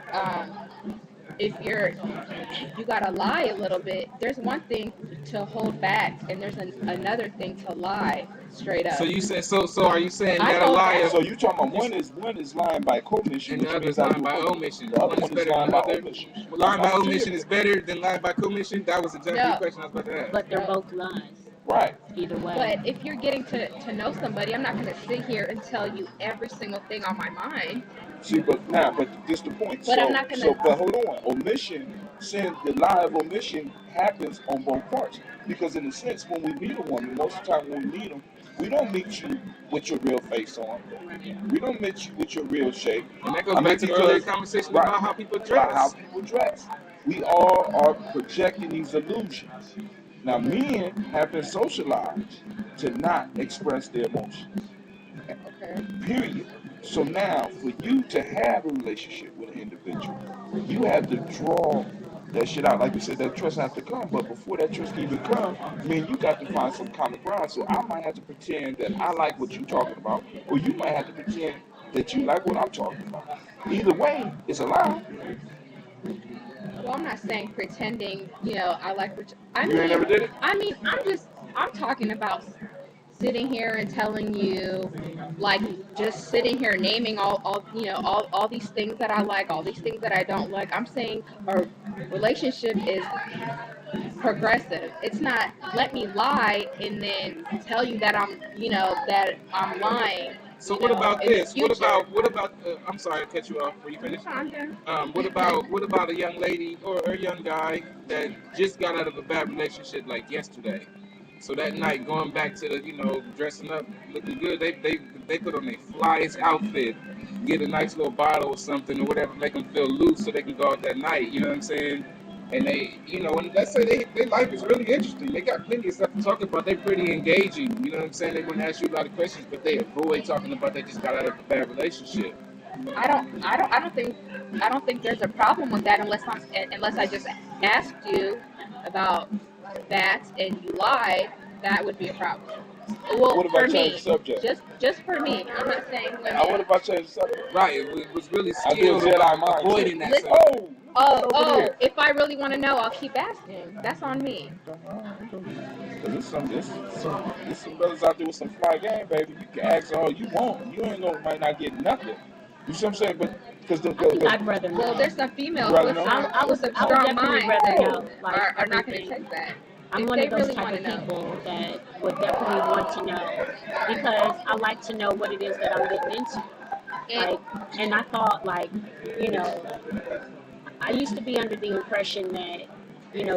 Speaker 12: if you gotta lie a little bit. There's one thing to hold back, and there's another thing to lie straight up.
Speaker 14: So you said so are you saying that a lie?
Speaker 11: So you talking about one is lying by commission,
Speaker 14: and the other is lying by omission.
Speaker 11: The other one is lying by omission.
Speaker 14: Lying by omission is better than lying by commission. That was exactly the question I was about to ask.
Speaker 13: But they're both lies.
Speaker 11: Right.
Speaker 13: Either way.
Speaker 12: But if you're getting to know somebody, I'm not going to sit here and tell you every single thing on my mind.
Speaker 11: See, but this the point.
Speaker 12: But I'm not going to.
Speaker 11: But hold on. The lie of omission happens on both parts. Because in a sense, when we meet a woman, most of the time when we meet them, We don't meet you with your real face on. We don't meet you with your real shape.
Speaker 14: And that goes back to the earlier conversation about how people dress.
Speaker 11: About how people dress. We all are projecting these illusions. Now, men have been socialized to not express their emotions. Period. So now, for you to have a relationship with an individual, you have to draw that shit out. Like you said, that trust has to come. But before that trust can even come, you got to find some common ground. So I might have to pretend that I like what you're talking about, or you might have to pretend that you like what I'm talking about. Either way, it's a lie.
Speaker 12: Well, I'm not saying pretending, I like what
Speaker 11: you ain't never did it?
Speaker 12: I'm talking about sitting here and telling you, like, just sitting here naming all these things that I like, all these things that I don't like. I'm saying a relationship is progressive. It's not let me lie and then tell you that that I'm lying.
Speaker 14: So what about this? What about? I'm sorry to cut you off. Were you finished? What about a young lady or a young guy that just got out of a bad relationship like yesterday? So that night, going back to the dressing up, looking good, they put on their flyest outfit, get a nice little bottle or something or whatever, make them feel loose so they can go out that night. You know what I'm saying? And they, and let's say their life is really interesting. They got plenty of stuff to talk about. They're pretty engaging. You know what I'm saying? They wouldn't ask you a lot of questions, but they avoid talking about they just got out of a bad relationship.
Speaker 12: I don't think there's a problem with that unless I just asked you about that and you lied. That would be a problem. Well,
Speaker 11: what about
Speaker 12: for
Speaker 11: change
Speaker 12: me,
Speaker 11: the subject?
Speaker 12: just for me. I'm not saying women.
Speaker 11: What about change the subject?
Speaker 14: Right, it was really skilled about avoiding that subject.
Speaker 12: Oh, if I really want to know, I'll keep asking. That's on me.
Speaker 11: There's some brothers out there with some fly game, baby. You can ask all you want. You might not get nothing. You see what I'm saying? But
Speaker 13: I'd rather know.
Speaker 12: Well, there's some females with some strong minds that are not going to take that.
Speaker 13: I'm one of those type of people that would definitely want to know because I like to know what it is that I'm getting into. And I thought, I used to be under the impression that,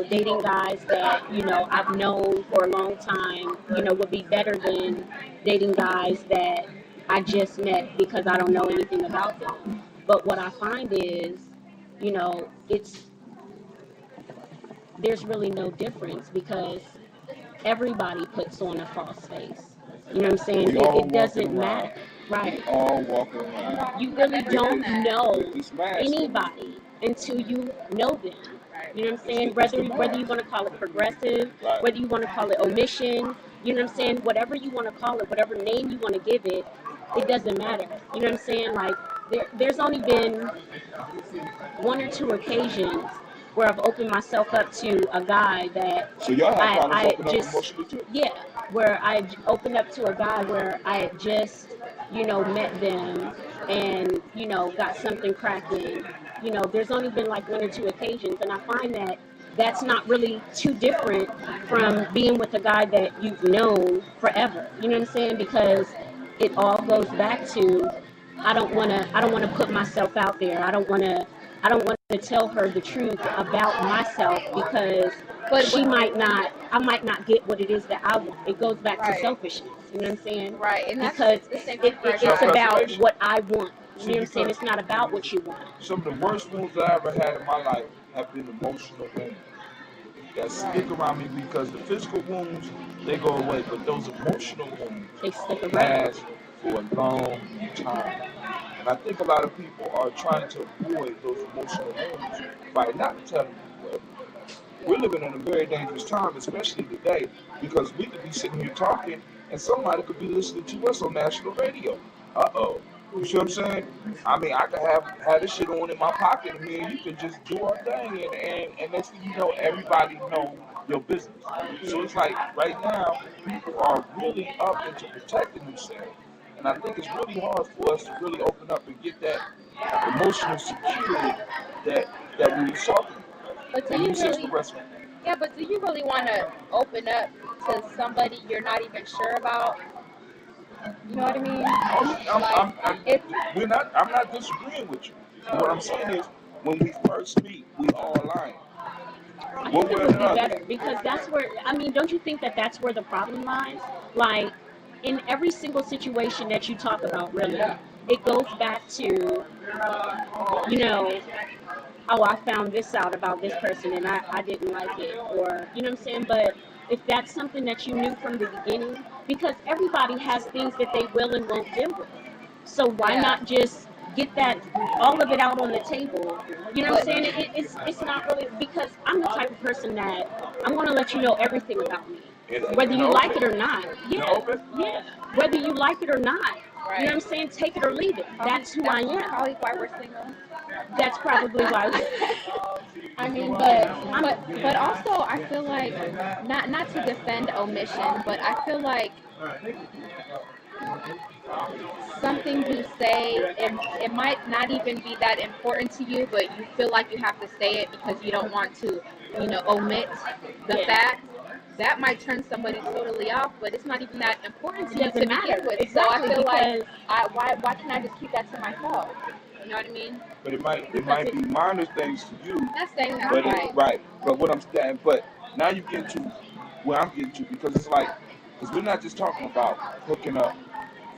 Speaker 13: dating guys that, I've known for a long time, would be better than dating guys that I just met because I don't know anything about them. But what I find is, there's really no difference because everybody puts on a false face. You know what I'm saying? It doesn't matter. Right.
Speaker 11: We all walk around.
Speaker 13: You really don't know anybody until you know them. You know what I'm saying? Whether you want to call it progressive, whether you want to call it omission, you know what I'm saying? Whatever you want to call it, whatever name you want to give it, it doesn't matter. You know what I'm saying? Like, there's only been one or two occasions where I've opened myself up to a guy that where I opened up to a guy where I had just, met them and, got something cracking. There's only been like one or two occasions, and I find that that's not really too different from being with a guy that you've known forever. You know what I'm saying? Because it all goes back to I don't want to put myself out there. I don't want to tell her the truth about myself because I might not get what it is that I want. It goes back to selfishness. You know what I'm saying?
Speaker 12: Right. And
Speaker 13: because it's about what I want. You know what I'm saying? It's not about what you want.
Speaker 11: Some of the worst wounds I ever had in my life have been emotional wounds that stick around me because the physical wounds, they go away, but those emotional wounds last for a long time. And I think a lot of people are trying to avoid those emotional wounds by not telling people everything. We're living in a very dangerous time, especially today, because we could be sitting here talking and somebody could be listening to us on national radio. Uh-oh. You see what I'm saying? I mean, I could have this shit on in my pocket and me and you could just do our thing and next thing you know, everybody know your business. So it's like right now, people are really up into protecting themselves. And I think it's really hard for us to really open up and get that emotional security that we were talking about.
Speaker 12: But do you really want to open up to somebody you're not even sure about? You know what I mean?
Speaker 11: I'm not disagreeing with you. What I'm saying is, when we first meet, we all lying.
Speaker 13: I think it would be better because that's where, don't you think that that's where the problem lies? Like, in every single situation that you talk about, really, it goes back to, you know, oh, I found this out about this person and I didn't like it, or, you know what I'm saying? But if that's something that you knew from the beginning, because everybody has things that they will and won't deal with. So why not just get that, all of it out on the table? You know what I'm saying? It's not really, because I'm the type of person that I'm going to let you know everything about me. Whether you like it or not. Yeah. Whether you like it or not. You know what I'm saying? Take it or leave it. That's who I am.
Speaker 12: Probably why we're single.
Speaker 13: That's probably why.
Speaker 12: I mean, but also I feel like not to defend omission, but I feel like something you say, it might not even be that important to you, but you feel like you have to say it because you don't want to, omit the fact. That might turn somebody totally off, but it's not even that important to you to begin with.
Speaker 13: Exactly,
Speaker 12: so I feel like, why can't I just keep that to myself? You know what I mean?
Speaker 11: But it might be minor things to you.
Speaker 12: That's saying that,
Speaker 11: But
Speaker 12: right.
Speaker 11: But what I'm saying, but now you get to where I'm getting to, because it's like, because we're not just talking about hooking up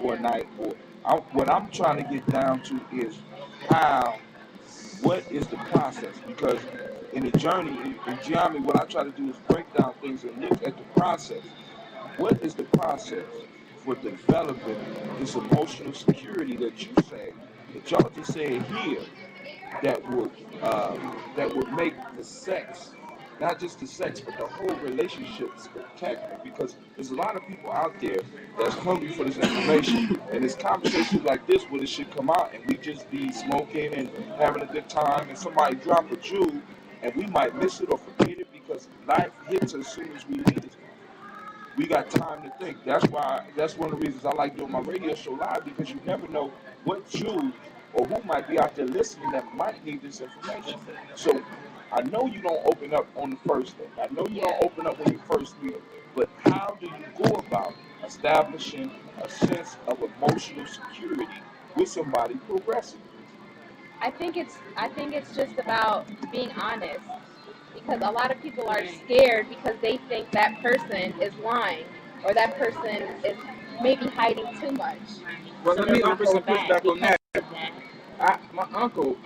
Speaker 11: for a night. What I'm trying to get down to is what is the process? Because in the journey, in geometry, what I try to do is break down things and look at the process. What is the process for developing this emotional security that you say, that y'all just said here, that would make the sex, not just the sex, but the whole relationship spectacular? Because there's a lot of people out there that's hungry for this information, and it's conversations like this where it should come out, and we just be smoking and having a good time, and somebody drop a jewel, and we might miss it or forget it because life hits as soon as we need it. We got time to think. That's one of the reasons I like doing my radio show live, because you never know what you or who might be out there listening that might need this information. So I know you don't open up on the first day. I know you don't open up when you first meet, but how do you go about establishing a sense of emotional security with somebody progressing?
Speaker 12: I think it's just about being honest, because a lot of people are scared because they think that person is lying or that person is maybe hiding too much.
Speaker 14: Well, let me offer some pushback on that. I have an uncle,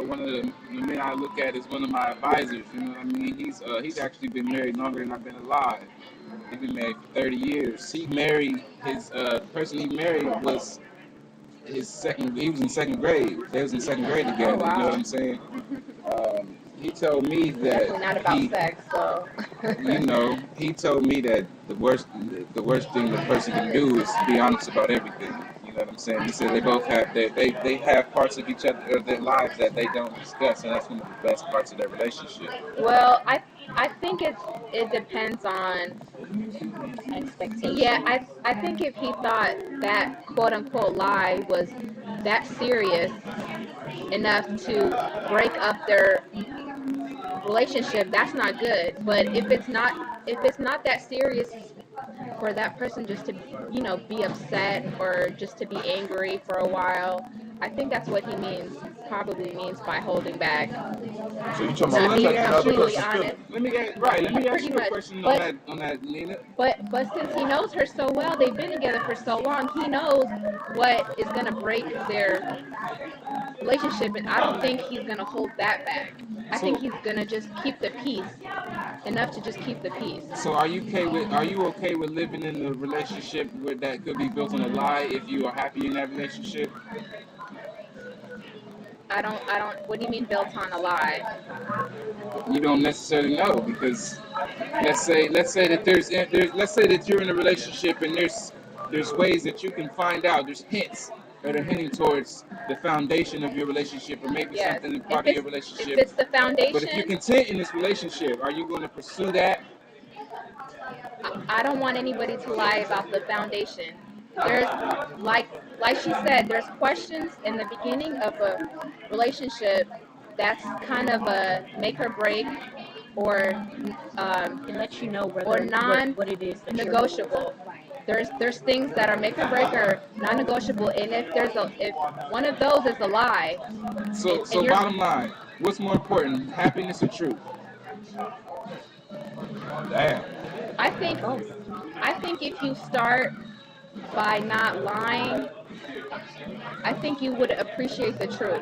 Speaker 14: one of the men I look at is one of my advisors. You know what I mean? He's actually been married longer than I've been alive. He's been married for 30 years. He married his person he married was he was in second grade. They was in second grade together. Oh, wow. You know what I'm saying? He told me that
Speaker 12: definitely not about sex, so
Speaker 14: he told me that the worst thing the person can do is be honest about everything. You know what I'm saying? He said they both have they have parts of each other of their lives that they don't discuss, and that's one of the best parts of their relationship.
Speaker 12: Well, I think it depends on expectations. Yeah, I think if he thought that quote unquote lie was that serious enough to break up their relationship, that's not good. But if it's not that serious for that person just to be upset or just to be angry for a while, I think that's what he probably means by holding back.
Speaker 11: So you're talking about being
Speaker 12: completely honest.
Speaker 14: Let me ask you a question on that, Nina.
Speaker 12: But since he knows her so well, they've been together for so long, he knows what is gonna break their relationship, and I don't think he's gonna hold that back. I think he's gonna just keep the peace, enough to just keep the peace.
Speaker 14: So are you okay with living in a relationship where that could be built on a lie if you are happy in that relationship?
Speaker 12: I don't. What do you mean built on a lie?
Speaker 14: You don't necessarily know, because let's say that you're in a relationship and there's ways that you can find out. There's hints that are hinting towards the foundation of your relationship, or maybe something part of your relationship.
Speaker 12: If it's the foundation.
Speaker 14: But if you're content in this relationship, are you going to pursue that?
Speaker 12: I don't want anybody to lie about the foundation. There's like she said, there's questions in the beginning of a relationship that's kind of a make or break, or
Speaker 13: it lets you know
Speaker 12: or
Speaker 13: what it is
Speaker 12: negotiable. There's things that are make or break or non-negotiable, and if one of those is a lie.
Speaker 14: So bottom line, what's more important, happiness or truth? Damn.
Speaker 12: I think I think if you start by not lying, I think you would appreciate the truth.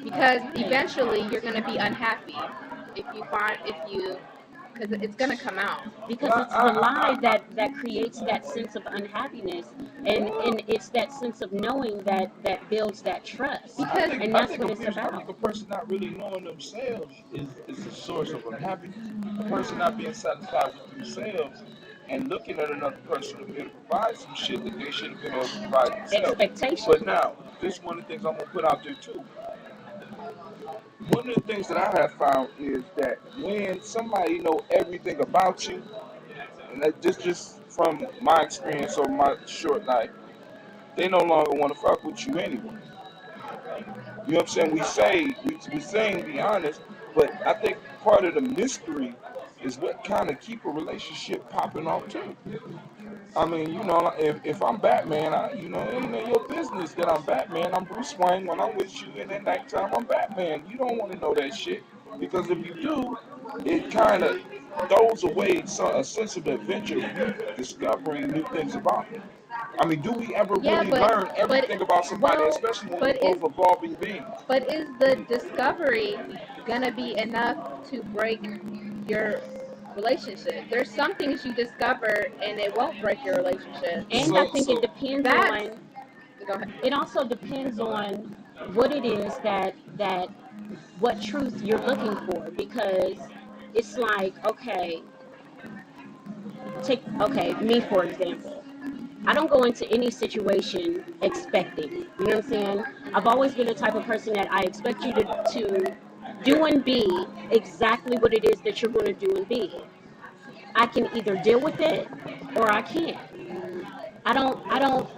Speaker 12: Because eventually you're going to be unhappy because it's going to come out.
Speaker 13: Because it's the lie that creates that sense of unhappiness, and it's that sense of knowing that builds that trust. And that's what it's about.
Speaker 11: I think a person not really knowing themselves is a source of unhappiness. A person not being satisfied with themselves and looking at another person to be able to provide some shit that they should have been able to provide themselves.
Speaker 13: Expectation.
Speaker 11: But now, this is one of the things I'm going to put out there too. One of the things that I have found is that when somebody know everything about you, and that just from my experience over my short life, they no longer want to fuck with you anyway. You know what I'm saying? We saying be honest, but I think part of the mystery is what kind of keep a relationship popping off too. I mean, you know, if I'm Batman, it ain't your business that I'm Batman. I'm Bruce Wayne when I'm with you, and at nighttime I'm Batman. You don't want to know that shit, because if you do, it kind of throws away a sense of adventure of you discovering new things about me. I mean, do we ever really learn everything about somebody, especially when we're both evolving beings?
Speaker 12: But is the discovery gonna be enough to break your relationship? There's some things you discover and it won't break your relationship.
Speaker 13: And I think it depends on.
Speaker 12: Go ahead.
Speaker 13: It also depends on what it is that what truth you're looking for, because it's like, okay, me for example. I don't go into any situation expecting. You know what I'm saying? I've always been the type of person that I expect you to do and be exactly what it is that you're going to do and be. I can either deal with it or I can't. I don't.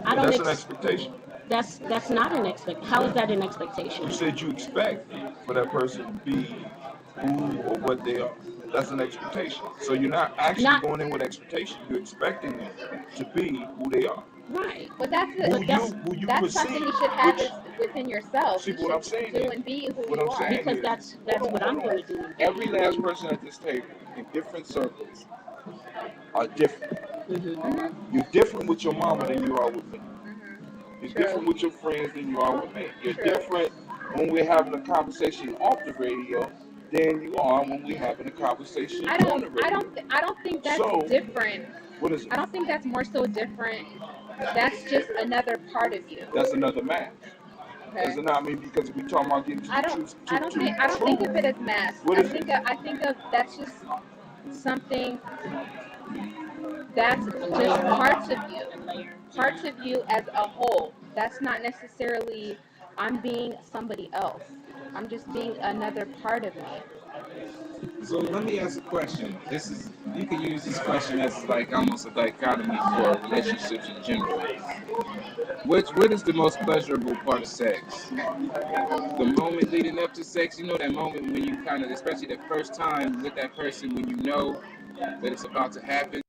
Speaker 11: That's an expectation.
Speaker 13: That's not an expectation. How is that an expectation?
Speaker 11: You said you expect for that person to be who or what they are. That's an expectation. So you're not actually going in with expectation. You're expecting them to be who they are.
Speaker 13: Right.
Speaker 12: But that's something you should have within yourself.
Speaker 11: See, what I'm saying
Speaker 12: do and be who you are.
Speaker 13: Because that's what I'm going to do.
Speaker 11: Every last person at this table in different circles are different.
Speaker 13: Mm-hmm.
Speaker 11: You're different with your mama than you are with me. You're different with your friends than you are with me. You're different when we're having a conversation off the radio than you are when we're having a conversation on the radio.
Speaker 12: I don't think that's different.
Speaker 11: What is it?
Speaker 12: I don't think that's more so different. That's just another part of you.
Speaker 11: That's another match.
Speaker 12: Okay.
Speaker 11: Is it not? I mean, because we talking about getting to
Speaker 12: I don't think of it as mass. I think of that's just something that's just parts of you as a whole. That's not necessarily I'm being somebody else. I'm just being another part of me.
Speaker 14: So let me ask a question. You can use this question as like almost a dichotomy for relationships in general. What is the most pleasurable part of sex? The moment leading up to sex, you know, that moment when you kind of, especially the first time with that person, when you know that it's about to happen.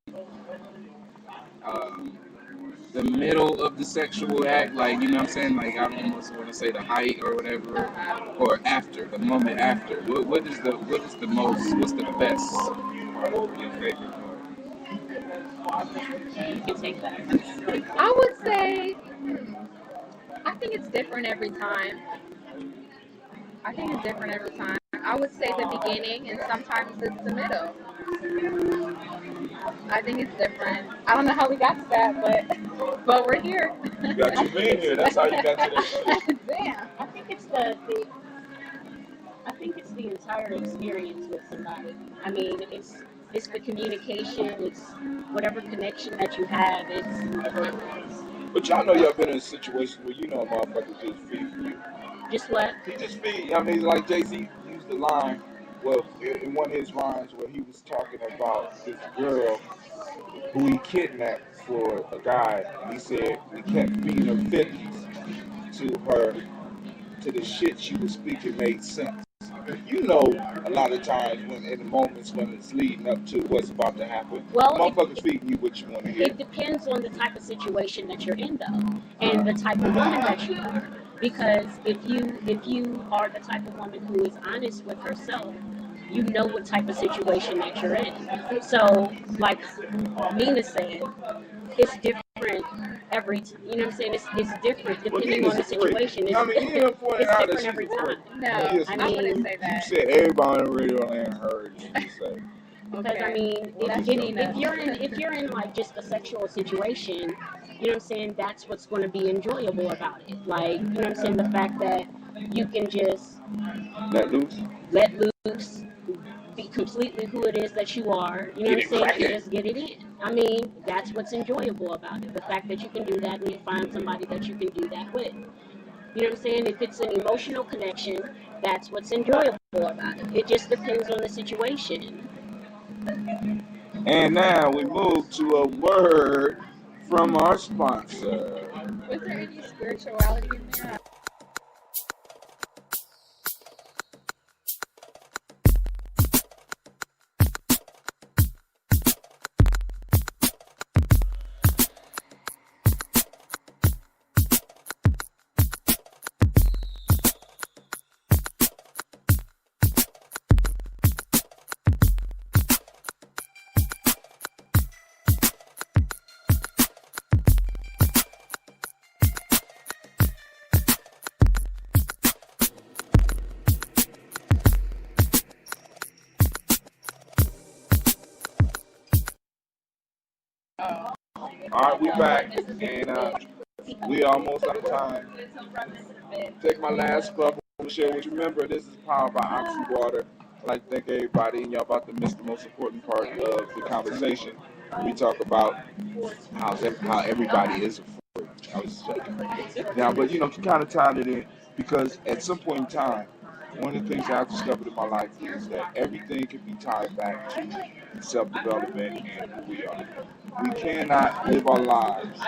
Speaker 14: The middle of the sexual act, like, you know what I'm saying? Like, I almost want to say the height or whatever, or after, the moment after. What's the best part of your favorite part?
Speaker 13: You can take that.
Speaker 12: I would say, I think it's different every time. I would say the beginning, and sometimes it's the middle. I think it's different. I don't know how we got to that, but we're here.
Speaker 11: You got your man here. That's how you got to that.
Speaker 12: Damn.
Speaker 13: I think it's the entire experience with somebody. I mean, it's the communication. It's whatever connection that you have.
Speaker 11: But y'all know y'all been in a situation where you know a motherfucker just feed for you.
Speaker 13: Just what?
Speaker 11: He just feed. I mean, like Jay-Z used the line. Well, in one of his lines where he was talking about this girl who he kidnapped for a guy, and he said he kept feeding her 50s to the shit she was speaking made sense. You know, a lot of times when in the moments when it's leading up to what's about to happen, motherfuckers feeding you what you want to hear.
Speaker 13: It depends on the type of situation that you're in, though, and the type of woman that you are. Because if you are the type of woman who is honest with herself, you know what type of situation that you're in. So, like Nina's saying, it's different every time. You know what I'm saying? It's different depending on the situation. It's, it's different every time.
Speaker 12: No,
Speaker 11: Yes,
Speaker 12: I wouldn't say
Speaker 11: you
Speaker 12: that.
Speaker 11: said everybody on the radio land heard you say.
Speaker 13: Because I mean, if you're in like just a sexual situation, you know what I'm saying, that's what's going to be enjoyable about it. Like, you know what I'm saying, the fact that you can just
Speaker 11: let
Speaker 13: loose, be completely who it is that you are, you know what I'm saying, and just get it in. I mean, that's what's enjoyable about it. The fact that you can do that and you find somebody that you can do that with. You know what I'm saying? If it's an emotional connection, that's what's enjoyable about it. It just depends on the situation.
Speaker 11: And now we move to a word from our sponsor.
Speaker 12: Was there any spirituality in there?
Speaker 11: All right, we back, and we almost out of time. Take my last cup to share with you. Remember, this is powered by Oxy Water. I'd like to thank everybody, and y'all about to miss the most important part of the conversation. We talk about how everybody is a freak. I was joking. Now, but you kind of tied it in because at some point in time, one of the things I've discovered in my life is that everything can be tied back to self-development and who we are. We cannot live our lives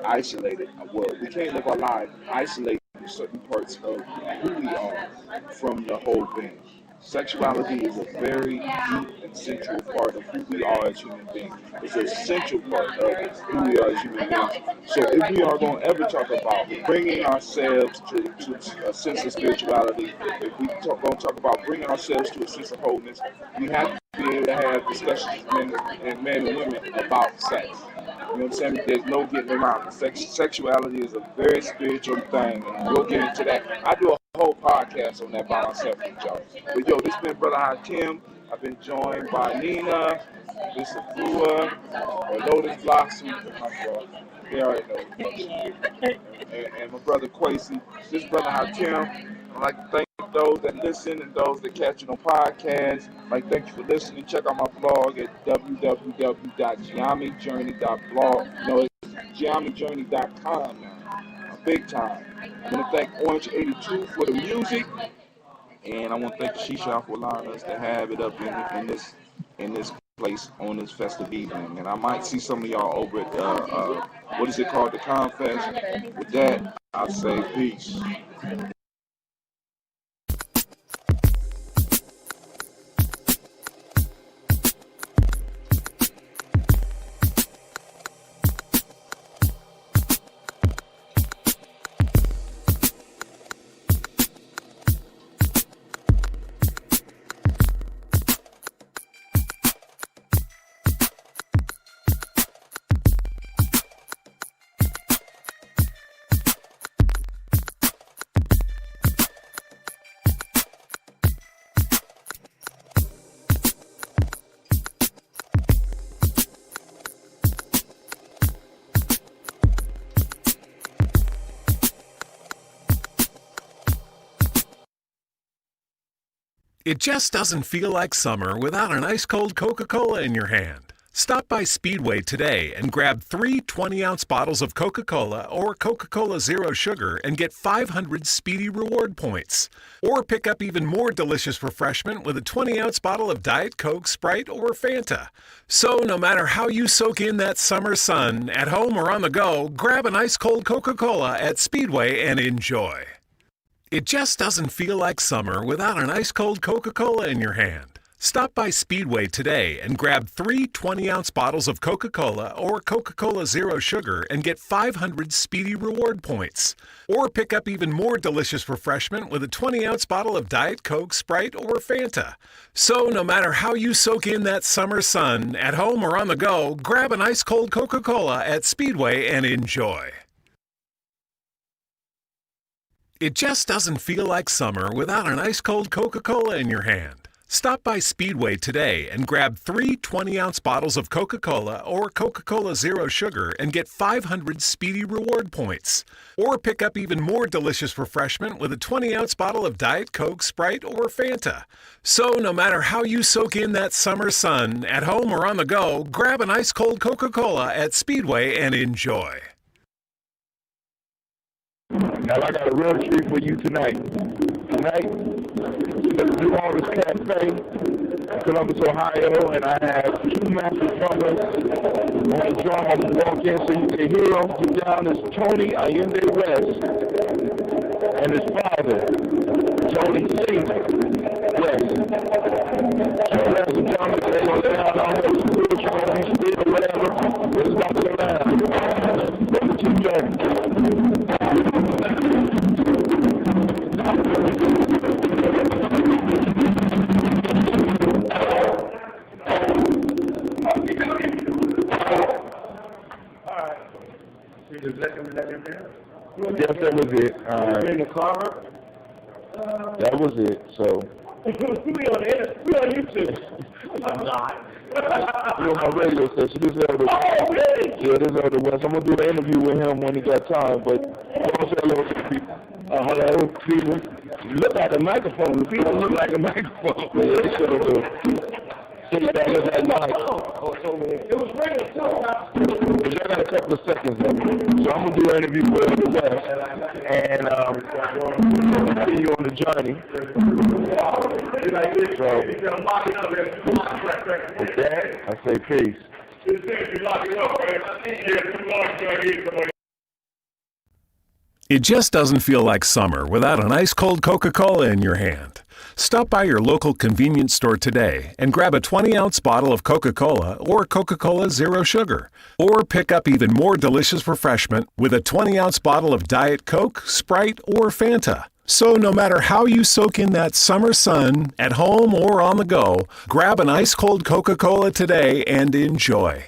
Speaker 11: isolated. Well, we can't live our lives isolated from certain parts of who we are from the whole thing. Sexuality is a very deep and central part of who we are as human beings. It's an essential part of who we are as human beings. So if we are going to ever talk about bringing ourselves to a sense of spirituality, if we going to talk about bringing ourselves to a sense of wholeness, we have to be able to have discussions with men and women about sex. You know what I'm saying? There's no getting around it. Sexuality is a very spiritual thing, and we'll get into that. I do a whole podcast on that by myself with y'all. But yo, this has been Brother Hakim. I've been joined by Nina, Miss Afua, or Lotus Blossom. They already know. And my brother Quasi. This is Brother Hakim. I'd like to thank those that listen and those that catch it on podcasts. I'd like to thank you for listening. Check out my blog at www.GNJpodcast.blog. No, it's GNJpodcast.com now. Big time. I want to thank Orange82 for the music, and I want to thank Shisha for allowing us to have it up in this place on this festive evening. And I might see some of y'all over at what is it called, the Confest. With that, I'll say peace.
Speaker 7: It just doesn't feel like summer without an ice-cold Coca-Cola in your hand. Stop by Speedway today and grab 3 20-ounce bottles of Coca-Cola or Coca-Cola Zero Sugar and get 500 Speedy Reward points. Or pick up even more delicious refreshment with a 20-ounce bottle of Diet Coke, Sprite, or Fanta. So no matter how you soak in that summer sun, at home or on the go, grab an ice-cold Coca-Cola at Speedway and enjoy. It just doesn't feel like summer without an ice-cold Coca-Cola in your hand. Stop by Speedway today and grab 3 20-ounce bottles of Coca-Cola or Coca-Cola Zero Sugar and get 500 Speedy Reward points. Or pick up even more delicious refreshment with a 20-ounce bottle of Diet Coke, Sprite, or Fanta. So no matter how you soak in that summer sun, at home or on the go, grab an ice-cold Coca-Cola at Speedway and enjoy. It just doesn't feel like summer without an ice-cold Coca-Cola in your hand. Stop by Speedway today and grab 3 20-ounce bottles of Coca-Cola or Coca-Cola Zero Sugar and get 500 Speedy Reward points. Or pick up even more delicious refreshment with a 20-ounce bottle of Diet Coke, Sprite, or Fanta. So no matter how you soak in that summer sun, at home or on the go, grab an ice-cold Coca-Cola at Speedway and enjoy.
Speaker 15: Now I got a real treat for you tonight. Let's do all this cafe in Columbus, Ohio, and I have 2 master drummers on the drum. I'm going to walk in so you can hear them. Get down is Tony Allende West and his father, Tony C. West. 2 master drummers, they're going to sound almost spiritual, or whatever. It's about to go down. Those 2 drummers. Yes, that was it.
Speaker 16: In the car?
Speaker 15: That was it. So.
Speaker 16: we on YouTube. I'm not.
Speaker 15: You're on my radio station. This is Elder.
Speaker 16: Oh, really?
Speaker 15: Yeah, this is Elder West. I'm gonna do an interview with him when he got time. But don't say hello to the people.
Speaker 16: Hello, people. You look like a microphone. The people look like a microphone.
Speaker 15: Yeah, they sure do. Sit back with that mic.
Speaker 16: Oh, it's over here. It was ringing too.
Speaker 15: But y'all got a couple of seconds left. So I'm gonna do an interview with Elder West, and see you on the journey. So with that, I say peace.
Speaker 7: It just doesn't feel like summer without an ice-cold Coca-Cola in your hand. Stop by your local convenience store today and grab a 20-ounce bottle of Coca-Cola or Coca-Cola Zero Sugar. Or pick up even more delicious refreshment with a 20-ounce bottle of Diet Coke, Sprite, or Fanta. So no matter how you soak in that summer sun, at home or on the go, grab an ice-cold Coca-Cola today and enjoy.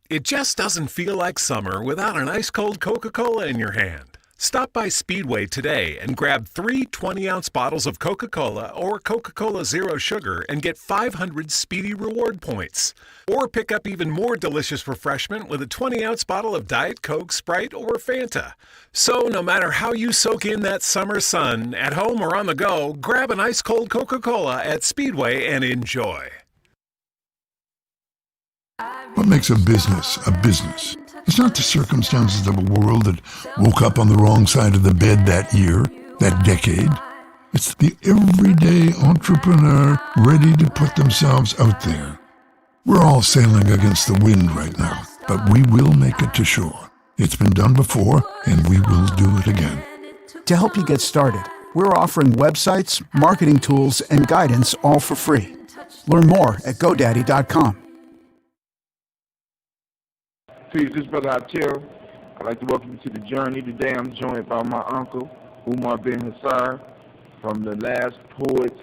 Speaker 7: It just doesn't feel like summer without an ice-cold Coca-Cola in your hand. Stop by Speedway today and grab 3 20-ounce bottles of Coca-Cola or Coca-Cola Zero Sugar and get 500 Speedy Reward points. Or pick up even more delicious refreshment with a 20-ounce bottle of Diet Coke, Sprite, or Fanta. So no matter how you soak in that summer sun, at home or on the go, grab an ice-cold Coca-Cola at Speedway and enjoy.
Speaker 8: What makes a business a business? It's not the circumstances of a world that woke up on the wrong side of the bed that year, that decade. It's the everyday entrepreneur ready to put themselves out there. We're all sailing against the wind right now, but we will make it to shore. It's been done before, and we will do it again.
Speaker 9: To help you get started, we're offering websites, marketing tools, and guidance all for free. Learn more at GoDaddy.com.
Speaker 15: Peace, this is Brother Hatil. I'd like to welcome you to the journey. Today I'm joined by my uncle, Umar bin Hassar, from the Last Poets.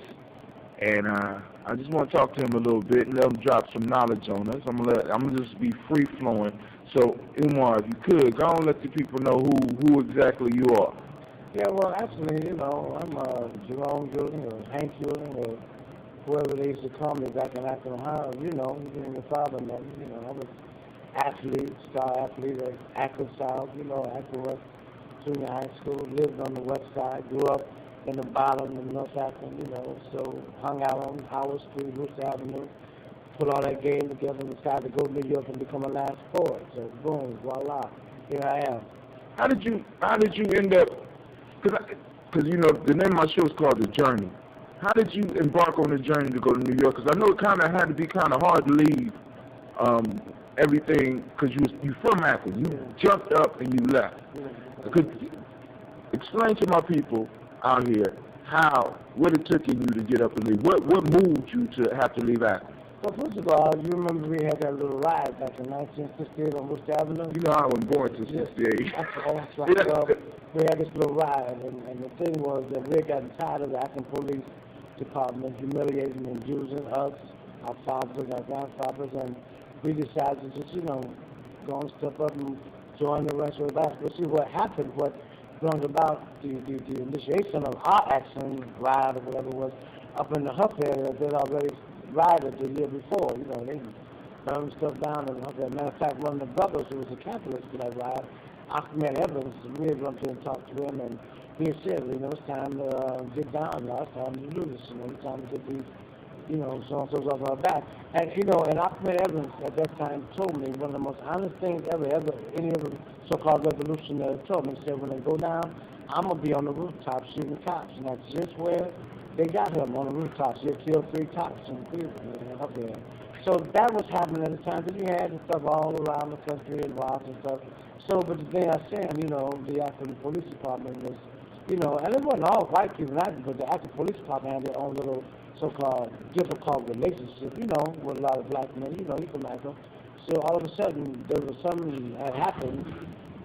Speaker 15: And I just want to talk to him a little bit and let him drop some knowledge on us. I'm gonna just be free-flowing. So, Umar, if you could, go on and let the people know who exactly you are.
Speaker 16: Yeah, well, actually, you know, I'm Jerome Julian or Hank Julian or whoever they used to call me back in Akron, Ohio. You know, even your father met me. You know, I was athlete, star athlete at Akron South, you know, Akron West Junior High School, lived on the west side, grew up in the bottom in North Akron, you know, so hung out on Howard Street, Rooster Avenue, put all that game together and decided to go to New York and become a Last Poet. So boom, voila, here I am.
Speaker 15: How did you end up, because you know, the name of my show is called The Journey. How did you embark on the journey to go to New York? Because I know it kind of had to be kind of hard to leave everything, because you from Akron. You jumped up and you left. Explain to my people out here what it took in you to get up and leave? What moved you to have to leave Akron?
Speaker 16: Well, first of all, you remember we had that little ride back in 1968 on Worcester Avenue?
Speaker 15: You know I was born to 68.
Speaker 16: That's right. Well, we had this little ride, and the thing was that we had gotten tired of the Akron Police Department humiliating and using us, our fathers, our grandfathers, and we decided to just, go and step up and join the rest of the basketball. But see, what happened, what brought about the initiation of our action ride or whatever was up in the Huff area. They'd already rioted the year before. They burned stuff down in the Huff area. Matter of fact, one of the brothers who was a capitalist for that ride, Ahmed Evans, we had run to and talked to him, and he said, it's time to get down now. It's time to do this. It's time to get these, so-and-so's off our back. And, and Ahmed Evans at that time told me one of the most honest things ever, any of the so-called revolutionaries told me. He said, when they go down, I'm going to be on the rooftop shooting cops. And that's just where they got him, on the rooftops. They killed 3 cops in Cleveland up there. So that was happening at the time. Because you had the stuff all around the country and riots and stuff. So, but the thing I was saying, the Akron Police Department was, and it wasn't all white people, but the Akron Police Department had their own little so-called difficult relationship, with a lot of black men, you from Akron. So all of a sudden, there was something that happened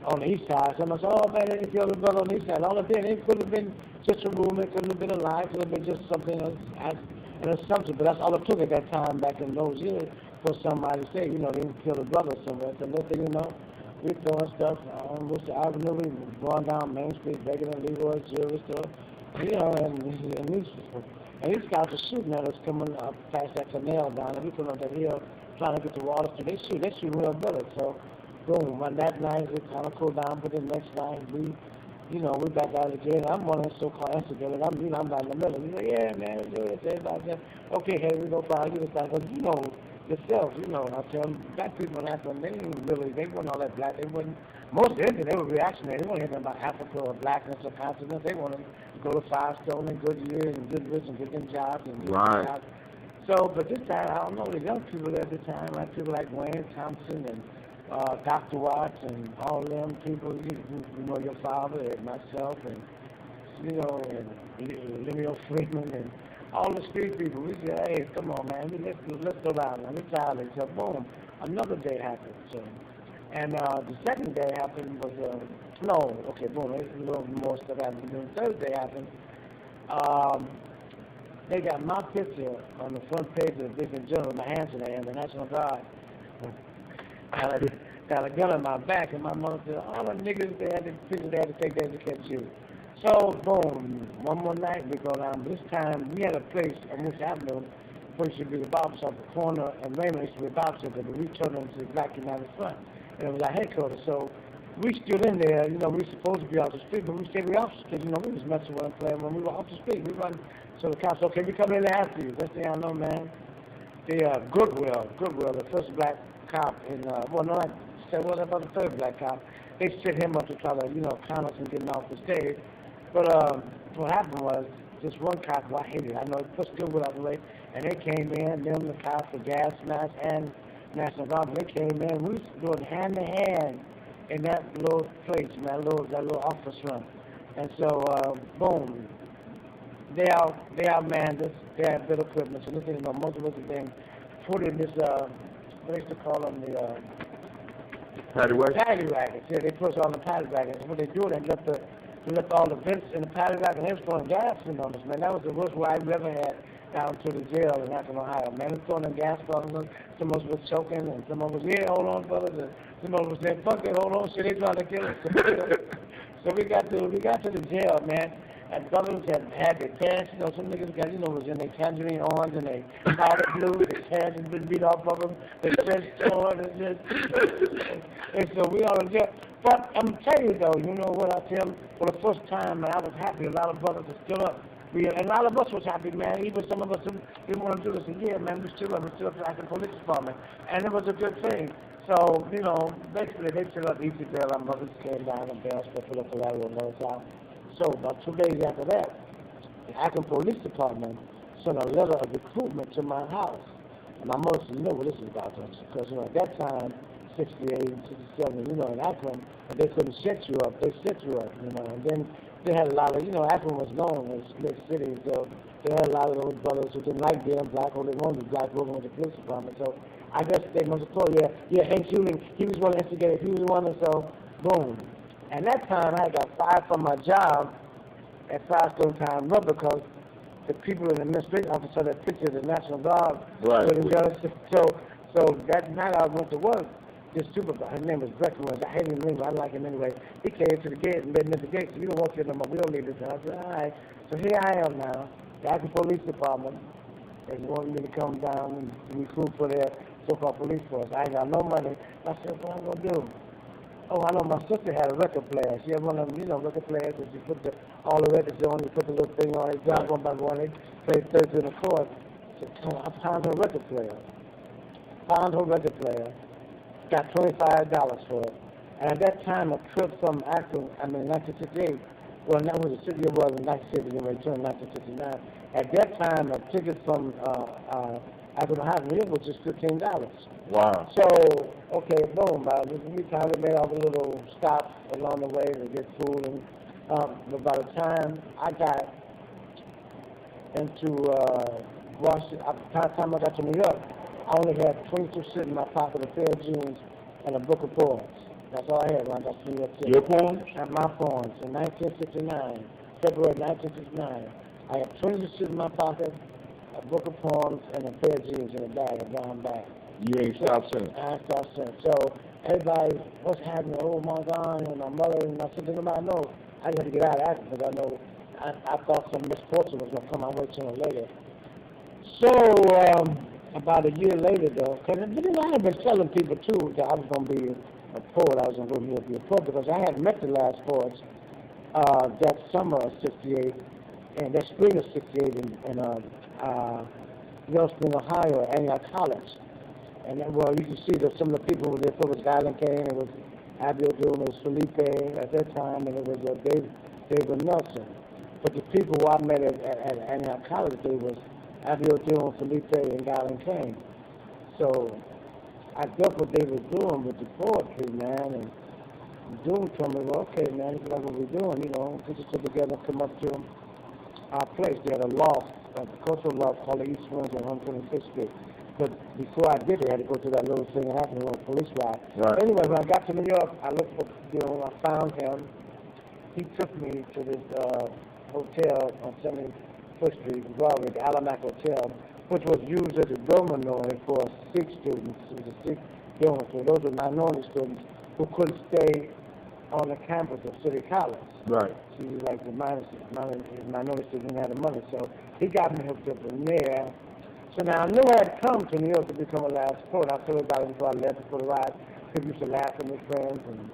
Speaker 16: on the east side. Someone said, oh man, they killed a brother on the east side. All of it, it could have been just a rumor, it could have been a lie, it could have been just something else, an assumption. But that's all it took at that time back in those years for somebody to say, they didn't kill a brother somewhere. So next thing you know, we throwing stuff on Worcester Avenue, we going down Main Street, begging at Leroy's jewelry store, and these guys are shooting at us coming up past that canal down, and we come up that hill trying to get to Water Street. They shoot real bullets. So, boom, on that night, it kind of cooled down, but the next night, we back out again. I'm one of the so-called instigators. I'm right in the middle. Yeah, man, let's do this, everybody. Okay, hey, we go fire you this time. Because, yourself, I tell them, black people in Africa, they weren't all that black. They wasn't, most of them, they were reactionary. They weren't hearing about Africa or blackness or continent. They wanted to go to Firestone and Goodyear and Goodrich and get them jobs.
Speaker 15: Right.
Speaker 16: So, but this time, I don't know, the young people at the time, like people like Wayne Thompson and Dr. Watts and all them people, your father and myself and, and Lemuel Freeman and all the street people. We said, hey, come on, man, let's go down. We're tired of it. So, boom, another day happened. So, and the second day happened was, boom, there's a little more stuff happened. Then the third day happened. They got my picture on the front page of the District Journal with my hands in the air, the National Guard. Got a gun on my back, and my mother said, all the niggas, they had to take that to catch you. So, boom, one more night we go down. This time, we had a place on Worcester Avenue, where it should be the barbershop, the corner, and Raymond used to be the barbershop, but we turned into the Black United Front. And it was our headquarters. So, we stood in there, we were supposed to be off the street, but we stayed off the street. We was messing with and playing when we were off the street. We run, so the cops, okay, we come in there after you. That's the thing I know, man. The Goodwill, the first black cop in, about the third black cop, they set him up to try to, count us and getting off the stage. But what happened was, this one cop who I hated, I know he pushed Goodwill out of the way, and they came in, them, the cops, the gas mask, and National Guard, they came in, we was doing hand-to-hand in that little place, that little office room. And so, boom, they outmanned us, they had better equipment, so this thing, most of us have been put in this, what they used to call them, the
Speaker 15: paddy
Speaker 16: wagons. Yeah, they put us on the paddy wagons. What they do, they left all the vents in the paddy wagon, and they was throwing gas in on us, man. That was the worst ride we ever had down to the jail in Akron, Ohio. Man, they was throwing them gas bottles on us. Some of us was choking, and some of us, yeah, hold on, brothers. And some of us said, fuck it, hold on, shit, they trying to kill us. So we got to the jail, man. And brothers had their pants, some niggas got, was in their tangerine orange and they powder blue, their pants had been beat off of them, their chest torn, and so we all in jail. But I'm telling you though, what I tell them, for the first time, man, I was happy. A lot of brothers are still up. And a lot of us was happy, man. Even some of us didn't want to do this. And yeah, man, we're still up at the police department. And it was a good thing. So, basically they set up easy bail. Our mothers came down and bailed, put up collateral notes out. So about 2 days after that, the Akron Police Department sent a letter of recruitment to my house. And my mother said, you know what this is about, because at that time, 68, 67, in Akron, they couldn't set you up. They set you up, and then they had a lot of, Akron was known as a big city, so they had a lot of those brothers who didn't like being black or they wanted to be black working with the police department. So I guess they must have thought, Hank Hewling, he was one to instigate, he was one, and so boom. And that time I got fired from my job at Firestone Time Rubber because the people in the administration office saw that picture of the National Guard.
Speaker 15: Right.
Speaker 16: So that night I went to work. This supervisor, his name was Breckenridge. I hated him, but I like him anyway. He came to the gate and met me at the gate. So we don't want you no more. We don't need this. I said, all right. So here I am now. The Akron Police Department. They wanted me to come down and recruit for their so-called police force. I ain't got no money. I said, what am I going to do? Oh, I know my sister had a record player. She had one of them, record players that you put all the records on, you put the little thing on it, drive one by one, they play 13 accords. So I found her record player. Got $25 for it. And at that time, a trip from Akron, 1968, well, that was the city it was in 1960, in 1969. At that time, a ticket from Akron to New York was just $15.
Speaker 15: Wow.
Speaker 16: So, okay, boom. We kind of made all the little stops along the way to get food. And but by the time I got into Washington, by the time I got to New York, I only had 22 cents in my pocket, a pair of jeans, and a book of poems. That's all I had when I got to New York City.
Speaker 15: Your poems?
Speaker 16: And my poems. In 1969, February 1969, I had 22 cents in my pocket, a book of poems, and a pair of jeans in a bag, a brown bag.
Speaker 15: You ain't stopped since?
Speaker 16: I ain't stopped since. So everybody, what's happening? Oh my God, and my mother and my sister, nobody knows. I just had to get out of Akron because I know I thought some misfortune was going to come my way sooner or later. So about a year later, though, because I had been telling people too that I was going to be a poet. I was going to be a poet because I had met the last poets that summer of '68 and that spring of '68 in Wellspring, Ohio, at Antioch College. And then, well, you can see that some of the people who were there. It was Galen Kane, it was Abiel Doom, it was Felipe at that time, and it was David Nelson. But the people who I met at Antioch College, they was Abiel Doom, Felipe, and Galen Kane. So I dealt what they were doing with the poetry, man, and Doom told me, well, okay, man, this is what we're doing, put yourself together and come up to our place. They had a loft, a cultural loft called the East Winds on 125th Street. But before I did it, I had to go through that little thing that happened on a police ride.
Speaker 15: Right.
Speaker 16: Anyway, when I got to New York, I looked for, I found him. He took me to this hotel on 71st Street, Broadway, the Alamac Hotel, which was used as a dormitory for Sikh students. It was a Sikh dormitory. Those were minority students who couldn't stay on the campus of City College.
Speaker 15: Right.
Speaker 16: She was like the minority students didn't have the money. So he got me hooked up in there. So now I knew I had come to New York to become a last poet. I told everybody before I left before the ride. People used to laugh at my friends and,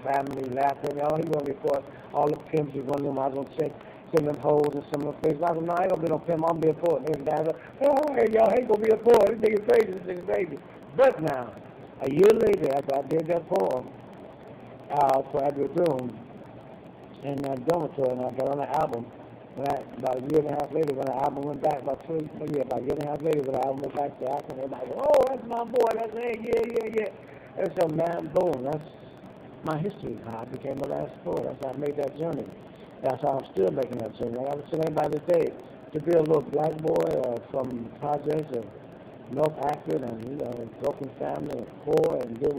Speaker 16: family laughing. Oh, he going to report all the pimps. He going to them. I was going to send them hoes and some of them places. I said, no, I ain't going to be no pimp. I'm going to be a poet. And guys are, hey, y'all ain't going to be a poet. This nigga's crazy. This nigga's crazy. But now, a year later, after I did that poem for Abiel Doom in that dormitory, and I got on the album, about a year and a half later, when the album went back, about a year and a half later, when the album went back to Akron, everybody go, oh, that's my boy, that's it, yeah. And so, man, boom, that's my history. How I became the last poet. That's how I made that journey. That's how I'm still making that journey. Like I was telling everybody today, to be a little black boy from projects of North Akron and, broken family and poor, and then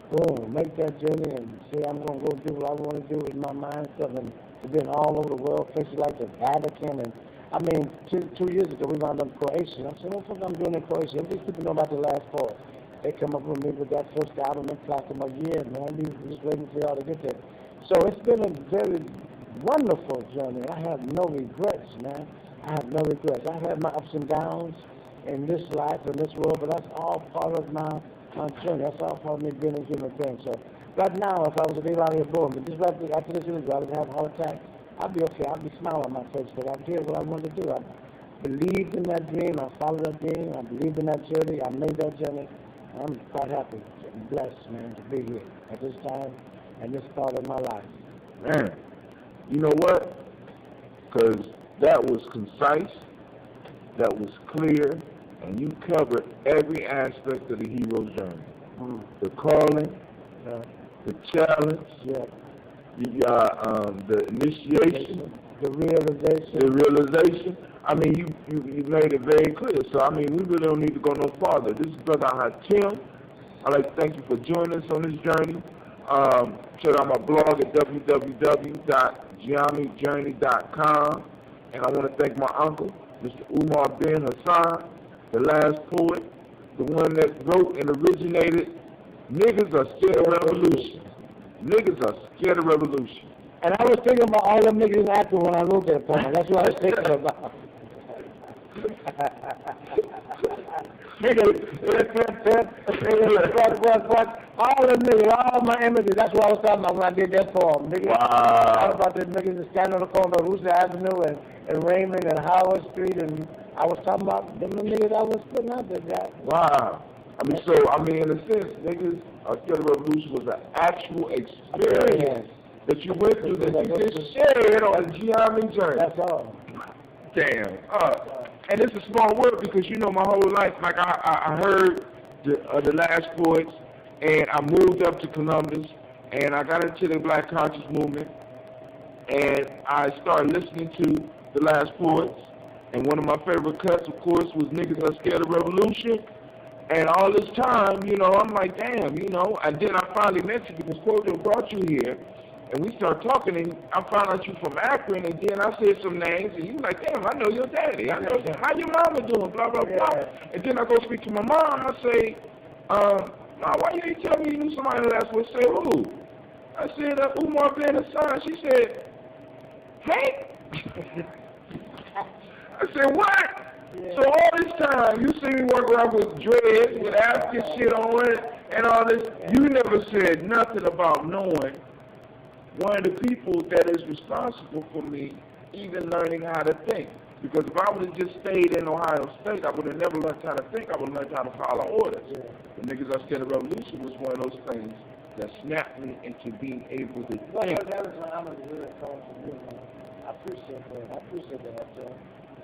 Speaker 16: boom, make that journey and say I'm going to go do what I want to do with my mind and stuff, and been all over the world, places like the Vatican, and I mean, two years ago we wound up in Croatia. I said, what the fuck I'm doing in Croatia? These people know about the last poet. They come up with me with that first album and platinum a year, man. We just waiting for y'all to get there. So it's been a very wonderful journey. I have no regrets, man. I have no regrets. I've had my ups and downs in this life, in this world, but that's all part of my journey. That's all part of me being a human being. So right now, if I was to be out here born, but just right after this interview, I would have a heart attack, I'd be okay. I'd be smiling on my face because I did what I wanted to do. I believed in that dream. I followed that dream. I believed in that journey. I made that journey. I'm quite happy and blessed, man, to be here at this time and this part of my life.
Speaker 15: Man, you know what? Because that was concise, that was clear, and you covered every aspect of the hero's journey. The calling, the challenge, You got the initiation,
Speaker 16: the realization.
Speaker 15: the realization. I mean, you made it very clear. So, I mean, we really don't need to go no farther. This is Brother Hatim. I'd like to thank you for joining us on this journey. Check out my blog at www.GNJpodcast.com. And I want to thank my uncle, Mr. Umar bin Hassan, the last poet, the one that wrote and originated, niggas are scared of revolution. Niggas are scared of revolution.
Speaker 16: And I was thinking about all them niggas in Akron when I wrote that poem. That's what I was thinking about. Niggas, all them niggas, all my images, that's what I was talking about when I did that poem. Niggas,
Speaker 15: wow.
Speaker 16: I was about the niggas that stand on the corner of Rooster Avenue and Raymond and Howard Street, and I was talking about them niggas I was putting out there, Jack.
Speaker 15: Wow. I mean, so, I mean, in a sense, niggas are scared of revolution was an actual experience that you went through that you just shared on a Gianni journey.
Speaker 16: That's all.
Speaker 15: Damn. And it's a small world because, you know, my whole life, like I heard the last poets, and I moved up to Columbus, and I got into the Black Conscious Movement, and I started listening to the last poets, and one of my favorite cuts, of course, was Niggas Are Scared of Revolution. And all this time, you know, I'm like, damn, you know, and then I finally met you because Quoto brought you here, and we started talking, and I found out you from Akron, and then I said some names, and you were like, damn, I know your daddy. I know, how your mama doing, blah, blah, blah. And then I go speak to my mom, I say, why you ain't tell me you knew somebody last week? I said, who? I said, Umar bin Hassan. She said, hey? I said, what? So all this time, you see me walk around with dreads, with African shit on it, and all this. You never said nothing about knowing one of the people that is responsible for me even learning how to think. Because if I would have just stayed in Ohio State, I would have never learned how to think. I would have learned how to follow orders. The Niggas Are Scared of Revolution was one of those things that snapped me into being able to think.
Speaker 16: Well, that was when I was really calling for you, man. I appreciate that. I appreciate that,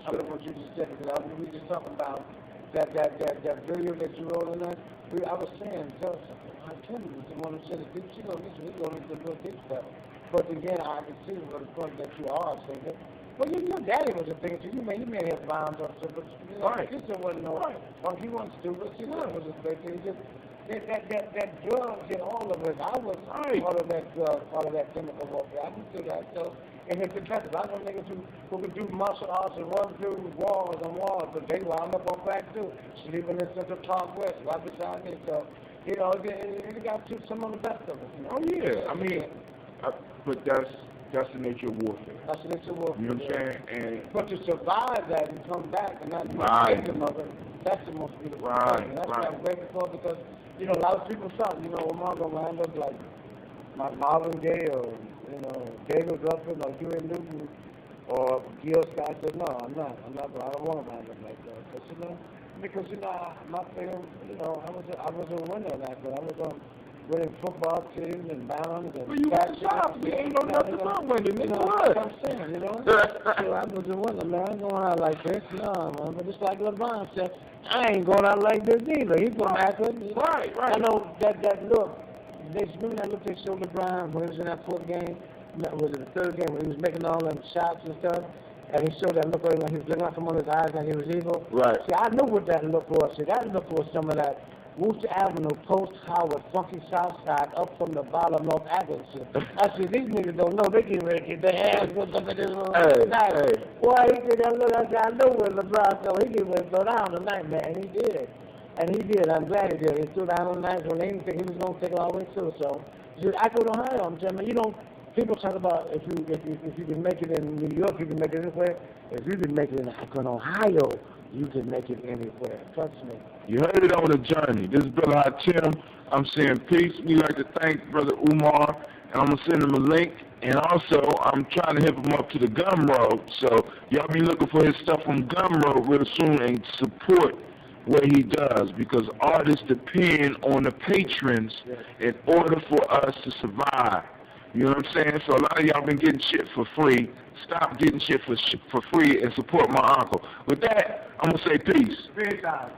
Speaker 16: I don't know what you just said, because we were just talking about that video that you wrote on that. I was saying, I tell you, the one who said it, she gonna need to real deep stuff. But again, I can see the point that you are saying. Well, your daddy was a thing too. You may have bombs or something, but you know, this wasn't no. Well, he wasn't stupid. He was a thing. He just that drug did all of it. I was part of that drug, part of that chemical warfare. I can see that. So. And it's impressive. I know niggas who could do martial arts and run through walls and walls, but they wound up on crack too, sleeping in Central Park West, right beside me. So, you know, it got to some of the best of us. You know?
Speaker 15: Oh yeah, I mean, but that's the nature of warfare.
Speaker 16: That's the nature of warfare.
Speaker 15: You know what I'm saying? And
Speaker 16: but to survive that and come back and not be a victim of it, that's the most beautiful thing. And that's what I'm grateful for, because, you know, a lot of people thought, you know, Omar gonna end up like Marvin Gaye or, you know, David Ruffin or Huey Newton or Gil Scott. Said, no, I'm not. I don't want to wind up like that. Because, you know, my thing, you know, I was a winner like that. I was on winning football teams and bounds and
Speaker 15: catching. You ain't know nothing about winning.
Speaker 16: You know what I'm saying, you know? So I was a winner, man. I ain't going out like this. No, man. But just like LeBron said, I ain't going out like this either. He's going to act like this.
Speaker 15: Right.
Speaker 16: I know that look. Remember that look they showed LeBron when he was in that fourth game? Was it the third game when he was making all them shots and stuff? And he showed that look like he was looking out from under his eyes like he was evil.
Speaker 15: Right.
Speaker 16: See, I knew what that look was. See, that look was some of that Worcester Avenue, Post Howard, Funky Southside, up from the bottom North Avenue. I said, these niggas don't know. They get ready to get their hands put up in this little night. Boy, he did that look. I said, I know what LeBron told. He get ready to throw down tonight, man. He did. And he did. I'm glad he did. He threw down on the night when they didn't think he was going to take it all the way through. So, I go to Ohio. I'm telling you, you know, people talk about if you can make it in New York, you can make it anywhere. If you can make it in Akron, Ohio, you can make it anywhere. Trust me.
Speaker 15: You heard it on the journey. This is Brother Hatim. I'm saying peace. We like to thank Brother Umar, and I'm going to send him a link. And also, I'm trying to hip him up to the Gumroad. So, y'all be looking for his stuff from Gumroad real soon and support what he does, because artists depend on the patrons in order for us to survive. You know what I'm saying? So a lot of y'all been getting shit for free. Stop getting shit for free and support my uncle. With that, I'm going to say peace.
Speaker 16: Peace out.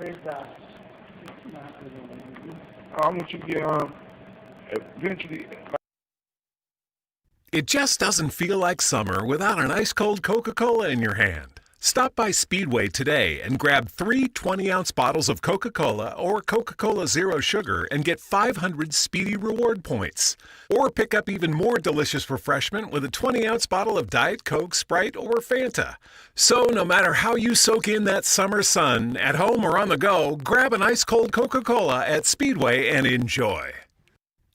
Speaker 15: I want you to get eventually.
Speaker 7: It just doesn't feel like summer without an ice-cold Coca-Cola in your hand. Stop by Speedway today and grab 3 20-ounce bottles of Coca-Cola or Coca-Cola Zero Sugar and get 500 Speedy Reward points. Or pick up even more delicious refreshment with a 20-ounce bottle of Diet Coke, Sprite, or Fanta. So no matter how you soak in that summer sun, at home or on the go, grab an ice-cold Coca-Cola at Speedway and enjoy.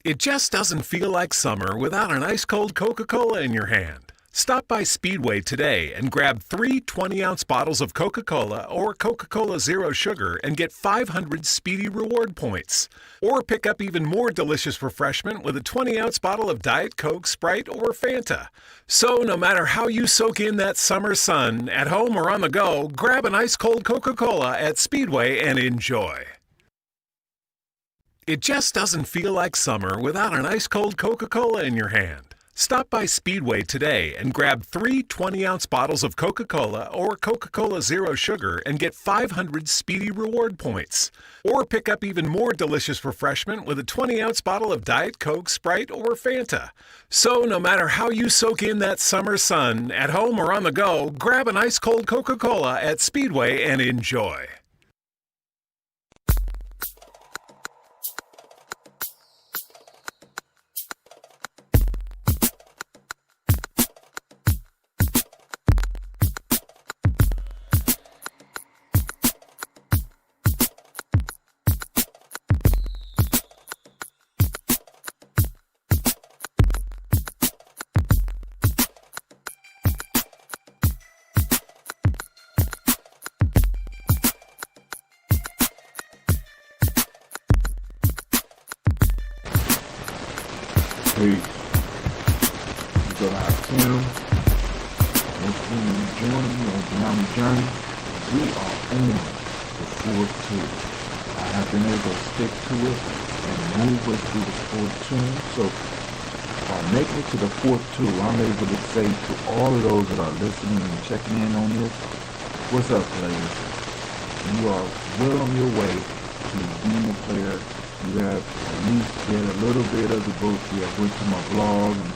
Speaker 7: It just doesn't feel like summer without an ice-cold Coca-Cola in your hand. Stop by Speedway today and grab 3 20-ounce bottles of Coca-Cola or Coca-Cola Zero Sugar and get 500 Speedy Reward points. Or pick up even more delicious refreshment with a 20-ounce bottle of Diet Coke, Sprite, or Fanta. So no matter how you soak in that summer sun, at home or on the go, grab an ice-cold Coca-Cola at Speedway and enjoy. It just doesn't feel like summer without an ice-cold Coca-Cola in your hand. Stop by Speedway today and grab 3 20-ounce bottles of Coca-Cola or Coca-Cola Zero Sugar and get 500 Speedy Reward points. Or pick up even more delicious refreshment with a 20-ounce bottle of Diet Coke, Sprite, or Fanta. So no matter how you soak in that summer sun, at home or on the go, grab an ice-cold Coca-Cola at Speedway and enjoy.
Speaker 11: Peace. So I Tim. Thanks for joining me on Beyond the Journey. We are on the fourth tour. I have been able to stick to it and move us through the fourth tour. So by making it to the fourth tour, I'm able to say to all of those that are listening and checking in on this, what's up, players? You are well on your way to being a player. You have at least read a little bit of the book. You have went to my blog and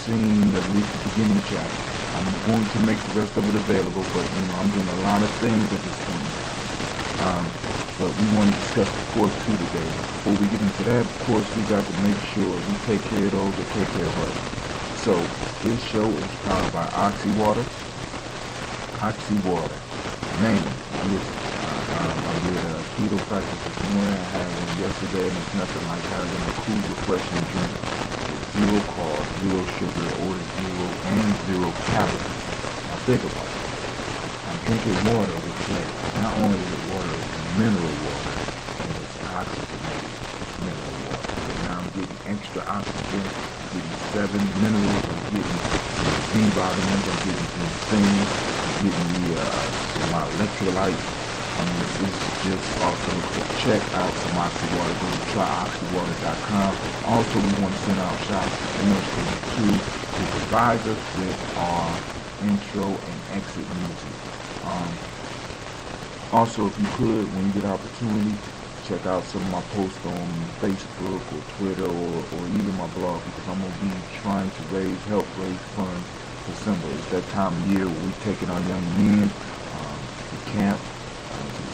Speaker 11: seen at least the beginning chapter. I'm going to make the rest of it available, but I'm doing a lot of things at this point. But we want to discuss the fourth tour today. Before we get into that, of course, we got to make sure we take care of those that take care of us. So this show is powered by Oxy Water. Oxy Water. Man, I did a keto practice this morning. I had one yesterday, and it's nothing like having a cool, refreshing drink with 0 carbs, 0 sugar, or 0 calories. Now think about it. I'm drinking water with flavor. Not only is it water, it's mineral water, and it's oxygenated mineral water. So now I'm getting extra oxygen, I'm getting 7 minerals, I'm getting some B vitamins, I'm getting some things, I'm getting my electrolytes. This is just awesome. So check out some Oxy Water. Go to tryoxywater.com. Also, we want to send out shout out to MSK2 who provides us with our intro and exit music. Also, if you could, when you get an opportunity, check out some of my posts on Facebook or Twitter or even my blog, because I'm going to be trying to help raise funds for Simba. It's that time of year where we're taking our young men to camp,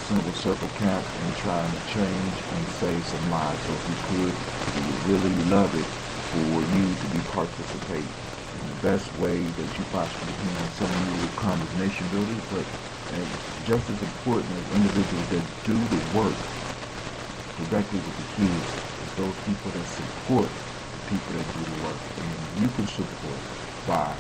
Speaker 11: Single Circle Camp, and trying to change and save some lives. So if you could, we would really love it for you to be participating in the best way that you possibly can. Some of you will come as nation builders, but just as important as individuals that do the work directly with the kids is those people that support the people that do the work. And you can support by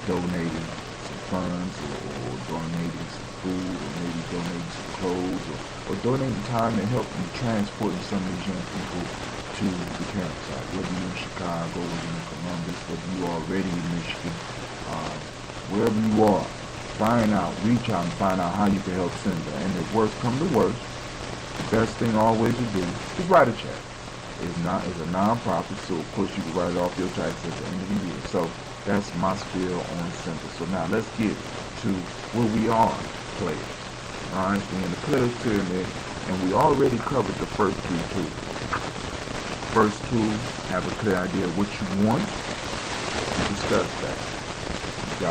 Speaker 11: donating some funds or donating some food, or maybe donating some clothes, or donating time to help in transporting some of these young people to the campsite, whether you're in Chicago, whether you're in Columbus, whether you're already in Michigan, wherever you are, reach out and find out how you can help Simba. And if worst come to worst, the best thing always to do is write a check. It's a non-profit, so of course you can write it off your tax at the end of the year. So that's my spiel on Simba. So now let's get to where we are players. Alright, we're in the players pyramid, and we already covered the first 3 tools. First tool, have a clear idea of what you want. You discuss that. You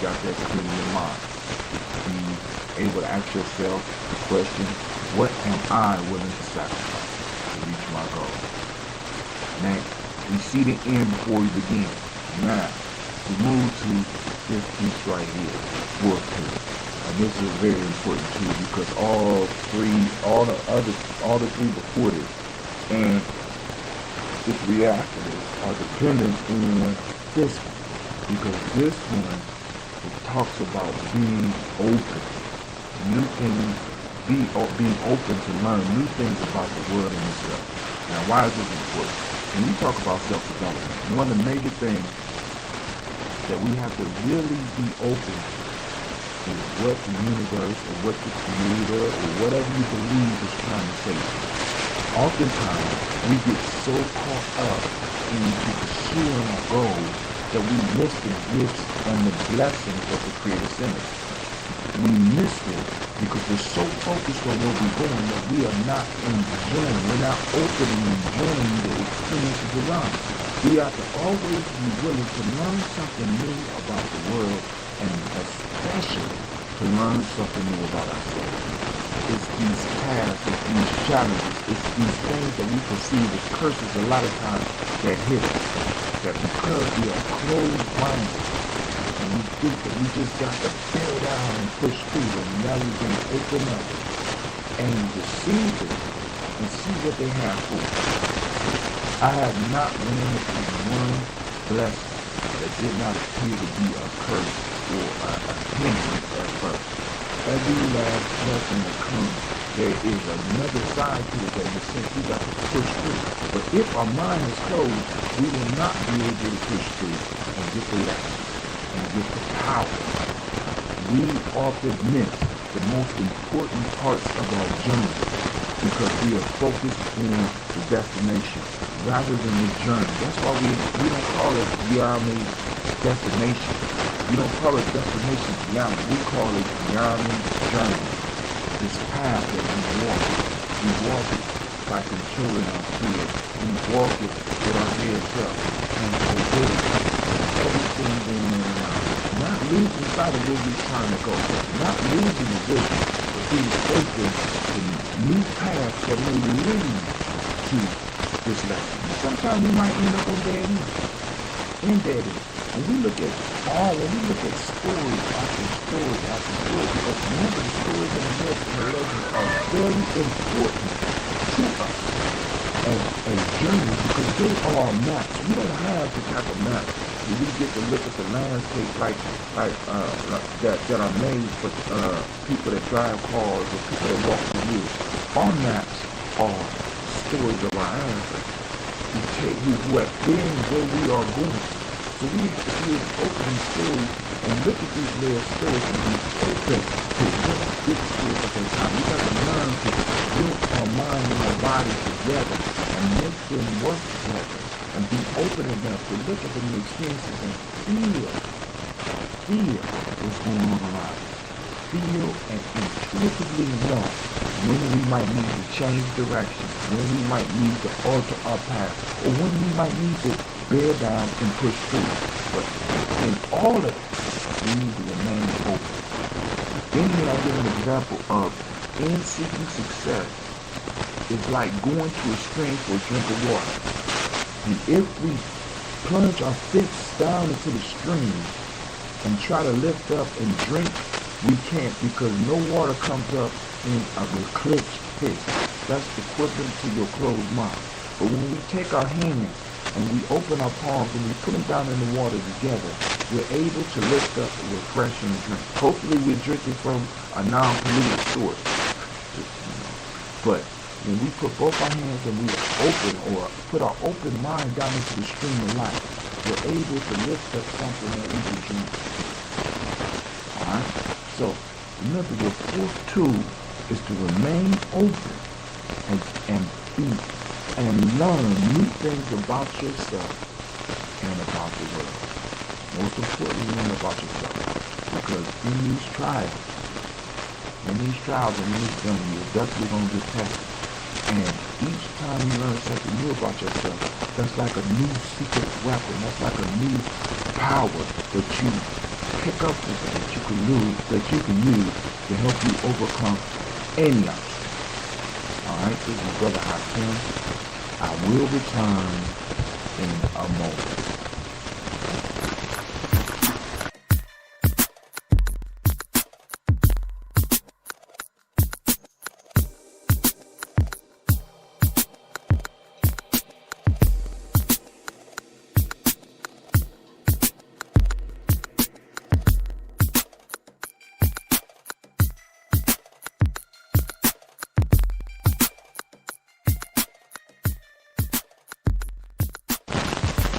Speaker 11: got that clear in your mind. Be able to ask yourself the question, what am I willing to sacrifice to reach my goal? Now, we see the end before we begin. Now, we move to this piece right here, fourth pillar. And this is very important too, because all the three before this and the three after this are dependent on this one. Because this one, it talks about being open, new things, being open to learn new things about the world and yourself. Now, why is this important? When we talk about self-development, one of the major things that we have to really be open to what the universe or what the creator or whatever you believe is trying to say. Oftentimes, we get so caught up into pursuing our goals that we miss the gifts and the blessings of the Creator in us. We miss it because we're so focused on where we're going that we are not enjoying, we're not open and enjoying the experiences around us. We have to always be willing to learn something new about the world, and especially to learn something new about ourselves. It's these tasks, it's these challenges, it's these things that we perceive as curses a lot of times that hit us. That because we are closed-minded and we think that we just got to bear down and push through them, now we're going to open up and receive it and see what they have for us. I have not run into one blessing that did not appear to be a curse or a hindrance at first. Every last blessing that comes, there is another side to it that in a sense we got to push through. But if our mind is closed, we will not be able to push through and get the lesson and get the power. We often miss the most important parts of our journey because we are focused on the destination rather than the journey. That's why we don't call it Yami destination. We don't call it destination Yami. We call it Yami journey. This path that we walk it by controlling our fear. We walk it with our head up and obey everything going on around. Not losing sight of where we're trying to go. Not losing the vision, but being open to new paths that may lead to this lesson. Sometimes we might end up on dead end. When we look at story after story after story, because remember the stories and the myths and the legends are very important to us as journeys because they are maps. We don't have the type of maps where we get to look at the landscape that are made for people that drive cars or people that walk the woods. Our maps are stories of our ancestors who have been where we are going. So we have to be open stories and look at these little stories and be open to what this is at that time. We got to learn to link our mind and our body together and make them work together and be open enough to look at them experiences and feel what's going on around us. Feel and intuitively know when we might need to change direction, when we might need to alter our path, or when we might need to bear down and push through. But in all of it, we need to remain open. In here, I give an example of in seeking success is like going to a stream for a drink of water. And if we plunge our fists down into the stream and try to lift up and drink, we can't because no water comes up in a clenched fist. That's equivalent to your closed mind. But when we take our hands and we open our palms and we put them down in the water together, we're able to lift up a refreshing drink. Hopefully we're drinking from a non-polluted source. But when we put both our hands and we open or put our open mind down into the stream of life, we're able to lift up something that we can drink. Alright? So remember, your fourth tool is to remain open and learn new things about yourself and about the world. Most importantly, learn about yourself. Because in these trials and in this journey, you're definitely going to get tested. And each time you learn something new about yourself, that's like a new secret weapon. That's like a new power that you pick up with, that you can use to help you overcome any obstacle. Alright, this is Brother Hakim. I will return in a moment.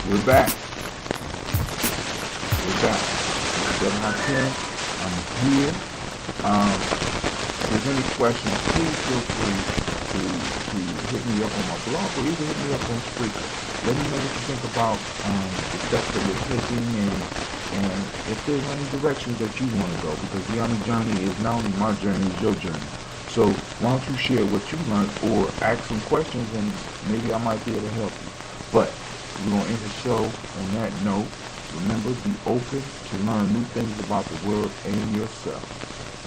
Speaker 11: We're back. Brother Hakim, I'm here. If there's any questions, please feel free to hit me up on my blog or even hit me up on Spreaker. Let me know what you think about the steps that we're taking and if there's any directions that you want to go, because the Army journey is not only my journey, it's your journey. So why don't you share what you learned or ask some questions and maybe I might be able to help you. But we're going to end the show on that note. Remember, be open to learn new things about the world and yourself,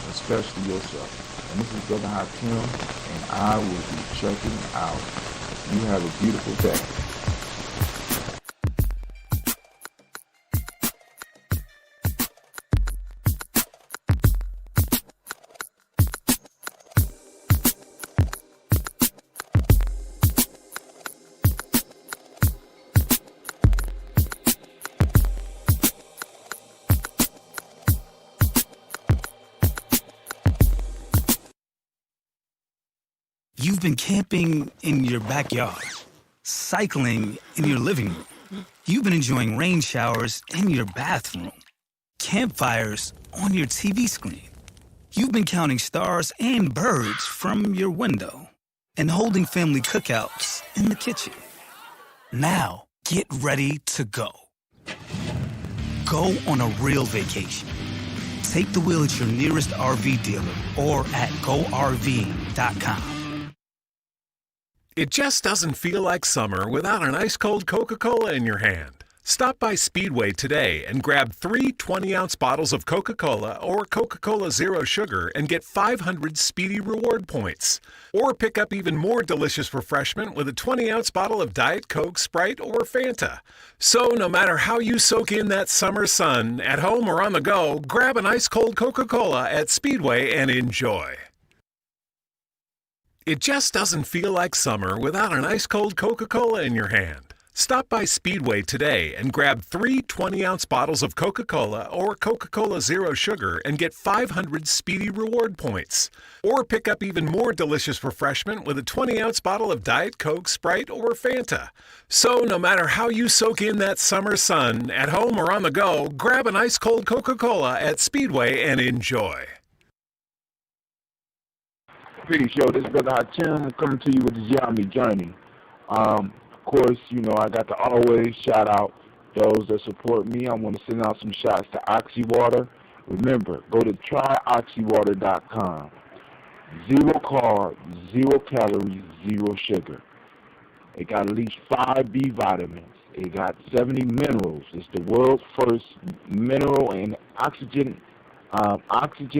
Speaker 11: especially yourself. And this is Brother Hakim, and I will be checking out. You have a beautiful day.
Speaker 17: You've been camping in your backyard, cycling in your living room. You've been enjoying rain showers in your bathroom, campfires on your TV screen. You've been counting stars and birds from your window and holding family cookouts in the kitchen. Now, get ready to go. Go on a real vacation. Take the wheel at your nearest RV dealer or at GoRV.com.
Speaker 7: It just doesn't feel like summer without an ice-cold Coca-Cola in your hand. Stop by Speedway today and grab 3 20-ounce bottles of Coca-Cola or Coca-Cola Zero Sugar and get 500 Speedy Reward points. Or pick up even more delicious refreshment with a 20-ounce bottle of Diet Coke, Sprite, or Fanta. So no matter how you soak in that summer sun, at home or on the go, grab an ice-cold Coca-Cola at Speedway and enjoy. It just doesn't feel like summer without an ice-cold Coca-Cola in your hand. Stop by Speedway today and grab 3 20-ounce bottles of Coca-Cola or Coca-Cola Zero Sugar and get 500 Speedy Reward points. Or pick up even more delicious refreshment with a 20-ounce bottle of Diet Coke, Sprite, or Fanta. So no matter how you soak in that summer sun, at home or on the go, grab an ice-cold Coca-Cola at Speedway and enjoy.
Speaker 11: Peace, yo, this is Brother Hakim coming to you with the Army journey. Of course, you know, I got to always shout out those that support me. I want to send out some shots to Oxy Water. Remember, go to tryoxywater.com. 0 carb, 0 calories, 0 sugar. It got at least 5 B vitamins. It got 70 minerals. It's the world's first mineral and oxygen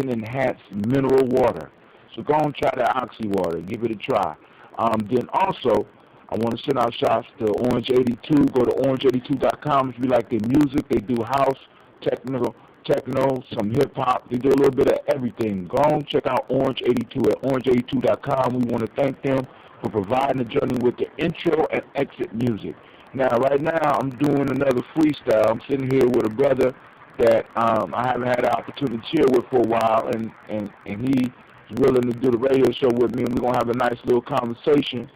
Speaker 11: enhanced mineral water. So go and try that Oxy Water. Give it a try. Then also, I want to send out shots to Orange 82. Go to orange82.com if you like their music. They do house, techno, some hip-hop. They do a little bit of everything. Go and check out Orange 82 at orange82.com. We want to thank them for providing the journey with the intro and exit music. Now, right now, I'm doing another freestyle. I'm sitting here with a brother that I haven't had the opportunity to chill with for a while, and he willing to do the radio show with me, and we're going to have a nice little conversation.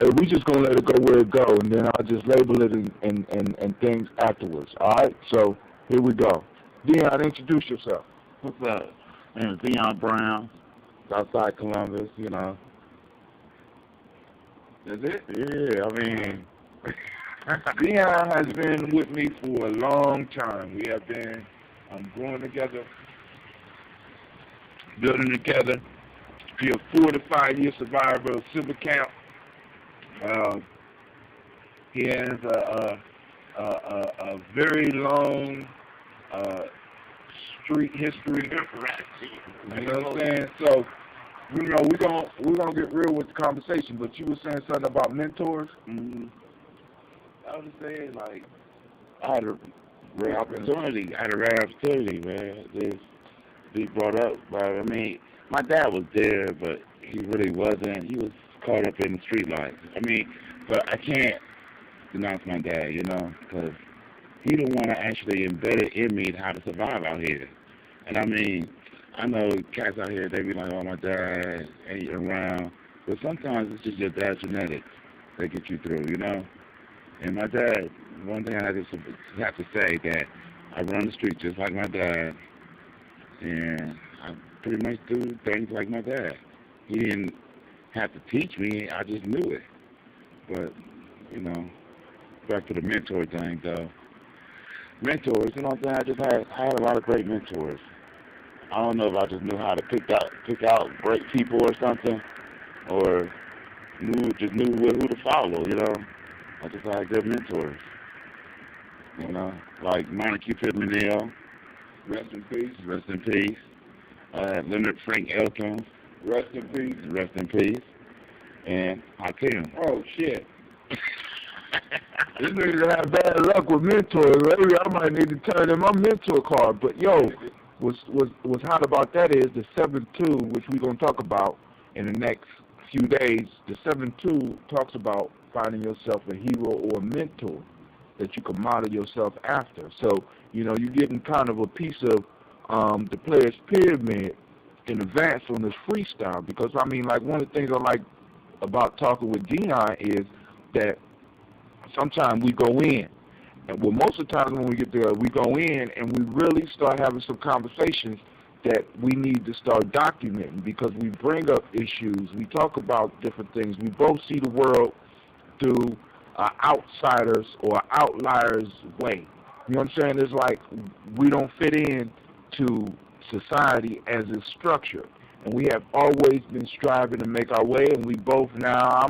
Speaker 11: And we just going to let it go where it go, and then I'll just label it and things afterwards. All right? So here we go. Dion, introduce yourself.
Speaker 18: What's up? My name is Dion Brown, outside Columbus, you know.
Speaker 11: That's it?
Speaker 18: Yeah, I mean.
Speaker 11: Dion has been with me for a long time. We have been growing together, building together,
Speaker 15: He's a 4 to 5 year survivor of Silver Camp. He has a very long street history. You know what I'm saying? So, you know, we're gonna get real with the conversation. But you were saying something about mentors.
Speaker 18: Mm-hmm. I was just saying, like, I had a rare opportunity, man. This be brought up, but I mean, my dad was there, but he really wasn't. He was caught up in the street life. I mean, but I can't denounce my dad, you know, because he the one that actually embedded in me how to survive out here. And I mean, I know cats out here, they be like, oh, my dad ain't around. But sometimes it's just your dad's genetics that get you through, you know? And my dad, one thing I just have to say that I run the street just like my dad, and I pretty much do things like my dad. He didn't have to teach me, I just knew it. But, you know, back to the mentor thing, though. Mentors, you know what I'm saying? I had a lot of great mentors. I don't know if I just knew how to pick out great people or something, or knew who to follow, you know? I just had good mentors, you know? Like Monica Pittman,
Speaker 15: Rest in peace.
Speaker 18: Rest in peace. Leonard Frank Elkins,
Speaker 15: Rest in peace.
Speaker 18: Rest in peace. And Hakeem.
Speaker 15: Oh, shit. This nigga have bad luck with mentors. Maybe I might need to turn in my mentor card. But yo, what's hot about that is the 7-2, which we're gonna talk about in the next few days. The 7-2 talks about finding yourself a hero or a mentor that you can model yourself after. So you know you're getting kind of a piece of the player's pyramid in advance on this freestyle. Because I mean, like one of the things I like about talking with Dion is that sometimes we go in, and well, most of the times when we get there, we go in and we really start having some conversations that we need to start documenting, because we bring up issues, we talk about different things, we both see the world through an outsider's or outlier's way. You know what I'm saying? It's like we don't fit in to society as it's structured, and we have always been striving to make our way, and we both now,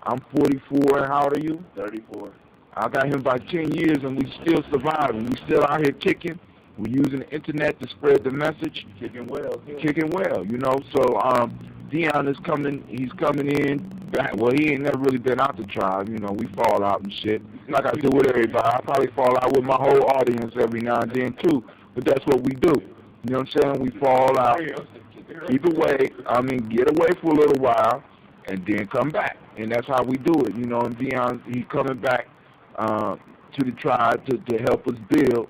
Speaker 15: I'm 44, and how old are you?
Speaker 18: 34.
Speaker 15: I got him by 10 years, and we still surviving. We still out here kicking. We're using the internet to spread the message.
Speaker 18: Kicking well. Yeah.
Speaker 15: Kicking well, you know. So Dion is he's coming in back. Well, he ain't never really been out the tribe. You know, we fall out and shit. Like I do with everybody. I probably fall out with my whole audience every now and then, too. But that's what we do. You know what I'm saying? We fall out. Keep away. I mean, get away for a little while, and then come back. And that's how we do it, you know. And Dion, he's coming back to the tribe to help us build,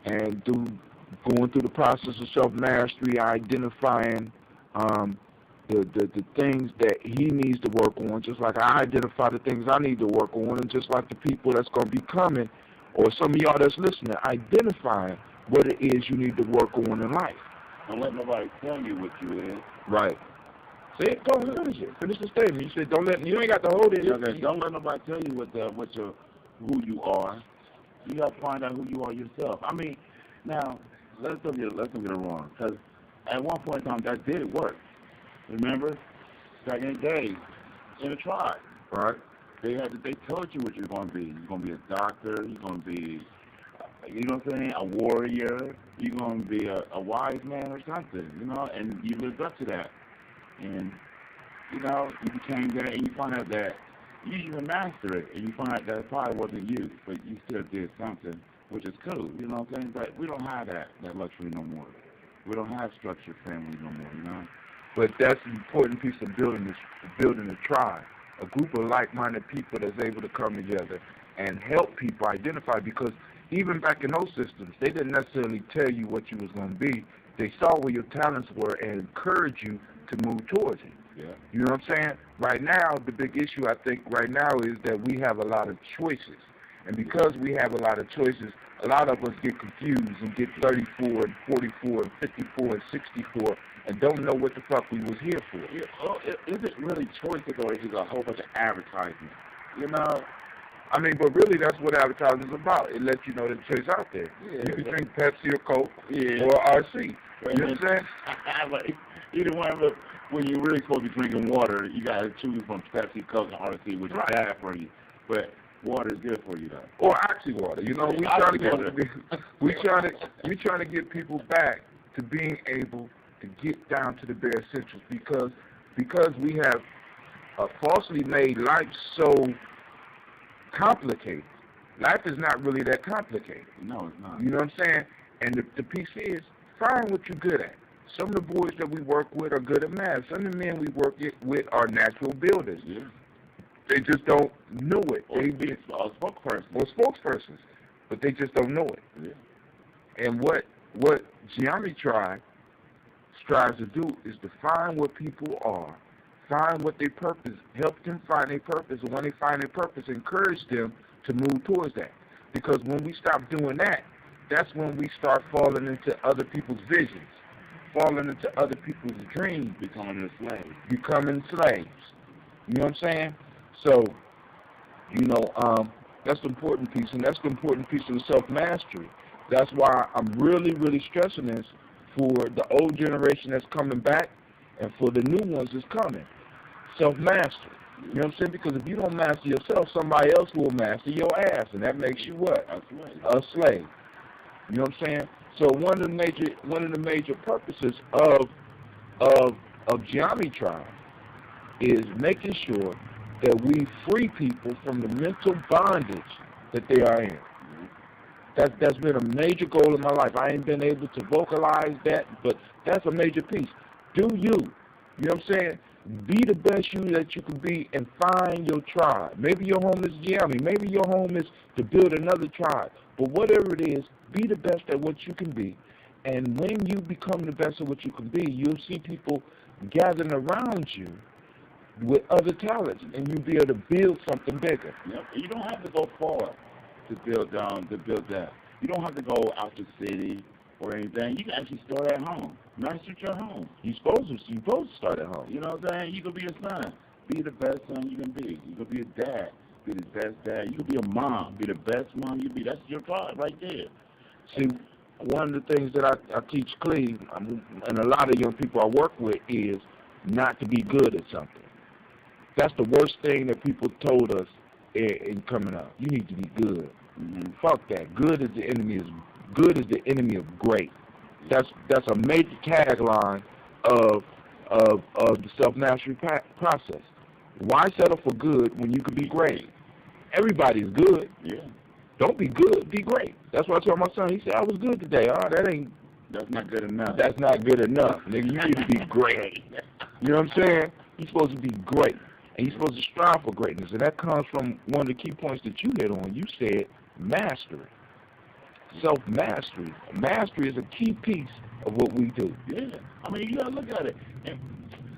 Speaker 15: and going through the process of self-mastery, identifying the things that he needs to work on, just like I identify the things I need to work on, and just like the people that's going to be coming, or some of y'all that's listening, identifying what it is you need to work on in life.
Speaker 18: Don't let nobody tell you what you is.
Speaker 15: Right. Say it, go finish it. Finish the statement. You said you ain't got to hold it.
Speaker 18: Okay, don't let nobody tell you who you are. You got to find out who you are yourself. I mean, now let's don't get it wrong, because at one point in time that did work. Remember, back in the day, in the tribe,
Speaker 15: right?
Speaker 18: They told you what you're going to be. You're going to be a doctor. You're going to be, you know what I'm saying, a warrior. You're going to be a wise man or something, you know, and you lived up to that. And, you know, you became that, and you find out that you even master it, and you find out that it probably wasn't you, but you still did something, which is cool, you know what I'm saying? But we don't have that luxury no more. We don't have structured families no more, you know?
Speaker 15: But that's an important piece of building a tribe, a group of like-minded people that's able to come together and help people identify, because even back in those systems, they didn't necessarily tell you what you was going to be. They saw where your talents were and encouraged you to move towards it.
Speaker 18: Yeah.
Speaker 15: You know what I'm saying? Right now, the big issue I think right now is that we have a lot of choices. And because we have a lot of choices, a lot of us get confused and get 34 and 44 and 54 and 64 and don't know what the fuck we was here for.
Speaker 18: Yeah, well, is it really choices, or is it a whole bunch of advertising? You know?
Speaker 15: I mean, but really that's what advertising is about. It lets you know the choice out there.
Speaker 18: Yeah,
Speaker 15: you can drink Pepsi or Coke or RC.
Speaker 18: Right.
Speaker 15: You know what I'm saying?
Speaker 18: Either one of them, when you're really supposed to be drinking water, you got to choose from Pepsi, Coke, and Odyssey, which is bad for you. But water is good for you, though.
Speaker 11: Or oxy water. You know, we trying to get people back to being able to get down to the bare essentials because we have falsely made life so complicated. Life is not really that complicated.
Speaker 18: No, it's not.
Speaker 11: You know what I'm saying? And the piece is, find what you're good at. Some of the boys that we work with are good at math. Some of the men we work with are natural builders.
Speaker 18: Yeah.
Speaker 11: They just don't know it.
Speaker 18: Or
Speaker 11: spokespersons. But they just don't know it.
Speaker 18: Yeah.
Speaker 11: And what Geometry Tribe strives to do is to find what people are, find what their purpose, help them find their purpose, and when they find their purpose, encourage them to move towards that. Because when we stop doing that, that's when we start falling into other people's visions, falling into other people's dreams.
Speaker 18: Becoming slaves.
Speaker 11: You know what I'm saying? So, you know, that's the important piece, and that's the important piece of the self-mastery. That's why I'm really, really stressing this for the old generation that's coming back and for the new ones that's coming. Self-mastery. You know what I'm saying? Because if you don't master yourself, somebody else will master your ass, and that makes you what? A slave. You know what I'm saying? So one of the major purposes of Geometry Tribe is making sure that we free people from the mental bondage that they are in. That's been a major goal in my life. I ain't been able to vocalize that, but that's a major piece. Do you. You know what I'm saying? Be the best you that you can be and find your tribe. Maybe your home is geometry. Maybe your home is to build another tribe. But whatever it is, be the best at what you can be. And when you become the best at what you can be, you'll see people gathering around you with other talents, and you'll be able to build something bigger.
Speaker 18: Yep. You don't have to go far to build that. You don't have to go out the city or anything. You can actually start at home. Master your home.
Speaker 11: You're supposed to start at home.
Speaker 18: You know what I'm saying? You can be a son. Be the best son you can be. You can be a dad. Be the best dad. You can be a mom. Be the best mom you can be. That's your part right there.
Speaker 11: See, one of the things that I teach Cleve, and a lot of young people I work with, is not to be good at something. That's the worst thing that people told us in coming up. You need to be good.
Speaker 18: Mm-hmm.
Speaker 11: Fuck that. Good is the enemy of great. That's a major tagline of the self-mastery process. Why settle for good when you can be great? Everybody's good.
Speaker 18: Yeah.
Speaker 11: Don't be good, be great. That's what I told my son. He said, I was good today.
Speaker 18: That's not good enough.
Speaker 11: That's not good enough. Nigga, you need to be great. You know what I'm saying? You're supposed to be great. And you're supposed to strive for greatness. And that comes from one of the key points that you hit on. You said mastery. Self-mastery. Mastery is a key piece of what we do.
Speaker 18: Yeah. I mean, you got to look at it. And,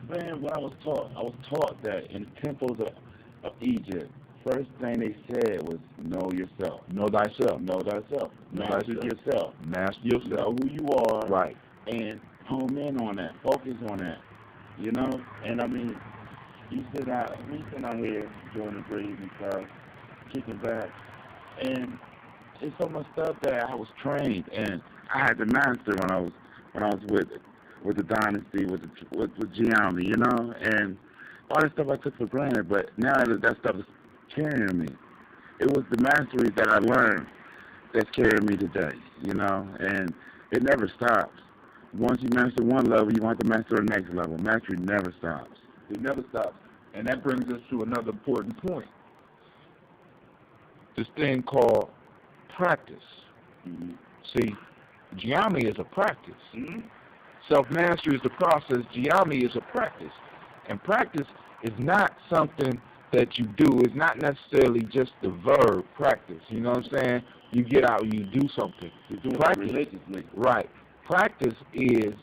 Speaker 18: man, when I was taught that in the temples of Egypt, first thing they said was know yourself.
Speaker 11: Know thyself.
Speaker 18: Know thyself. Master yourself.
Speaker 11: Master yourself.
Speaker 18: Know who you are.
Speaker 11: Right.
Speaker 18: And hone in on that. Focus on that. You know? And, I mean, we sit out here doing the breeze and stuff, kicking back. And it's so much stuff that I was trained, and I had to master when I was with the dynasty, with geometry, you know, and all that stuff I took for granted. But now that stuff is carrying me. It was the mastery that I learned that's carrying me today, you know, and it never stops. Once you master one level, you want to master the next level. Mastery never stops.
Speaker 11: It never stops. And that brings us to another important point. This thing called practice.
Speaker 18: Mm-hmm.
Speaker 11: See, geometry is a practice.
Speaker 18: Mm-hmm.
Speaker 11: Self-mastery is the process. Geometry is a practice. And practice is not something that you do. It's not necessarily just the verb, practice. You know what I'm saying? You get out and you do something.
Speaker 18: You do
Speaker 11: practice,
Speaker 18: it religiously.
Speaker 11: Right. Practice, the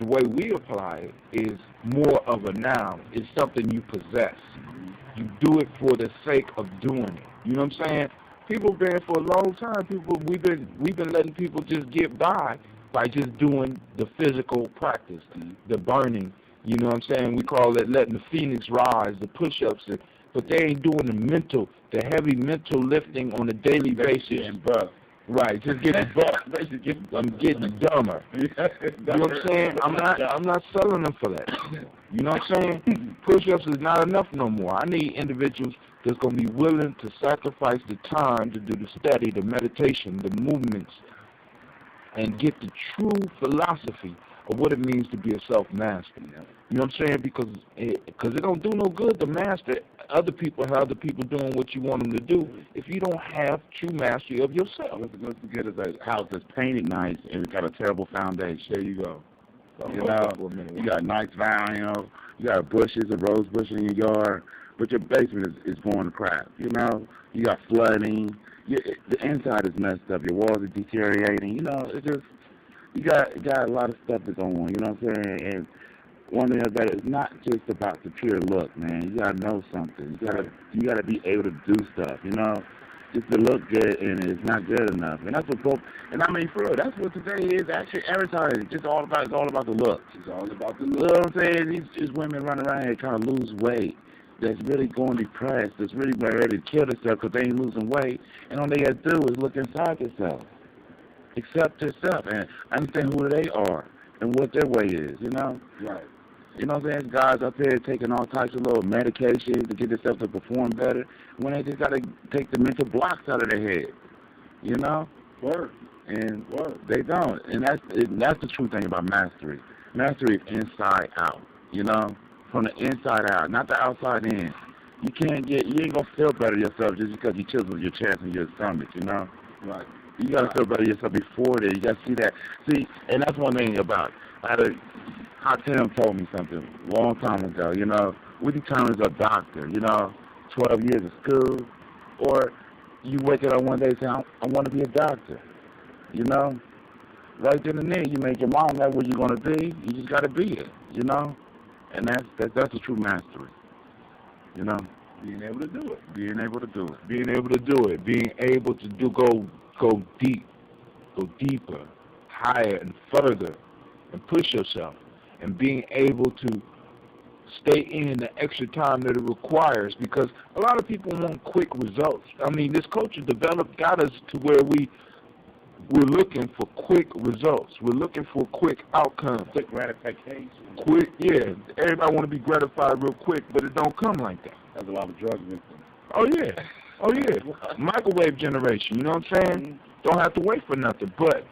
Speaker 11: way we apply it, is more of a noun. It's something you possess.
Speaker 18: Mm-hmm.
Speaker 11: You do it for the sake of doing it. You know what I'm saying? People been for a long time. We've been letting people just get by just doing the physical practice, the burning. You know what I'm saying? We call it letting the phoenix rise, the push-ups, but they ain't doing the heavy mental lifting on a daily basis.
Speaker 18: And bro, Right, just getting I'm getting dumber. You know what I'm saying? I'm not selling them for that. You know what I'm saying? Push-ups is not enough no more. I need individuals that's gonna be willing to sacrifice the time to do the study, the meditation, the movements, and get the true philosophy of what it means to be a self-master. You know what I'm saying? Because it don't do no good to master other people, how other people doing what you want them to do, if you don't have true mastery of yourself.
Speaker 19: Let's forget it's a house that's painted nice and it's got a terrible foundation. There you go. So, you got a nice vine, you got bushes, a rose bush in your yard, but your basement is going to crap. You got flooding. The inside is messed up. Your walls are deteriorating. It's just you got a lot of stuff that's going on. You know what I'm saying? And one thing about it is not just about the pure look, man. You gotta know something. You gotta be able to do stuff. Just to look good and it's not good enough. And that's what and I mean for real, that's what today is. Actually, advertising it's all about the looks. It's all about the looks. You know what I'm saying? These women running around here trying to lose weight. That's really going depressed. That's really ready to kill themselves because they ain't losing weight. And all they got to do is look inside themselves. Accept themselves and understand who they are and what their way is, Right. You know what I'm saying? Guys up here taking all types of little medications to get themselves to perform better when they just got to take the mental blocks out of their head, Word. And they don't. And that's the true thing about mastery. Mastery is inside out, from the inside out, not the outside in. You ain't gonna feel better yourself just because you chisel your chest and your stomach, Right. You gotta feel better yourself before that. You gotta see that. And that's one thing about it. Hot Tim told me something a long time ago, we determine as a doctor, 12 years of school, or you wake up one day and say, I want to be a doctor, Right then and there, you make your mind that what you're going to be, you just got to be it, And that's the true mastery, Being able to do it. Being able to do it. Being able to do it. Being able to go deep, go deeper, higher and further, and push yourself. And being able to stay in the extra time that it requires, because a lot of people want quick results. I mean, this culture got us to where we're looking for quick results. We're looking for quick outcomes. Quick gratification.
Speaker 18: Everybody want to be gratified real quick, but it don't come like that.
Speaker 19: That's a lot of drugs.
Speaker 18: Oh yeah. Microwave generation, you know what I'm saying? Don't have to wait for nothing, but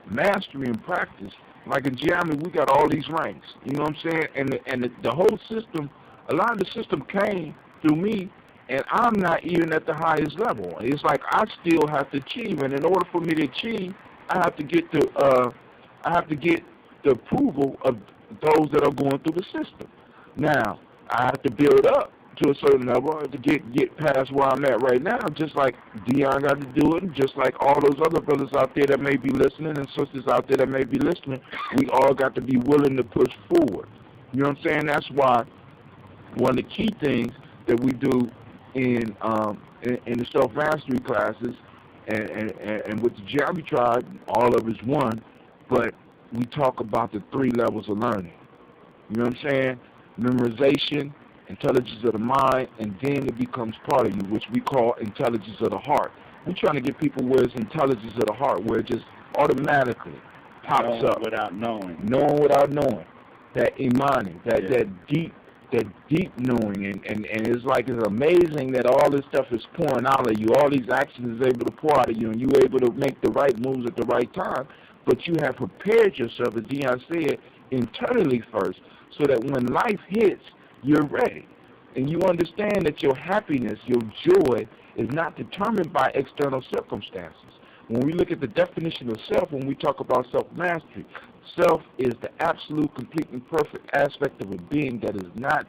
Speaker 18: mastery and practice. Like in geometry, we got all these ranks. You know what I'm saying? And the whole system, a lot of the system came through me, and I'm not even at the highest level. It's like I still have to achieve, and in order for me to achieve, I have to get the approval of those that are going through the system. Now I have to build up to a certain level to get past where I'm at right now, just like Dion got to do it, and just like all those other brothers out there that may be listening and sisters out there that may be listening. We all got to be willing to push forward. You know what I'm saying? That's why one of the key things that we do in the self-mastery classes and with the Geometry Tribe, all of it's one, but we talk about the 3 levels of learning. You know what I'm saying? Memorization, intelligence of the mind, and then it becomes part of you, which we call intelligence of the heart. We're trying to get people where it's intelligence of the heart, where it just automatically pops up.
Speaker 19: Without knowing.
Speaker 18: Knowing without knowing. That imani, that deep knowing, and it's like it's amazing that all this stuff is pouring out of you, all these actions is able to pour out of you, and you're able to make the right moves at the right time, but you have prepared yourself, as Dion said, internally first, so that when life hits, you're ready. And you understand that your happiness, your joy, is not determined by external circumstances. When we look at the definition of self, when we talk about self-mastery, self is the absolute, complete, and perfect aspect of a being that is not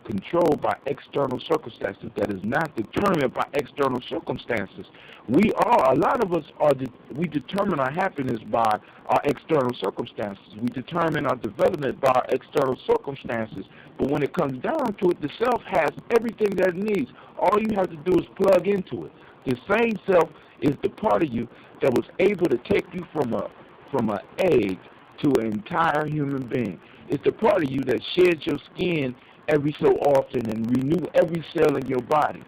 Speaker 18: controlled by external circumstances, that is not determined by external circumstances. A lot of us we determine our happiness by our external circumstances. We determine our development by our external circumstances. But when it comes down to it, the self has everything that it needs. All you have to do is plug into it. The same self is the part of you that was able to take you from an egg to an entire human being. It's the part of you that sheds your skin every so often and renew every cell in your body.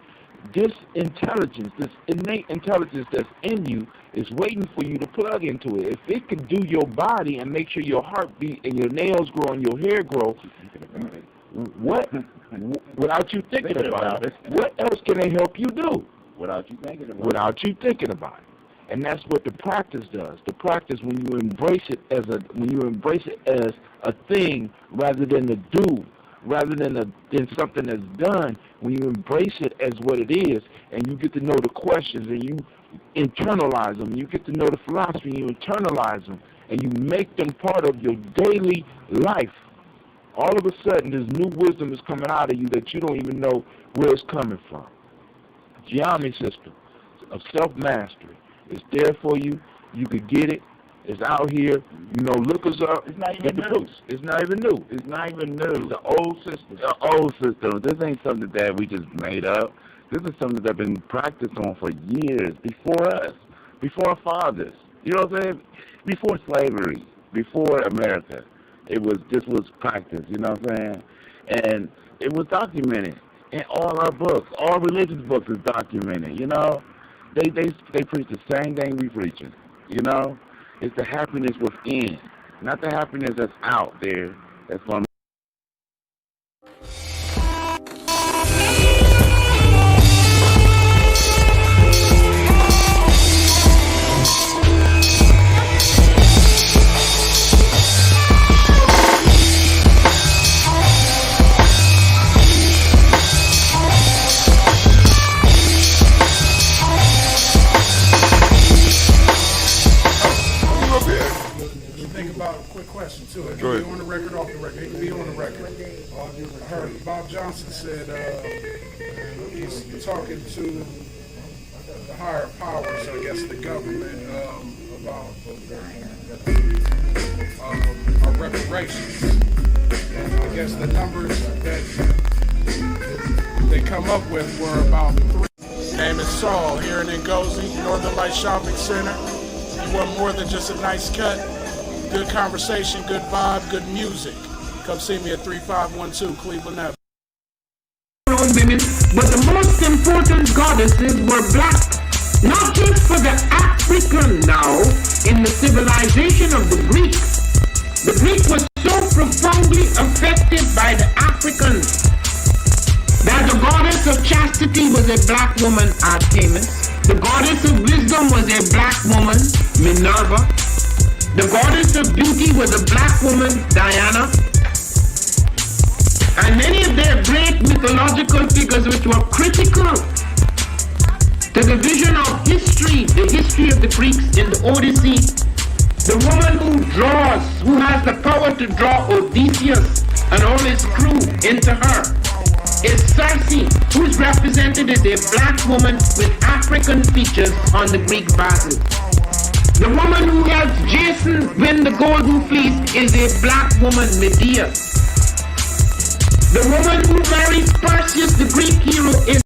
Speaker 15: this intelligence, this innate intelligence that's in you is waiting for you to plug into it. If it can do your body and make sure your heart beat and your nails grow and your hair grow, without you thinking about it, what else can they help you do?
Speaker 19: Without you thinking about it.
Speaker 15: Without you thinking about it. And that's what the practice does. The practice, when you embrace it as a thing rather than a do, rather than something that's done, when you embrace it as what it is, and you get to know the questions and you internalize them, you get to know the philosophy and you internalize them, and you make them part of your daily life, all of a sudden this new wisdom is coming out of you that you don't even know where it's coming from. Geometry system of self-mastery. It's there for you. You could get it. It's out here. You know, look us up.
Speaker 19: It's not even new.
Speaker 15: It's not even new.
Speaker 19: It's not even new.
Speaker 15: It's the old system.
Speaker 19: The old system. This ain't something that we just made up. This is something that's been practiced on for years, before us, before our fathers. You know what I'm saying? Before slavery, before America. This was practiced, you know what I'm saying? And it was documented in all our books. All religious books is documented, you know? They preach the same thing we preaching, you know? It's the happiness within, not the happiness that's out there that's going to
Speaker 1: question too. It
Speaker 6: Go
Speaker 1: can
Speaker 6: ahead.
Speaker 1: be on the record, off the record. It can be on the record. I heard Bob Johnson said he's talking to the higher powers, I guess the government, about our reparations. And I guess the numbers that they come up with were about 3. His name is Saul, here in Ngozi, Northern Light Shopping Center. He want more than just a nice cut. Good conversation, good vibe, good music. Come see me at 3512 Cleveland Avenue.
Speaker 2: Women, but the most important goddesses were black, not just for the African now, in the civilization of the Greeks. The Greek was so profoundly affected by the Africans that the goddess of chastity was a black woman, Artemis. The goddess of wisdom was a black woman, Minerva. The goddess of beauty was a black woman, Diana. And many of their great mythological figures which were critical to the vision of history, the history of the Greeks in the Odyssey. The woman who has the power to draw Odysseus and all his crew into her is Circe, who is represented as a black woman with African features on the Greek vases. The woman who helps Jason win the golden fleece is a black woman, Medea. The woman who marries Perseus, the Greek hero, is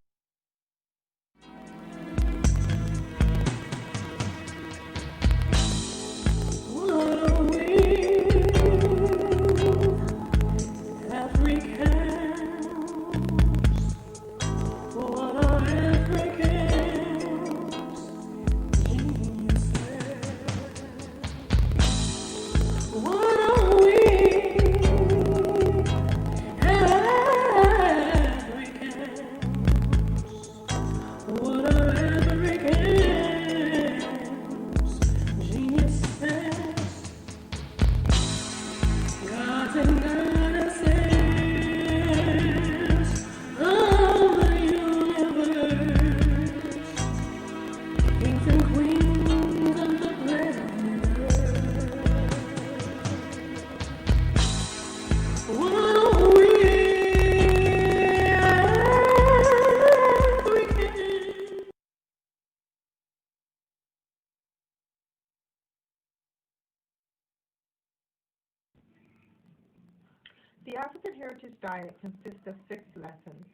Speaker 3: The African Heritage Diet consists of 6 lessons.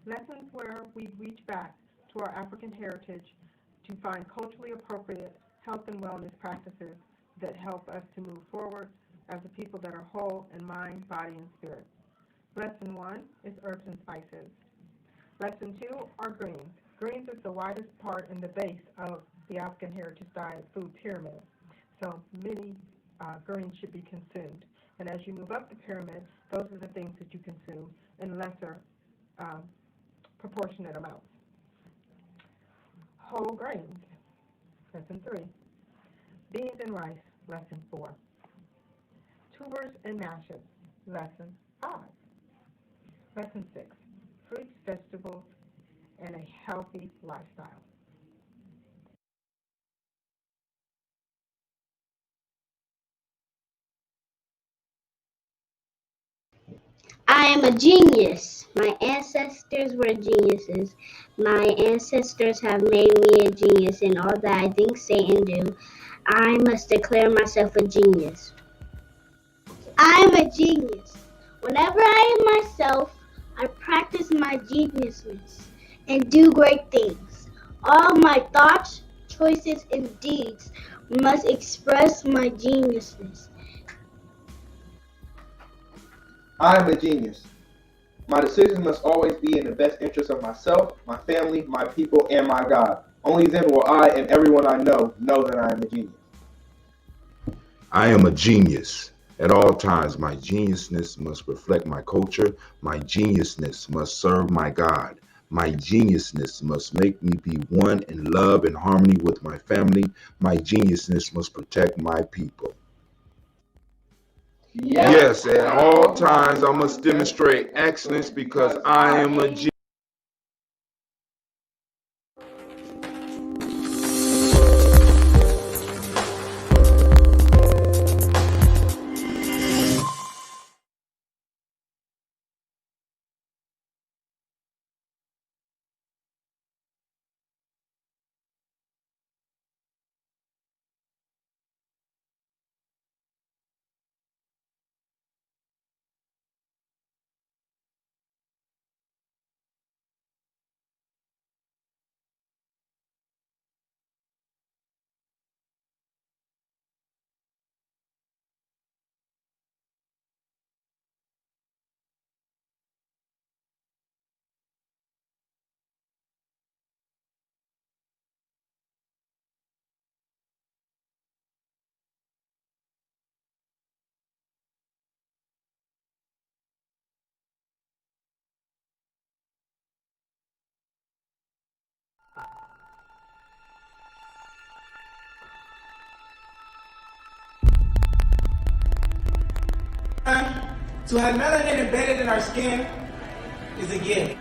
Speaker 3: Lessons where we reach back to our African heritage to find culturally appropriate health and wellness practices that help us to move forward as a people that are whole in mind, body, and spirit. Lesson 1 is herbs and spices. Lesson 2 are greens. Greens is the widest part in the base of the African Heritage Diet food pyramid, so many greens should be consumed. And as you move up the pyramid, those are the things that you consume in lesser proportionate amounts. Whole grains, lesson 3. Beans and rice, lesson 4. Tubers and mashes, lesson 5. Lesson 6. Fruits, vegetables, and a healthy lifestyle.
Speaker 4: I am a genius. My ancestors were geniuses. My ancestors have made me a genius in all that I think, say, and do. I must declare myself a genius. I am a genius. Whenever I am myself, I practice my geniusness and do great things. All my thoughts, choices, and deeds must express my geniusness.
Speaker 5: I am a genius. My decisions must always be in the best interest of myself, my family, my people, and my God. Only then will I and everyone I know that I am a genius.
Speaker 6: I am a genius. At all times, my geniusness must reflect my culture. My geniusness must serve my God. My geniusness must make me be one in love and harmony with my family. My geniusness must protect my people. Yes, at all times I must demonstrate excellence because I am a genius.
Speaker 20: To have melanin embedded in our skin is a gift.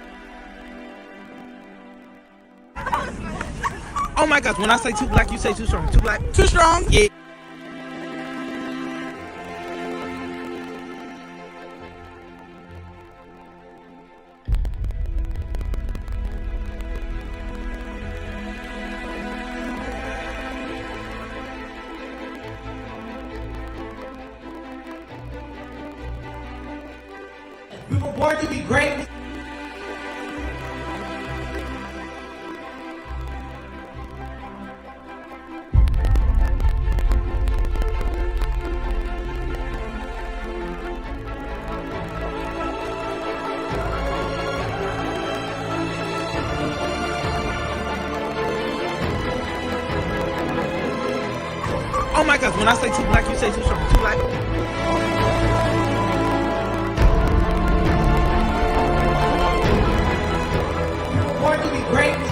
Speaker 20: Oh my gosh, when I say too black, you say too strong. Too black? Too strong? Yeah. We were born to be great. Oh my gosh, when I say too black, you say too strong. Too black. Born to be great.